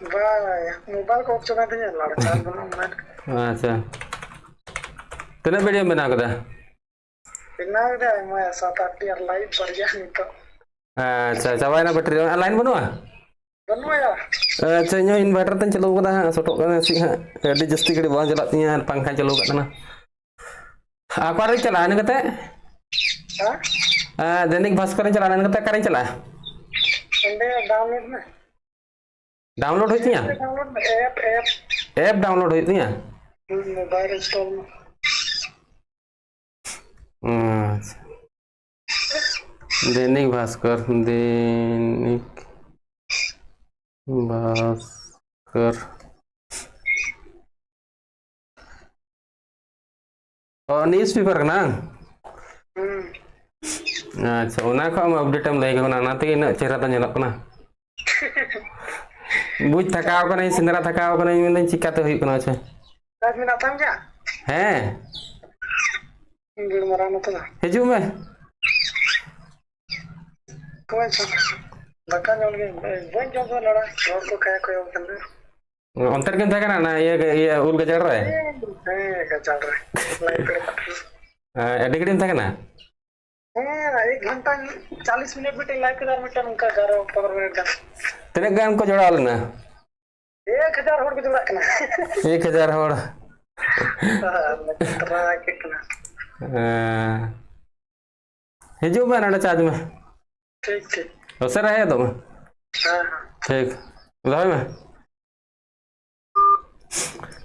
मोबाइल को ऑप्शन आते हैं लड़का बना अच्छा तने वीडियो बना कदा बिना रे मैं 7-8 यार लाइव पर गया नहीं तो अच्छा चाबाय ना बैटरी लाइन बनवा अच्छा इन इन्वर्टर तन चलो कदा सटो कना सी हां अडी जस्ती गड़ी बां चला तिया पंखा चलो कना आकार चला ने कते हां दैनिक भास्कर चला ने कते करे चला संडे डाउनलोड होती है डाउनलोड में ऐप डाउनलोड होती है मोबाइल इंस्टॉल में दैनिक भास्कर और न्यूज़ पेपर ना अच्छा उना को हम अपडेट हम लगे ना ना ते ना चेहरा तो ñelok ना बुझ थकाव कने सिंदरा थकाव कने मैं चिकाते हुई कना छे आज में नाताम क्या हैं गिर मरा मत ना हिजू में कौन सा बका जोल के वन जो तो लड़ा और को क्या कोई अंदर अंतर के था ना ये उल के चढ़ रहा है क्या चल रहा है लाइव पे एडिगडिन था ना 1 घंटा 40 मिनट में लाइव के 10 उनका 15 मिनट का तेरे गान को जोड़ा लेना 1000 होड़ के जोड़ा कना 1000 होड़ तरा कितना हिजू में ना चार्ज में ठीक ठीक अवसर है तो हां ठीक बुझावे में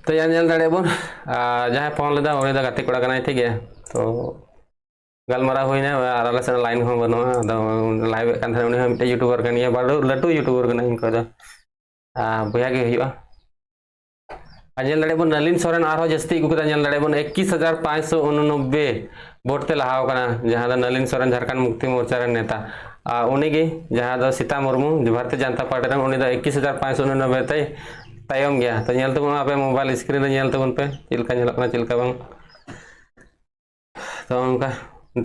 तो यार ñel दाड़े बोन जहां फोन लेदा उनी दा गाते कोड़ा कना ठीक है तो गलमारा होइना और आले से लाइन हो बनो लाइव कान थाने उनी मिटे यूट्यूबर कन ये बड़ लटू यूट्यूबर कन इनको दा भैया के हुआ ñel दाड़े बोन नलिन सोरेन आरो जस्ती को ñel दाड़े बोन 21589 वोट ते लहाव कना जहां दा नलिन सोरेन झारखंड मुक्ति मोर्चा रे नेता उनी गे जहां दा सीता मुर्मू भारतीय जनता पार्टी रे उनी दा 21589 ते तायम गया तो ñel तबन आपे मोबाइल स्क्रीन रे ñel तबन पे चिलका ñelok ना चिलका बांग तो उनका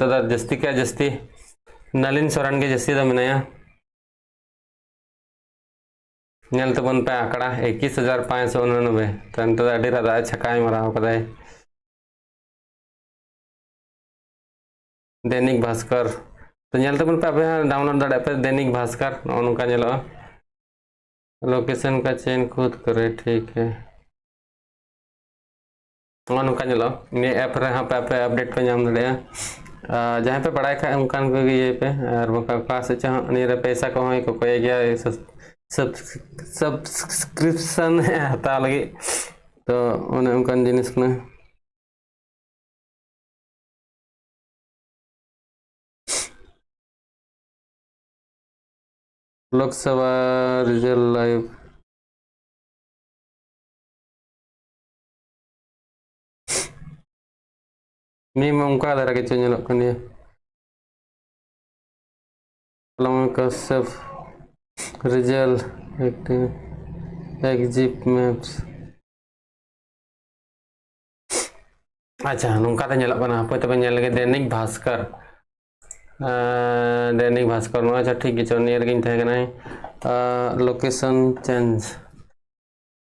तो जस्ती क्या जस्ती नलिन सोरेन के जस्ती दा मिनाया ñel तबन पे आंकड़ा 21589 तो अंत अडी रदा छकाय मराव कदाय दैनिक भास्कर तो ñel तबन पे आपे डाउनलोड दाड़े पे दैनिक भास्कर उनका ñelo लोकेशन का चेंज खुद करे ठीक है उनका ñelo ये ऐप रे हां पे अपडेट पे नाम दड़े जहां पे पढ़ाई खा उनकान को ये पे और बका पास से नि रे पैसा को होय को कोई गया सब्सक्रिप्शन है हता लगी तो उनकान जिनिस ने लोकसभा रिजल्ट लाइव मीम उनका दरा के चेंज कनिया कश्यप रिजल्ट एग्जिट मैप्स अच्छा नुका तो ñelok kana apa तबे ñel लगे दैनिक भास्कर नो अच्छा ठीक है चल नियर गिन थे कना लोकेशन चेंज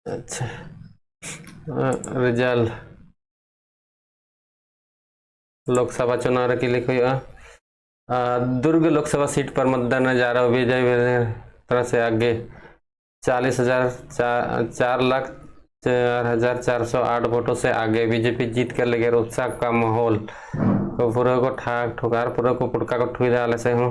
अच्छा रिजल्ट लोकसभा चुनाव रे क्लिक हुआ दुर्ग लोकसभा सीट पर मतदान नजारा विजय तरह से आगे 4,04,04,408 वोटों से आगे बीजेपी जीत कर लगे उत्साह का माहौल तो पूरा को ठाक ठुकार पूरा को पुटका को ठुई डाले से हूँ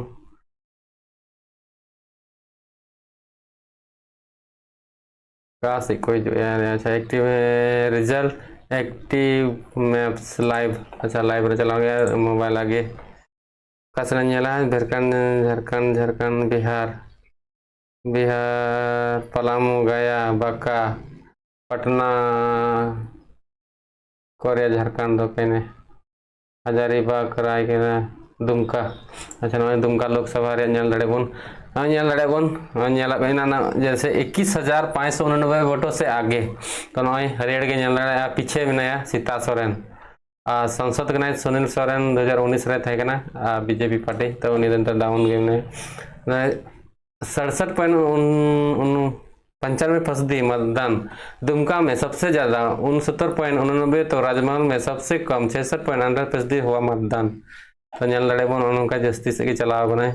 काशी कोई जो यार अच्छा एक्टिव है रिजल्ट एक्टिव मैप्स लाइव अच्छा लाइव रे चला गया मोबाइल आगे कसरा ñela झारखंड बिहार पलामू गया बांका पटना कोरिया झारखंड दो कहने हजारीबाग रायगढ़ दुमका अच्छा ना दुमका लोकसभा रे ñel दड़े बोन जैसे 21,589 वोटों से आगे तो नॉय हरियाणा के ñel दड़े पीछे में नया सीता सोरेन संसद के सुनील सोरेन 2019 रे थे कना बीजेपी पार्टी तो उनी दिन डाउन गेम ने 67.95% मतदान दुमका में सबसे ज्यादा 69.89 तो राजमहल में सबसे कम 66.18% हुआ मतदान तो ñel दड़े बोन उनका जस्ती से चलाव बना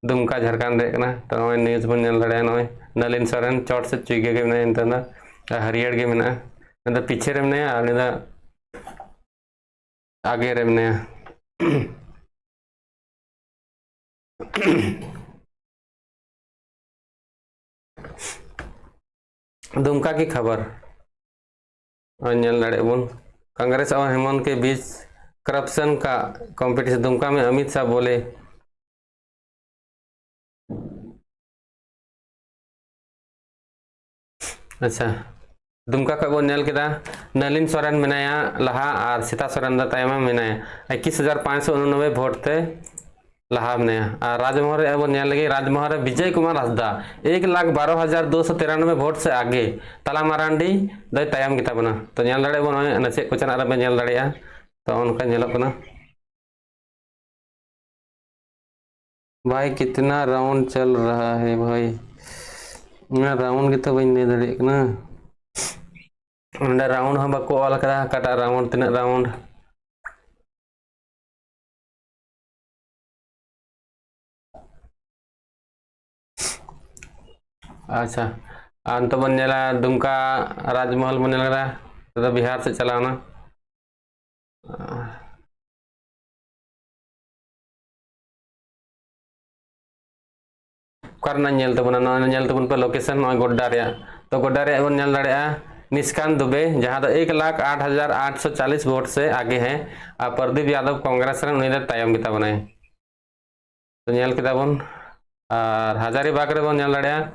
दुमका झारखंड रे कना तो न्यूज बन ñel दड़े नय नलिन सोरेन चोट से चुगे के में इंतना हरियाणा के में पीछे रे में आगे रे में दुमका की खबर ñel दड़े बोन कांग्रेस और हेमंत के बीच करप्शन का कंपटीशन दुमका में अमित शाह बोले अच्छा दुमका खो बन नेल केदा नलिन सोरेन मेनाया लहा और सीता सोरेन दा तायमा मेनाया 21,589 वोट ते लहा मेनाया। और राजमहल रे बन नेल लगे राजमहल रे विजय कुमार हंसदा 1,12,293 वोट से आगे तला मारांडी द तायम गिता बना। तो नेल दाड़े बन नचे को चना रे नेल दाड़ेया तो उनका नेलक कना भाई कितना राउंड चल रहा है भाई मैं राउंड की तो बन दे दड़े ना राउंड हम बाको ऑल करा काटा राउंड तीन राउंड अच्छा अंत बन नेला दुमका राजमहल बन नेला तो बिहार से चलाना करना नेल तबना नेल तबन पे लोकेशन गोड्डा रे तो गोड्डा रे बन नेल दाड़ेया निष्कांत दुबे जहां 1,08,840 वोट से आगे है और प्रदीप यादव कांग्रेस रे तायम गिता बनाए। तो नेल किता बन और हजारीबाग रे बन नेल दाड़ेया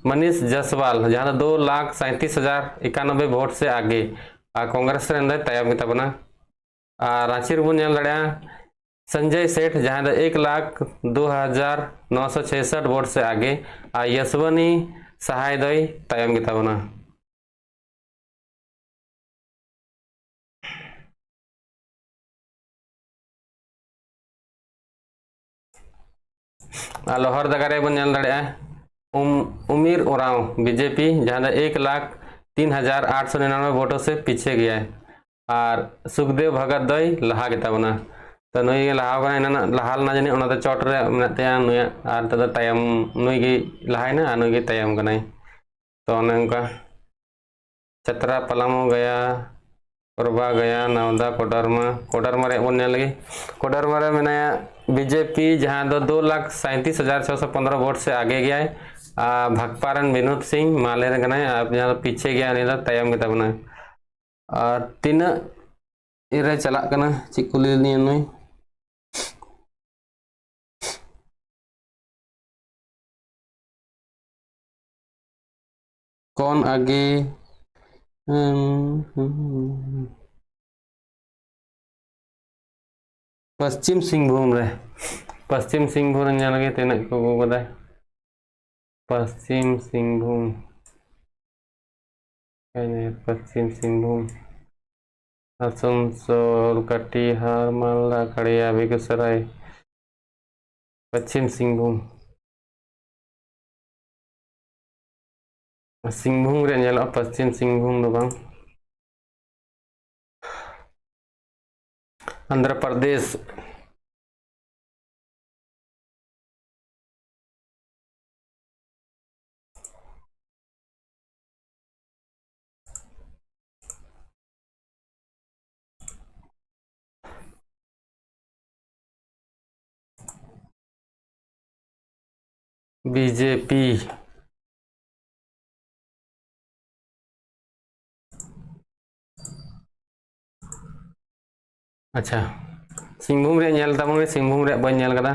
मनीष जसवाल जहां 2,37,091 वोट से आगे और कांग्रेस रे तायम गिता बना। और रांची रे बन नेल दाड़ेया संजय सेठ जहां 1,02,966 वोट से आगे और यशवनी सहाय दई तायम गिता बना। लोहर दगारे बन नेल दाड़ेया उमीर उराव बीजेपी जहां 1,03,899 वोटों से पीछे गया है और सुखदेव भगत दई लहा गिता बना। तो नुई लहा लहाल ना जानी उना चोट रे मेनातेया नुई और तो तायम नुई गी लहाय ना नुई गी तायम कनाई। तो उनका चतरा पलामू गया कोरबा गया नवदा कोडरमा रे बन लगी कोडरमा रे मेनाया बीजेपी जहां 2,37,615 वोट से आगे गया है। भगपारन विनोद सिंह माले रे कनाय आप जहां पीछे गया नहीं तायम गिता बना। और तीन इरे चला कना चिकुली नियन नुई कौन आगे पश्चिम सिंहभूम रे पश्चिम सिंहभूम लगे तीन को बता पश्चिम सिंहभूम पश्चिम सिंहभूम आसनसोल कटिहार मालदा खड़िया बेगूसराय पश्चिम सिंहभूम सिंहभूम रे नेला पश्चिम सिंहभूम दो बांग आंध्र प्रदेश बीजेपी अच्छा सिंहभूम रे नेल तबन सिंहभूम रे बन नेल कदा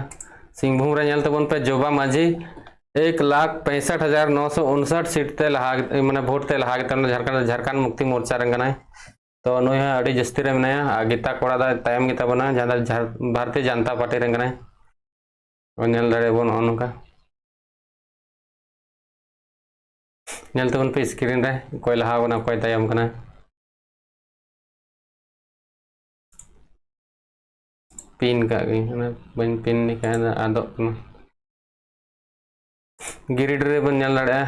सिंहभूम रे नेल तबन पे जोबा माझी 1,65,959 सीट ते लहा माने वोट ते लहा झारखंड मुक्ति मोर्चा रंगना। तो नुई अड़ी जस्ती रे मेनाया गीता कोड़ा दा तायम गिता बना जहां भारतीय जनता पार्टी रंगना नेल दाड़े बन उनका नेल तबन पे स्क्रीन रे कोई लहा बना कोई तायम कना पिन का गई बन पिन निकाल आदो गिरिडीह बन नेल दाड़ेया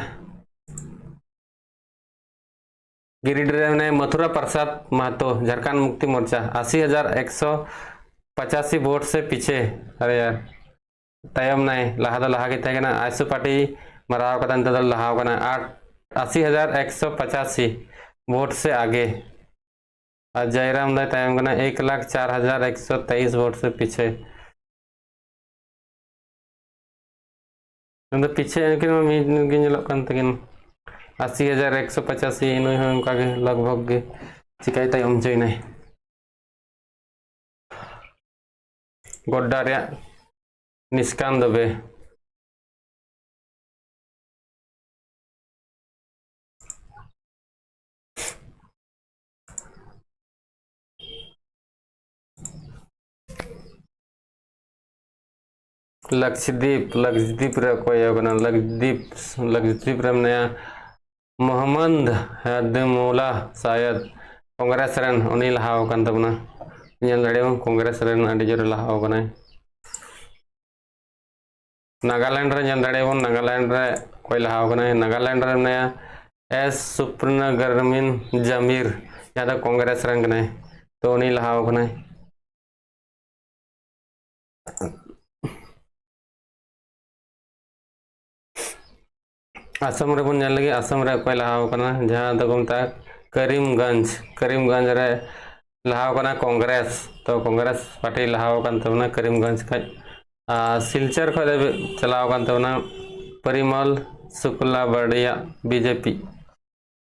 गिरिडीह में मथुरा प्रसाद महतो झारखंड मुक्ति मोर्चा 80,185 वोट से पीछे। अरे यार तायम नाय लहा के तहना आयसु पार्टी मराव कदा लहा 80,185 वोट से आगे और जयराम दाय तायम 1,04,123 वोट से पीछे। पीछे तकिन 80,185 लगभग चिकाई तायम चईना गोड्डा रे निष्कांत दुबे लक्षद्वीप रे कोई होगना लक्षद्वीप रे मनाया मोहम्मद हदमुल्ला शायद कांग्रेस रन उनी लहाव कान तबना नेल दड़ेबो कांग्रेस रन अडी जोर लहाव कनाय नागालैंड रे नेल दड़ेबो नागालैंड रे कोई लहाव कनाय नागालैंड रे मनाया एस सुप्रणगरमिन जमीर यादा कांग्रेस रन कनाय तो उनी लहाव कनाय असम रे बन लगे असम रे कोई लहाव कना जहां तो गमता करीमगंज रे लहाव कना कांग्रेस तो कांग्रेस पार्टी लहाव कन तबना करीमगंज खा सिलचर खा चलाव कन तबना परिमल शुक्ला बड़िया बीजेपी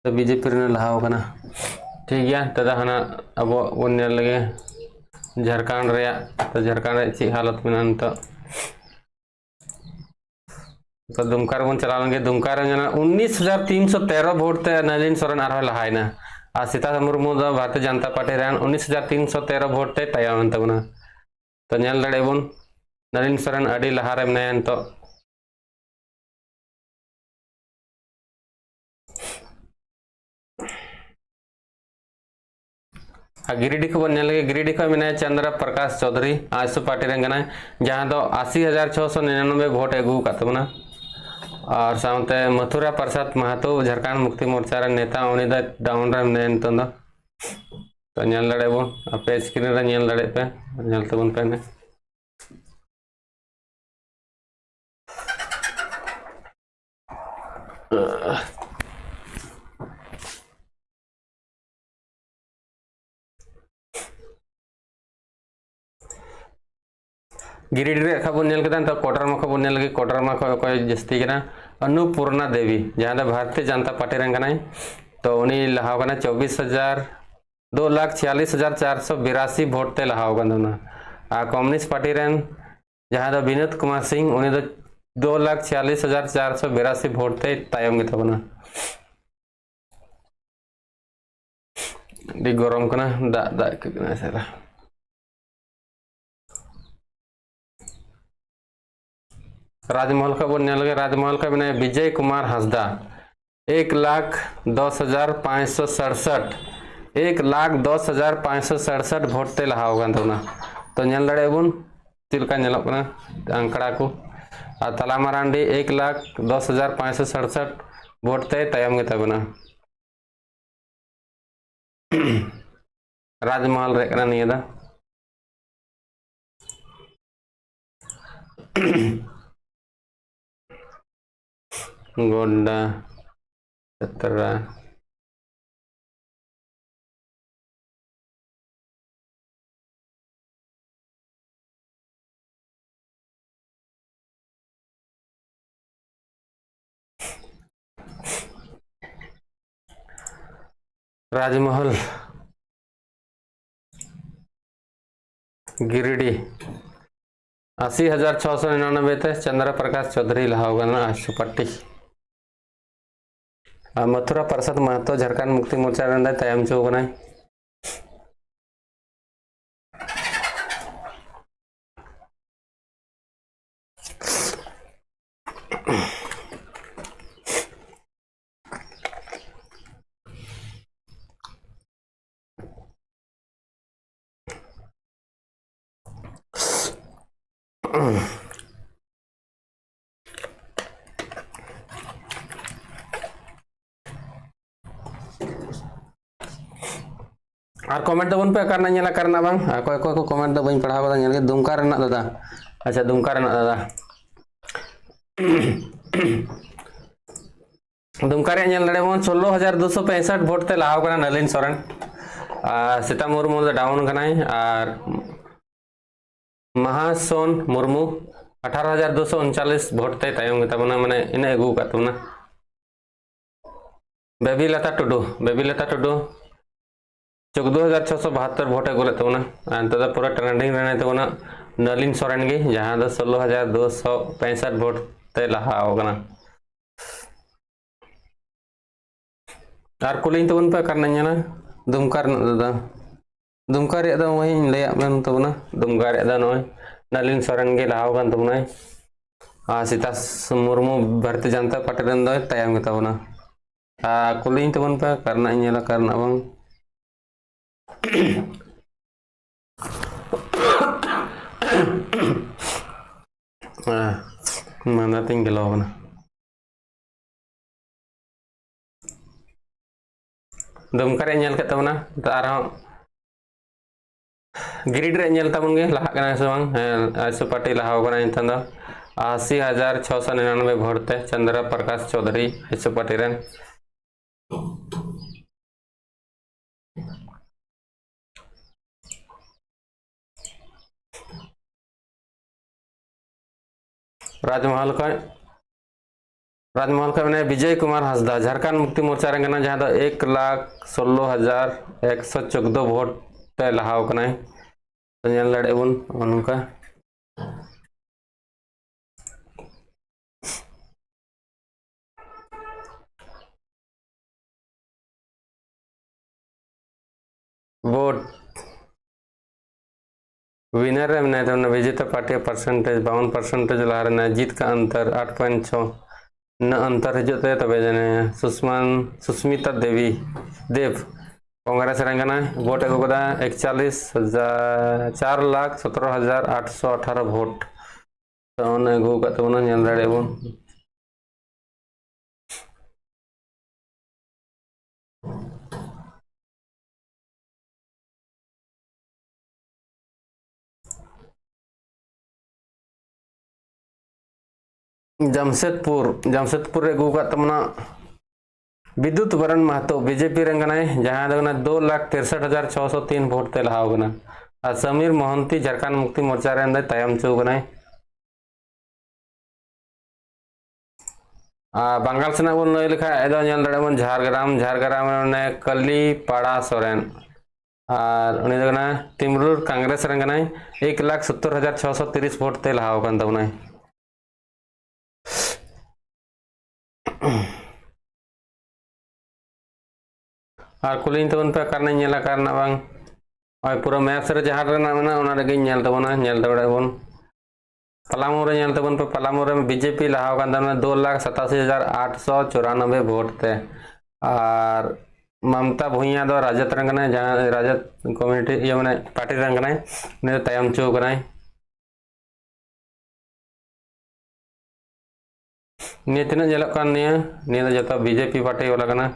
तो बीजेपी रे लहाव कना ठीक गया तदा हना अब बन लगे झारखंड रे तो झारखंड रे ची हालत में तो दुमका बन चला लगे दुमका 19,313 वोट ते नलिन सोरेन आरो लहायना आ सीता मुर्मू दो Bharatiya Janata party run 19,313 vote ते तायम तबना तो नेल दड़े बन नलिन सोरेन अडी लहा रे मनायन तो गिरिडीह को बन लगे गिरिडीह को मिना चंद्र प्रकाश चौधरी आजसू पार्टी रन गना जहां दो 80,699 वोट अगू का तबना और सामते मथुरा प्रसाद महतो झारखंड मुक्ति मोर्चा रे नेता उनी द डाउन रे नेन तो नेल दड़े बो पे स्क्रीन रे नेल दड़े पे नेल तबन पे ने गिरिडीह रे खबर नेल कदा तो कोटरमा खबर नेल लगे कोटरमा कोई जस्ती कना अन्नपूर्णा देवी जहां द भारतीय जनता पार्टी रन कनाय तो उनी लहाव कना 2,46,482 वोट ते लहाव कना आ कम्युनिस्ट पार्टी रन जहां द विनोद कुमार सिंह उनी 2,46,482 वोट ते तायम गे तबना दी गरम कना दा कना सरा राजमहल का बोलने लगे राजमहल का बना विजय कुमार हंसदा 1,10,567 1,10,567 वोट ते लहाव कान तबना तो नेल दड़े बुन तिलका नेलक ना आंकड़ा को आ तला मारांडी 1,10,567 वोट ते तायम गे तबना राजमहल रे कना निया दा गोंडा 17 राजमहल गिरिडीह 80,699 थे चंद्र प्रकाश चौधरी लहावगना आशु पट्टी मथुरा प्रसाद महतो झारखंड मुक्ति मोर्चा रंदा तायम चो बनाय और कमेंट दबन पे करना नेला करना बांग कोई कोई को कमेंट दबन पढ़ाव दा नेल दुमका रना दादा अच्छा दुमका रना दादा दुमका रे नेल दड़े बन 16,265 वोट ते लाव कना नलिन सोरेन सीता मुर्मू डाउन कनाय और महासोन मुर्मू 18,239 वोट ते तायम तबना माने इने अगू का तबना बेबी लता टुडू 14,672 वोट अगुले तबना अंतदा पूरा ट्रेंडिंग रहने तबना नलिन सोरेन गे जहां द 16,265 वोट ते लहा होगना और कुलिंग तबन पे करना ना दुमका दादा दुमका रे दा वही ले आपन तबना दुमका रे दा नय नलिन सोरेन गे लहा Hogan तबना Sita Murmu Bharatiya Janata party run दो तायम के तबना कुलिंग तबन पे करना इन्हें करना बंग mana tinggal na dumkare nyel ke tabna taro grid रे nyel tabun ge laha kana subang आसु पार्टी लाहा kana इंतन 80,699 वोट थे चंद्र प्रकाश चौधरी आसु पार्टी रेन राजमहल का मैंने विजय कुमार हंसदा झारखंड मुक्ति मोर्चा रंगना जहाँ दो 1,16,114 वोट ते लहाव कना तो ñel लड़े बुन उनका वोट विनर है मैंने तो विजेता पार्टी परसेंटेज 52% ला रहा है जीत का अंतर 8.6 न अंतर है जो तब जने सुस्मिता देव कांग्रेस रंगना वोट एगो कदा 4,17,818 वोट तो उन एगो का तो उन ñel दाड़े बन जमशेदपुर एगो का तमना विद्युत वरण महतो बीजेपी रंगना जहाँ 2,63,603 वोट ते लहाव कना और समीर मोहंती झारखंड मुक्ति मोर्चा रे अंदर तायम चौकना बंगाल सेना बन लई लेखा एदो ñel दड़े बन झारग्राम ने कली पाड़ा सोरेन और उनी दगना तिमरूर कांग्रेस रंगना 1,70,630 वोट ते लहाव कन तबना और कुलिंग तबन पे करना ñela करना बांग और पूरा मैप से जहां रना मना उना रे ñel तबना ñel दबड़े बन पलामू रे ñel तबन पे पलामू रे बीजेपी लहाव कान तबना 2,87,894 वोट थे और ममता भुइया दो राजत रंगना जहां राजत कम्युनिटी ये माने पार्टी रंगना ने तायम चो कना ने तीन ñelok kan ने जतो बीजेपी पार्टी वाला कना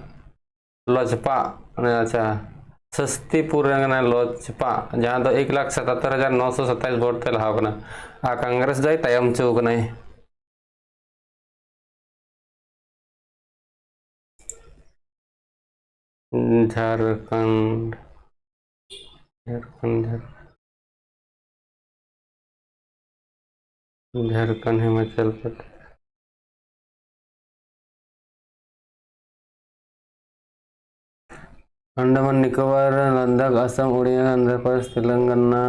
लोजपा अच्छा सस्तीपुर रंगना लोजपा जहाँ तो 1,77,927 वोट ते लहाव कना कांग्रेस जाय तायम चो कना झारखंड हिमाचल प्रदेश अंडमान निकोबार लद्दाख असम उड़िया आंध्र प्रदेश तेलंगाना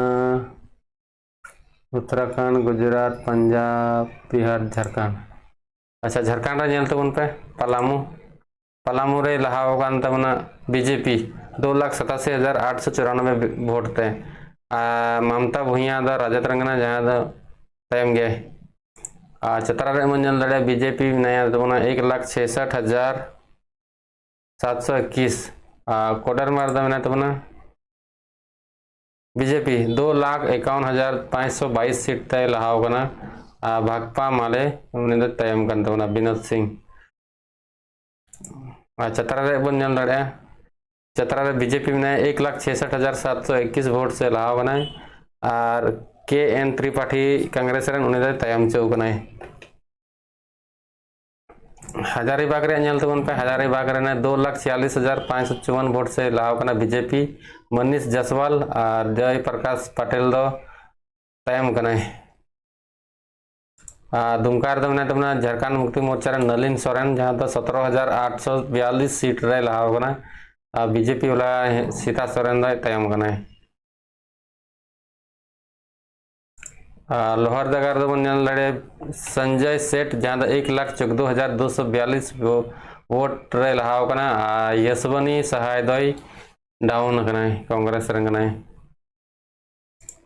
उत्तराखंड गुजरात पंजाब बिहार झारखंड अच्छा झारखंड रे ñel तबन पे पलामू रे लहाव कान तबना बीजेपी 2,87,894 वोट थे ममता भुइया दा राजत रंगना जहाँ दा तायम गए चतरा रे मन ñel दड़े बीजेपी नया तबना 1,66,721 कोडर मारदा मैंने तबना बीजेपी 2,51,522 सीट तय लहाव कना भाकपा माले उन्हें तायम कन तबना विनोद सिंह चतरा रे बन ñel दड़े चतरा रे बीजेपी में 1,66,721 वोट से लहाव कना और KN त्रिपाठी कांग्रेस रे उन्हें तायम चौ कना हजारीबाग रे ñel तबन पे हजारीबाग रे 2,46,554 वोट से लहाव कना बीजेपी मनीष जसवाल और जय प्रकाश पटेल दो तायम कना दुमकार दमने तबना झारखंड मुक्ति मोर्चा रे नलिन सोरेन जहाँ तो 17,842 सीट रे लहाव कना बीजेपी वाला सीता सोरेन दो तायम कना लोहरदगा दबन ñel लड़े संजय सेठ जहाँ 1,14,242 वोट रे लहाव कना यशवनी सहाय दई डाउन कना कांग्रेस रंगना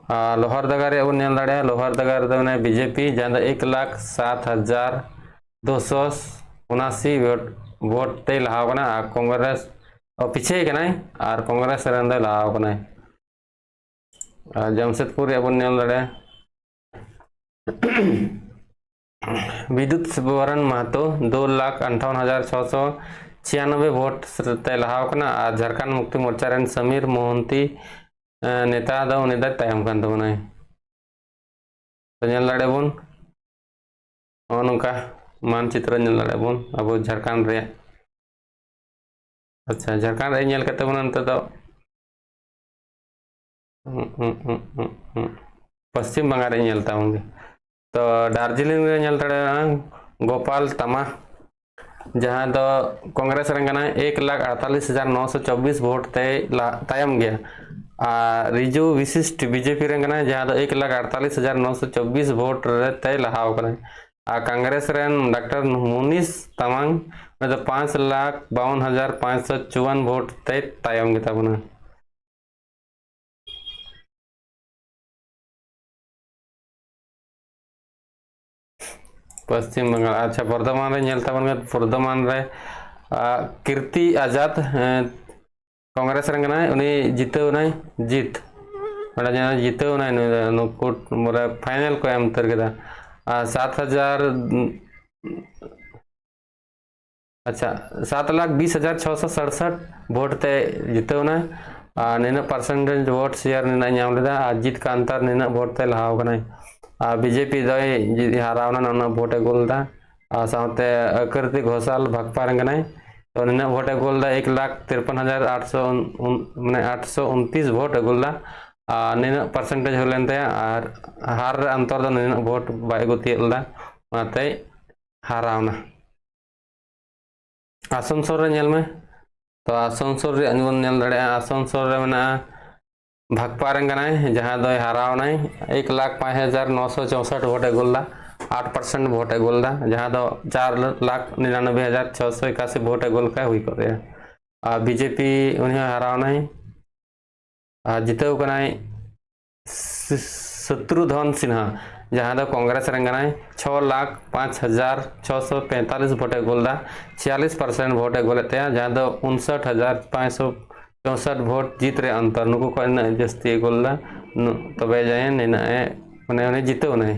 लोहरदगा रे बन नेल दाड़े लोहरदगा रे मने बीजेपी जहां 1,07,279 वोट ते लहाव कना आ कांग्रेस पीछे कना और कांग्रेस रेन दे लहाव कना जमशेदपुर रे बन नेल दाड़े विद्युत वरण महतो 2,58,696 वोट ते लहाव कना और झारखंड मुक्ति मोर्चा रेन समीर मोहंती नेता दो उनी दा तायम कान तबनाय तो नेल दाड़े बन नोंका मानचित्र नेल दाड़े बन अब झारखंड रे अच्छा झारखंड रे नेल कते बन अंत तो पश्चिम बंगाल रे नेलता होंगे तो दार्जिलिंग रे नेल दाड़े गोपाल तमा जहां दो कांग्रेस रंगना 1,48,924 वोट ते तायम गया रिजु विशिष्ट बीजेपी रंगना जहां दो 1,48,924 वोट ते लहाव कना कांग्रेस रेन डॉक्टर मुनीस तमांग तो 5,52,554 वोट ते तायम गता बना पश्चिम बंगाल अच्छा बर्धमान रे नेलता बन बर्धमान रे कीर्ति आजाद कांग्रेस रंगना उनी जीते ना जीत बड़ा जना जीते ना नुकुट मोरा फाइनल को एम तर केदा 7,000 अच्छा 7,20,667 वोट ते जीते ना निना परसेंटेज वोट शेयर निना नाम लेदा जीत का अंतर निना वोट ते लहाव कना बीजेपी दय हारावना ना वोटे गोलदा साथे अकृति घोषाल भगपा रंगना तो निना वोटे गोलदा 1,53,800 माने 829 वोट गोलदा निना परसेंटेज होलेनते और हार अंतर द निना वोट बाय गोतियलदा माते हारावना आसनसोल रे नेल में तो आसनसोल रे अनवन नेल दड़े आसनसोल रे मना भगपा रंगना जहां दो हारावना 1,05,964 वोटे गोलदा 8% वोटे गोलदा जहां दो 4,99,681 वोटे गोल का हुई करे बीजेपी उन्हें हरावना जीते कना शत्रुघ्न सिन्हा जहां दो कांग्रेस रंगना 6,05,645 वोटे गोलदा 46% वोटे गोलते जहां दो 59,564 वोट जीत रे अंतर नुको को जस्ती गोलदा तबे जाए निना माने उन्हें जीते उन्हें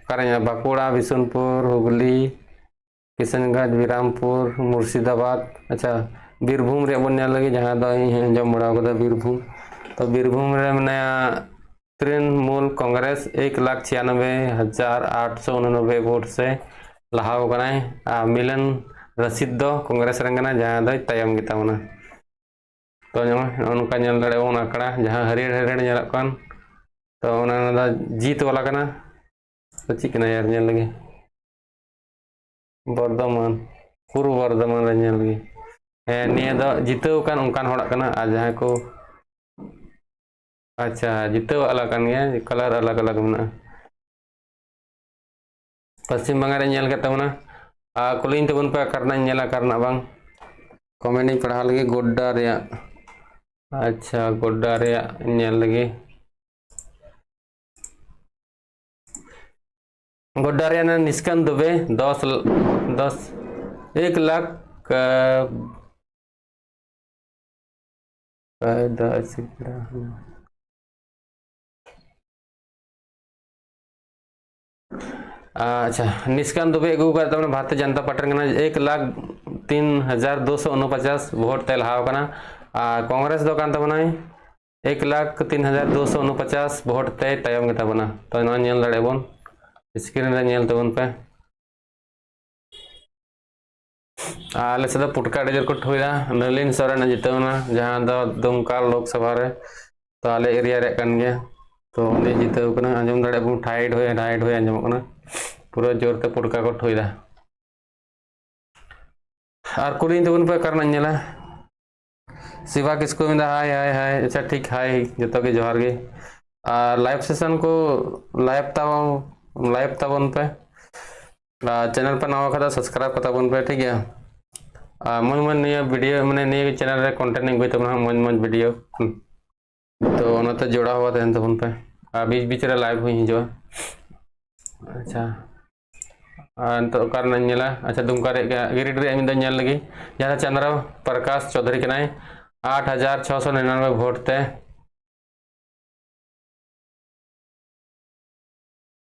करें बांकुड़ा बिशुनपुर हुगली किशनगंज विरामपुर मुर्शिदाबाद अच्छा बीरभूम रे बन लगे जहां दो जम बड़ा बीरभूम तो बीरभूम रे माने तृणमूल कांग्रेस 1,96,889 वोट से लहाव कना मिलन रसीद दो कांग्रेस रंगना जहां दो तायम गीता मना तो उनका नेल दड़े उन आंकड़ा जहां हरियर हरियर नेलक कान तो उना जीत वाला कना तो चिकना यार नेल लगे बर्धमान पूर्व बर्धमान रे नेल लगे निया दो जीतव कान उनकान होड़ा कना आ जहां को अच्छा जीतव अलग कान गया कलर अलग अलग मना पश्चिम बंगाल रे नेल कता मना कुलिन तबन पे करना नेला करना बांग कमेंट पढ़ा लगे गोड्डा रे अच्छा गोड्डा रे नेल लगे गोड्डा रे निष्कान दुबे 1 लाख अच्छा निष्कान दुबे अगू कर भारतीय जनता पार्टी 1,03,249 वोट ते लहाव कना कांग्रेस दो कान तबना 1,03,249 वोट ते तायम गता बना तो ना नेल दड़े बन स्क्रीन रे नेल तबन पे आले सदा पुटका डेजर को ठोइदा नलिन सोरेन जितवना जहां दो दुमका लोकसभा रे तो आले एरिया रे कन गया तो उन्हें जितव कना अंजम दड़े बन टाइट होय अंजम कना पूरा जोर ते पुटका को ठोइदा और कुलिन तबन पे करना नेला शिवा किसको मिला हाय हाय हाय अच्छा ठीक हाय जतो के जोहार गे लाइव सेशन को लाइव ताबन पे चैनल पर नवा खाता सब्सक्राइब करता बन पे ठीक है मन मन निया वीडियो माने निया चैनल रे कंटेंट नहीं गोई तबना मन मन वीडियो तो उन्होंने जोड़ा हुआ तहन तबन पे बीच बीच रे लाइव हुई हिजुआ अच्छा तो कारण नेला अच्छा दुमका रे गिरिड रे मिंदा नेल लगी जहां चंद्र प्रकाश चौधरी कनाय 8699 वोट ते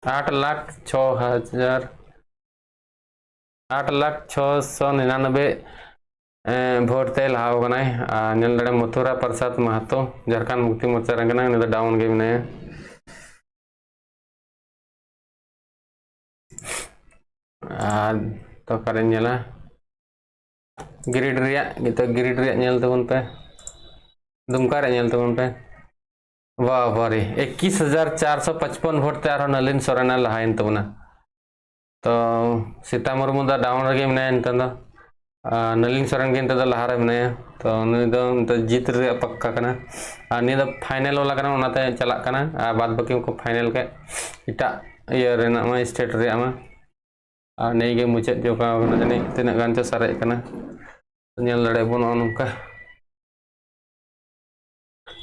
8,06,99 वोट ते लाव कनाय नेल दड़े मथुरा प्रसाद महतो झारखंड मुक्ति मोर्चा रंगना ने डाउन गे मने तो करें नेला गिरिड रिया तो गिरिड रिया नेल तबन पे दुमका रे नेल तबन पे वाह वारे 21,455 वोट ते आरो नलिन सोरेन लहाइन तबना तो सीता मुर्मू दा डाउन रे मने नतन नलिन सोरेन के नतन लहारे मने तो उनी दो जीत रे पक्का कना अनि द फाइनल वाला कना उनाते चला कना बाद बाकी को फाइनल के इटा ये रेना मा स्टेट रे मा नहीं गे मुचाद जो का जनी तिना गान चो सारे कना नेल लड़े बन उनका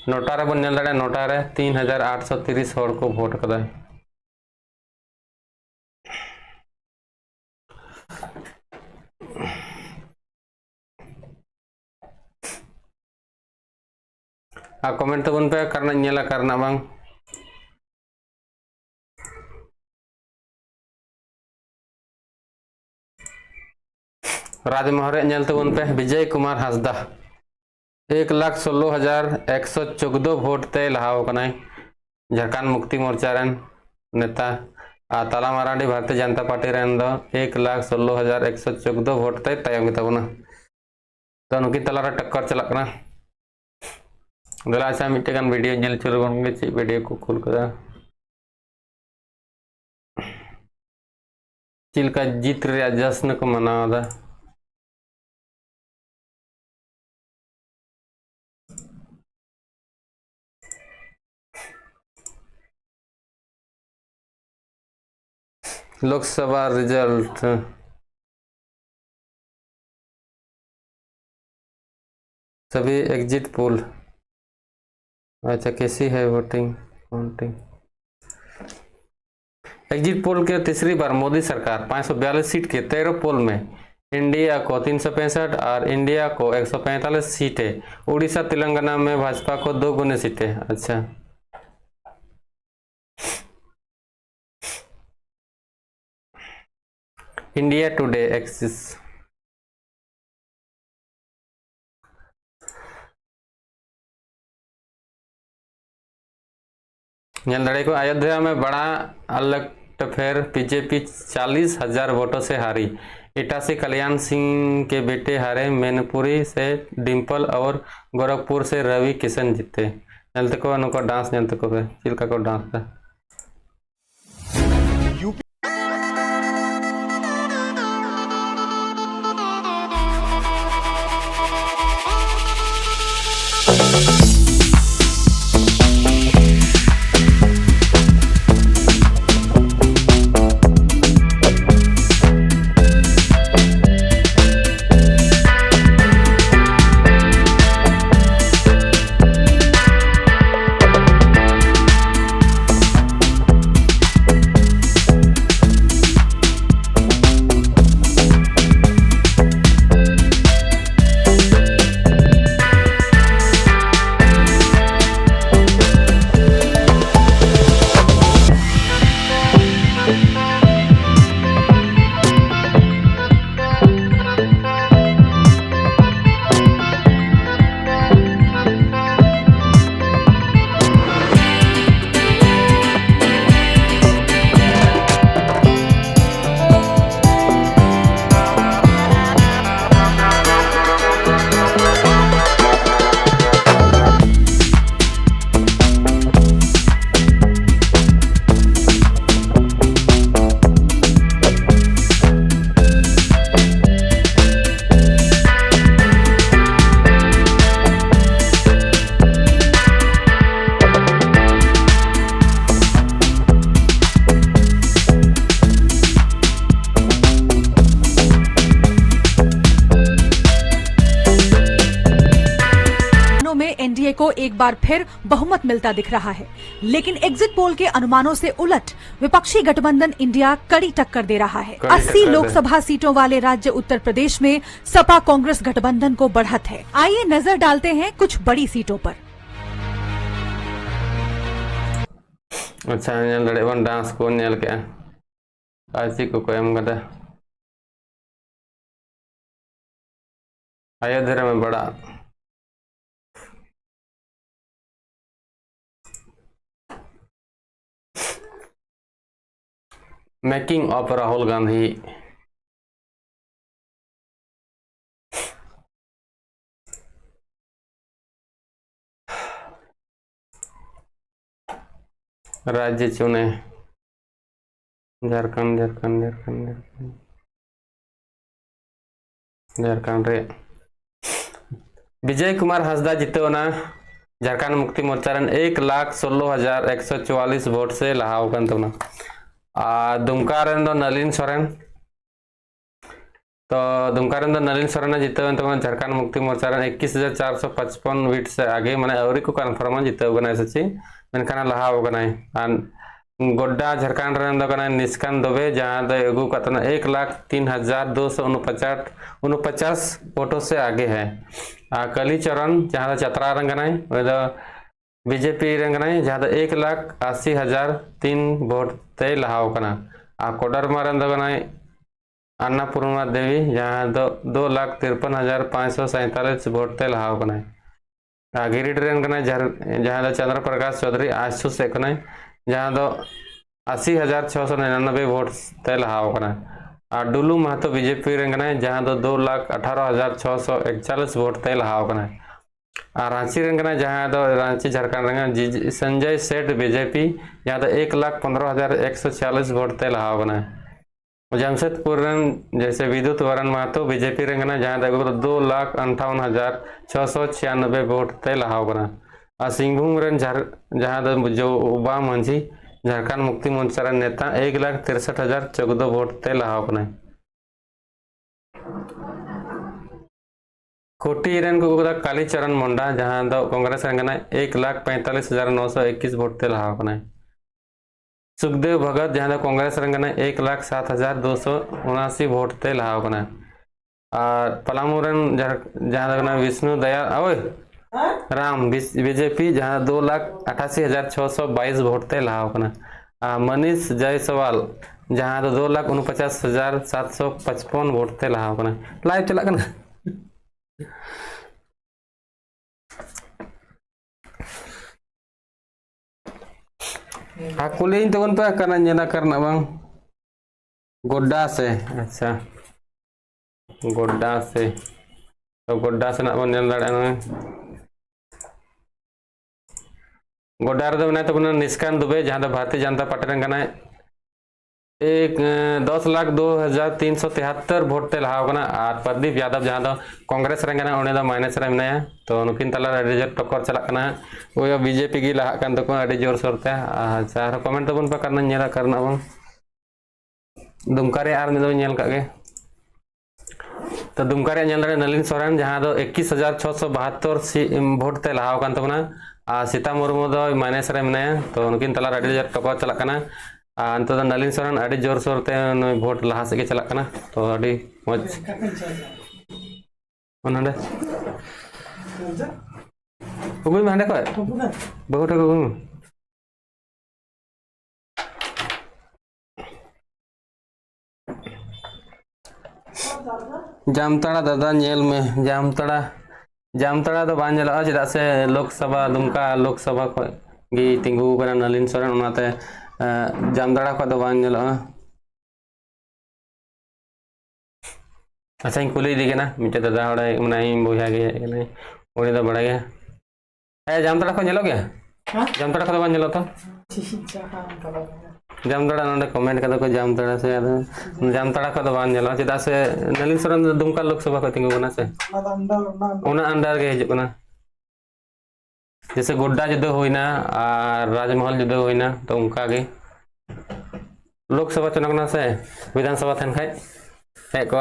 नोटा रे बन नेल लड़े नोटा रे 3,830 हर को वोट कदा कमेंट तो बन पे करना नेला करना बांग राजमहल नेल तबन पे विजय कुमार हासदा 1,16,114 वोट ते लहाव कनाय झारखंड मुक्ति मोर्चा रेन नेता ताला मारांडी भारतीय जनता पार्टी रेन दो 1,16,114 वोट ते तायम के तबना तो नुकी तला रे टक्कर चला कना दला अच्छा मिटे गान वीडियो नेल चुर बन चे वीडियो को खुल करा चिलका जीत रे जश्न को मनावदा लोकसभा रिजल्ट सभी एग्जिट पोल अच्छा कैसी है वोटिंग काउंटिंग एग्जिट पोल के तीसरी बार मोदी सरकार 542 सीट के 13 पोल में इंडिया को 365 और इंडिया को 145 सीटें उड़ीसा तेलंगाना में भाजपा को 2 गुने सीटें अच्छा इंडिया टुडे एक्सिस लड़ाई को अयोध्या में बड़ा अलग फेर बीजेपी 40,000 वोटों से हारी इटासी कल्याण सिंह के बेटे हारे मैनपुरी से डिम्पल और गोरखपुर से रवि किशन जीते नलते को अनुको डांस नलते को चिल्का को डांस था एनडीए को एक बार फिर बहुमत मिलता दिख रहा है, लेकिन एग्जिट पोल के अनुमानों से उलट विपक्षी गठबंधन इंडिया कड़ी टक्कर दे रहा है। 80 लोकसभा सीटों वाले राज्य उत्तर प्रदेश में सपा कांग्रेस गठबंधन को बढ़त है। आइए नजर डालते हैं कुछ बड़ी सीटों पर। अच्छा लड़े बन डांस को नेल के आसी को एम कदा अयोध्या में बड़ा मेकिंग ऑफ राहुल गांधी। राज्य चुने झारखंड झारखंड झारखंड झारखंड झारखंड रे विजय कुमार हंसदा जितवना झारखंड मुक्ति मोर्चा 1,16,144 वोट से लहाव तबना। दुमका नलिन सोरेन तो दुमका नलिन सोरेन जितवन तब झारखंड मुक्ति मोर्चा 21,455 वीट से आगे माने अवरी को कन्फर्म जितव सची मेनखान लहाव गोड्डा झारखंड निष्कान दुबे जहाँ दो एगू 1,03,249 वोटों से आगे है। कलीचरण जहाँ चतरा रंग बीजेपी रंग जहाँ 1,80,003 वोट ते लहाव कोडरमा अन्नपूर्णा देवी जहाँ 2,53,547 वोट ते लहाव गिरिडीह जहाँ चंद्र प्रकाश चौधरी आशु से जहाँ 80,699 वोट ते लहाव डुलू महतो बीजेपी रंग जहाँ 2,18,641 वोट ते लहाव रांची रंग जहाँ रांची झारखंड रंग संजय सेठ बीजेपी जहाँ 1,15,146 वोट ते लहाव जमशेदपुर जैसे विद्युत वरण महतो बीजेपी रंग जहाँ 2,58,696 वोट ते लहाव सिंहभूम जहाँ जो उबा मंझी झारखंड मुक्ति मोर्चा नेता 1,63,014 वोट ते लहाव कोटी कालीचरण मुंडा जहाँ कांग्रेस रंग 1,45,921 वोट ते लहाव सुखदेव भगत जहाँ कांग्रेस रंग 1,07,279 वोट ते लहाव पलामू जहाँ विष्णु दयाल राम बीजेपी जहाँ 2,88,622 वोट ते लहाव मनीष जायसवाल जहाँ 2,49,755 वोट ते लहाव लाइव चला कुली तबन पे करना बंग गोड्डा से। अच्छा गोड्डा से तो गोड्डा से ना गोड्डा तो निष्कान दुबे जहाँ भारतीय जनता पार्टी रंग 10,02,373 वोट ते लहाव प्रदीप यादव जहाँ कांग्रेस रंग माइनस रे मेना तो नुकिन तला टक्कर चलना वो बीजेपी की लहा जोर शोर ते। अच्छा कमेंट तबन पे करना बंग दुमका गे तो दुमका नलिन सोरेन जहाँ 21,672 वोट ते लहाव सीता मुर्मू माइनस रे मेना तो उनकिन तला टक्कर चलना अंत नलिन सोरेन अड़ी जोर शोर ते वोट लहा से चलना तो अड़ी मज उगुई में हांडे को बहुत जामताड़ा दादा नेल में जामताड़ा तो बांग चेदा से लोकसभा दुमका लोकसभा गी तिंगू नलिन सोरेन उनाते जामताड़ा को बांग अच्छा कुली दी ना मिटे दादा बोया गे उड़ी तो बड़ा गया जामताड़ा को गया जामताड़ा को बांग तो जामताड़ा ना कमेंट को जामताड़ा से जामताड़ा को बांग चेदा से नलिन सोरेन दुमका लोकसभा को तिंगू से अंडर के हजुना जैसे गोड्डा जुदा होना और राजमहल जुदा होना तो उनका गे लोकसभा चुनाव से विधानसभा थन खाई हेज को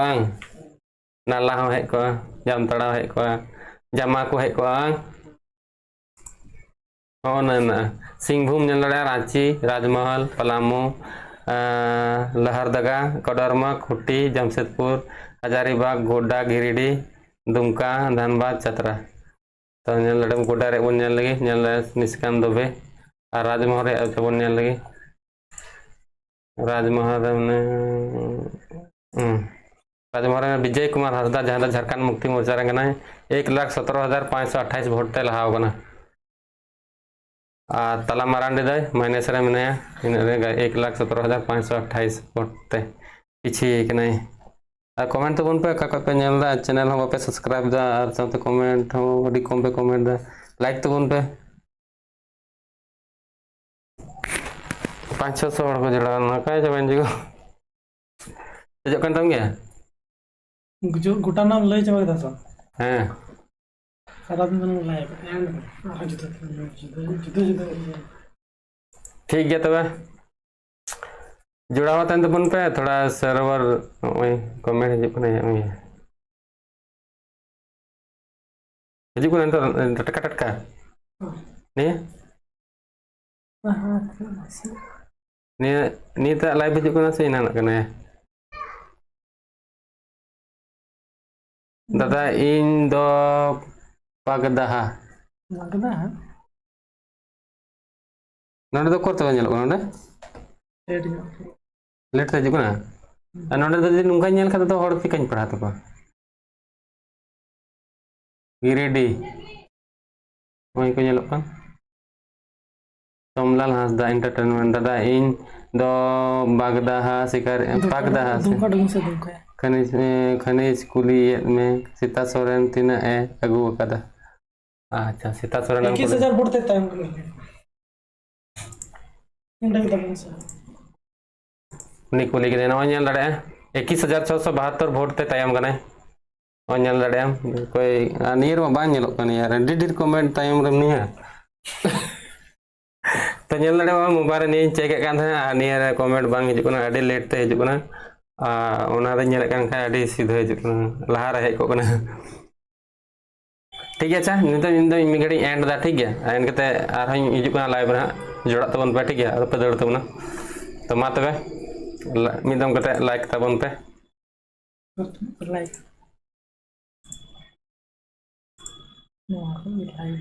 नाला हेज को जामताड़ा हेज को जामा को हेज को Oh, na Singhbum nyel dare Ranchi, Rajmahal, Palamu, Lahardaga, Kodarma, Khuti, Jamshedpur, Hazaribagh, Goda, Giridih, Dumka, Dhanbad, Chatra. तो nyel dare Goda re bon nyel lagi, nyel Niskan Dobe, और Rajmahal re bon nyel lagi. राजमहल राजमहल में विजय कुमार हांसदा जहां झारखंड मुक्ति मोर्चा रंगना है 1,17,528 vote ते लहाव कना तला मारांडी दय minus रे मनाया 1,17,528 वोट ते पिछी कनाय कमेंट तो बन पे का पे नेलदा चैनल हम पे सब्सक्राइब दा और साथ कमेंट हो अडी कम पे कमेंट दा लाइक तो बन पे 500 हड़ को जड़ा ना काय जबन जी को तम गया गोटा नाम लय चबा दा सर हां सारा दिन लाइव एंड जुदा ठीक है तब जुड़ा हुआ तो बन पे थोड़ा सर्वर कमेंट हजू टटका टटका नहीं नीत लाइव हजू से इना दादा इन दो पगदहा नोडे दो करते बन नोडे लेट हजू नोडे दो नुका नेल खाते तो हड़ चिकाñ पढ़ा तको गिरिडीह वही को नेलोग कान सोमलाल हांसदा एंटरटेनमेंट दादा इन दो बागदाहा शिकार पगदहा से खनिज कुली में सीता सोरेन तीना ए अगू कदा अच्छा सीता सोरेन 21,000 वोट ते टाइम इंडा के तबन सर उनी कुली के देना नेल दड़े 21,672 वोट ते तायम गने नेल दड़े कोई नियर में बान नेलो कन यार डिडिर कमेंट तायम रम नहीं है तो नेल दड़े मोबाइल ने चेक के कान था नियर कमेंट बांग हिजु कना अडी लेट ते हिजु कना ओना रे नेल कान खा अडी सीधा हिजु कना लहा रे को कना ठीक है अच्छा नितो मी घड़ी एंड दा ठीक है एंड कते आर हई हिजु कना लाइव रे जोड़ा तबन पे ठीक है और पे दड़ तबना तो मा तबे मिदम कते लाइक तबन पे लाइक नो लाइक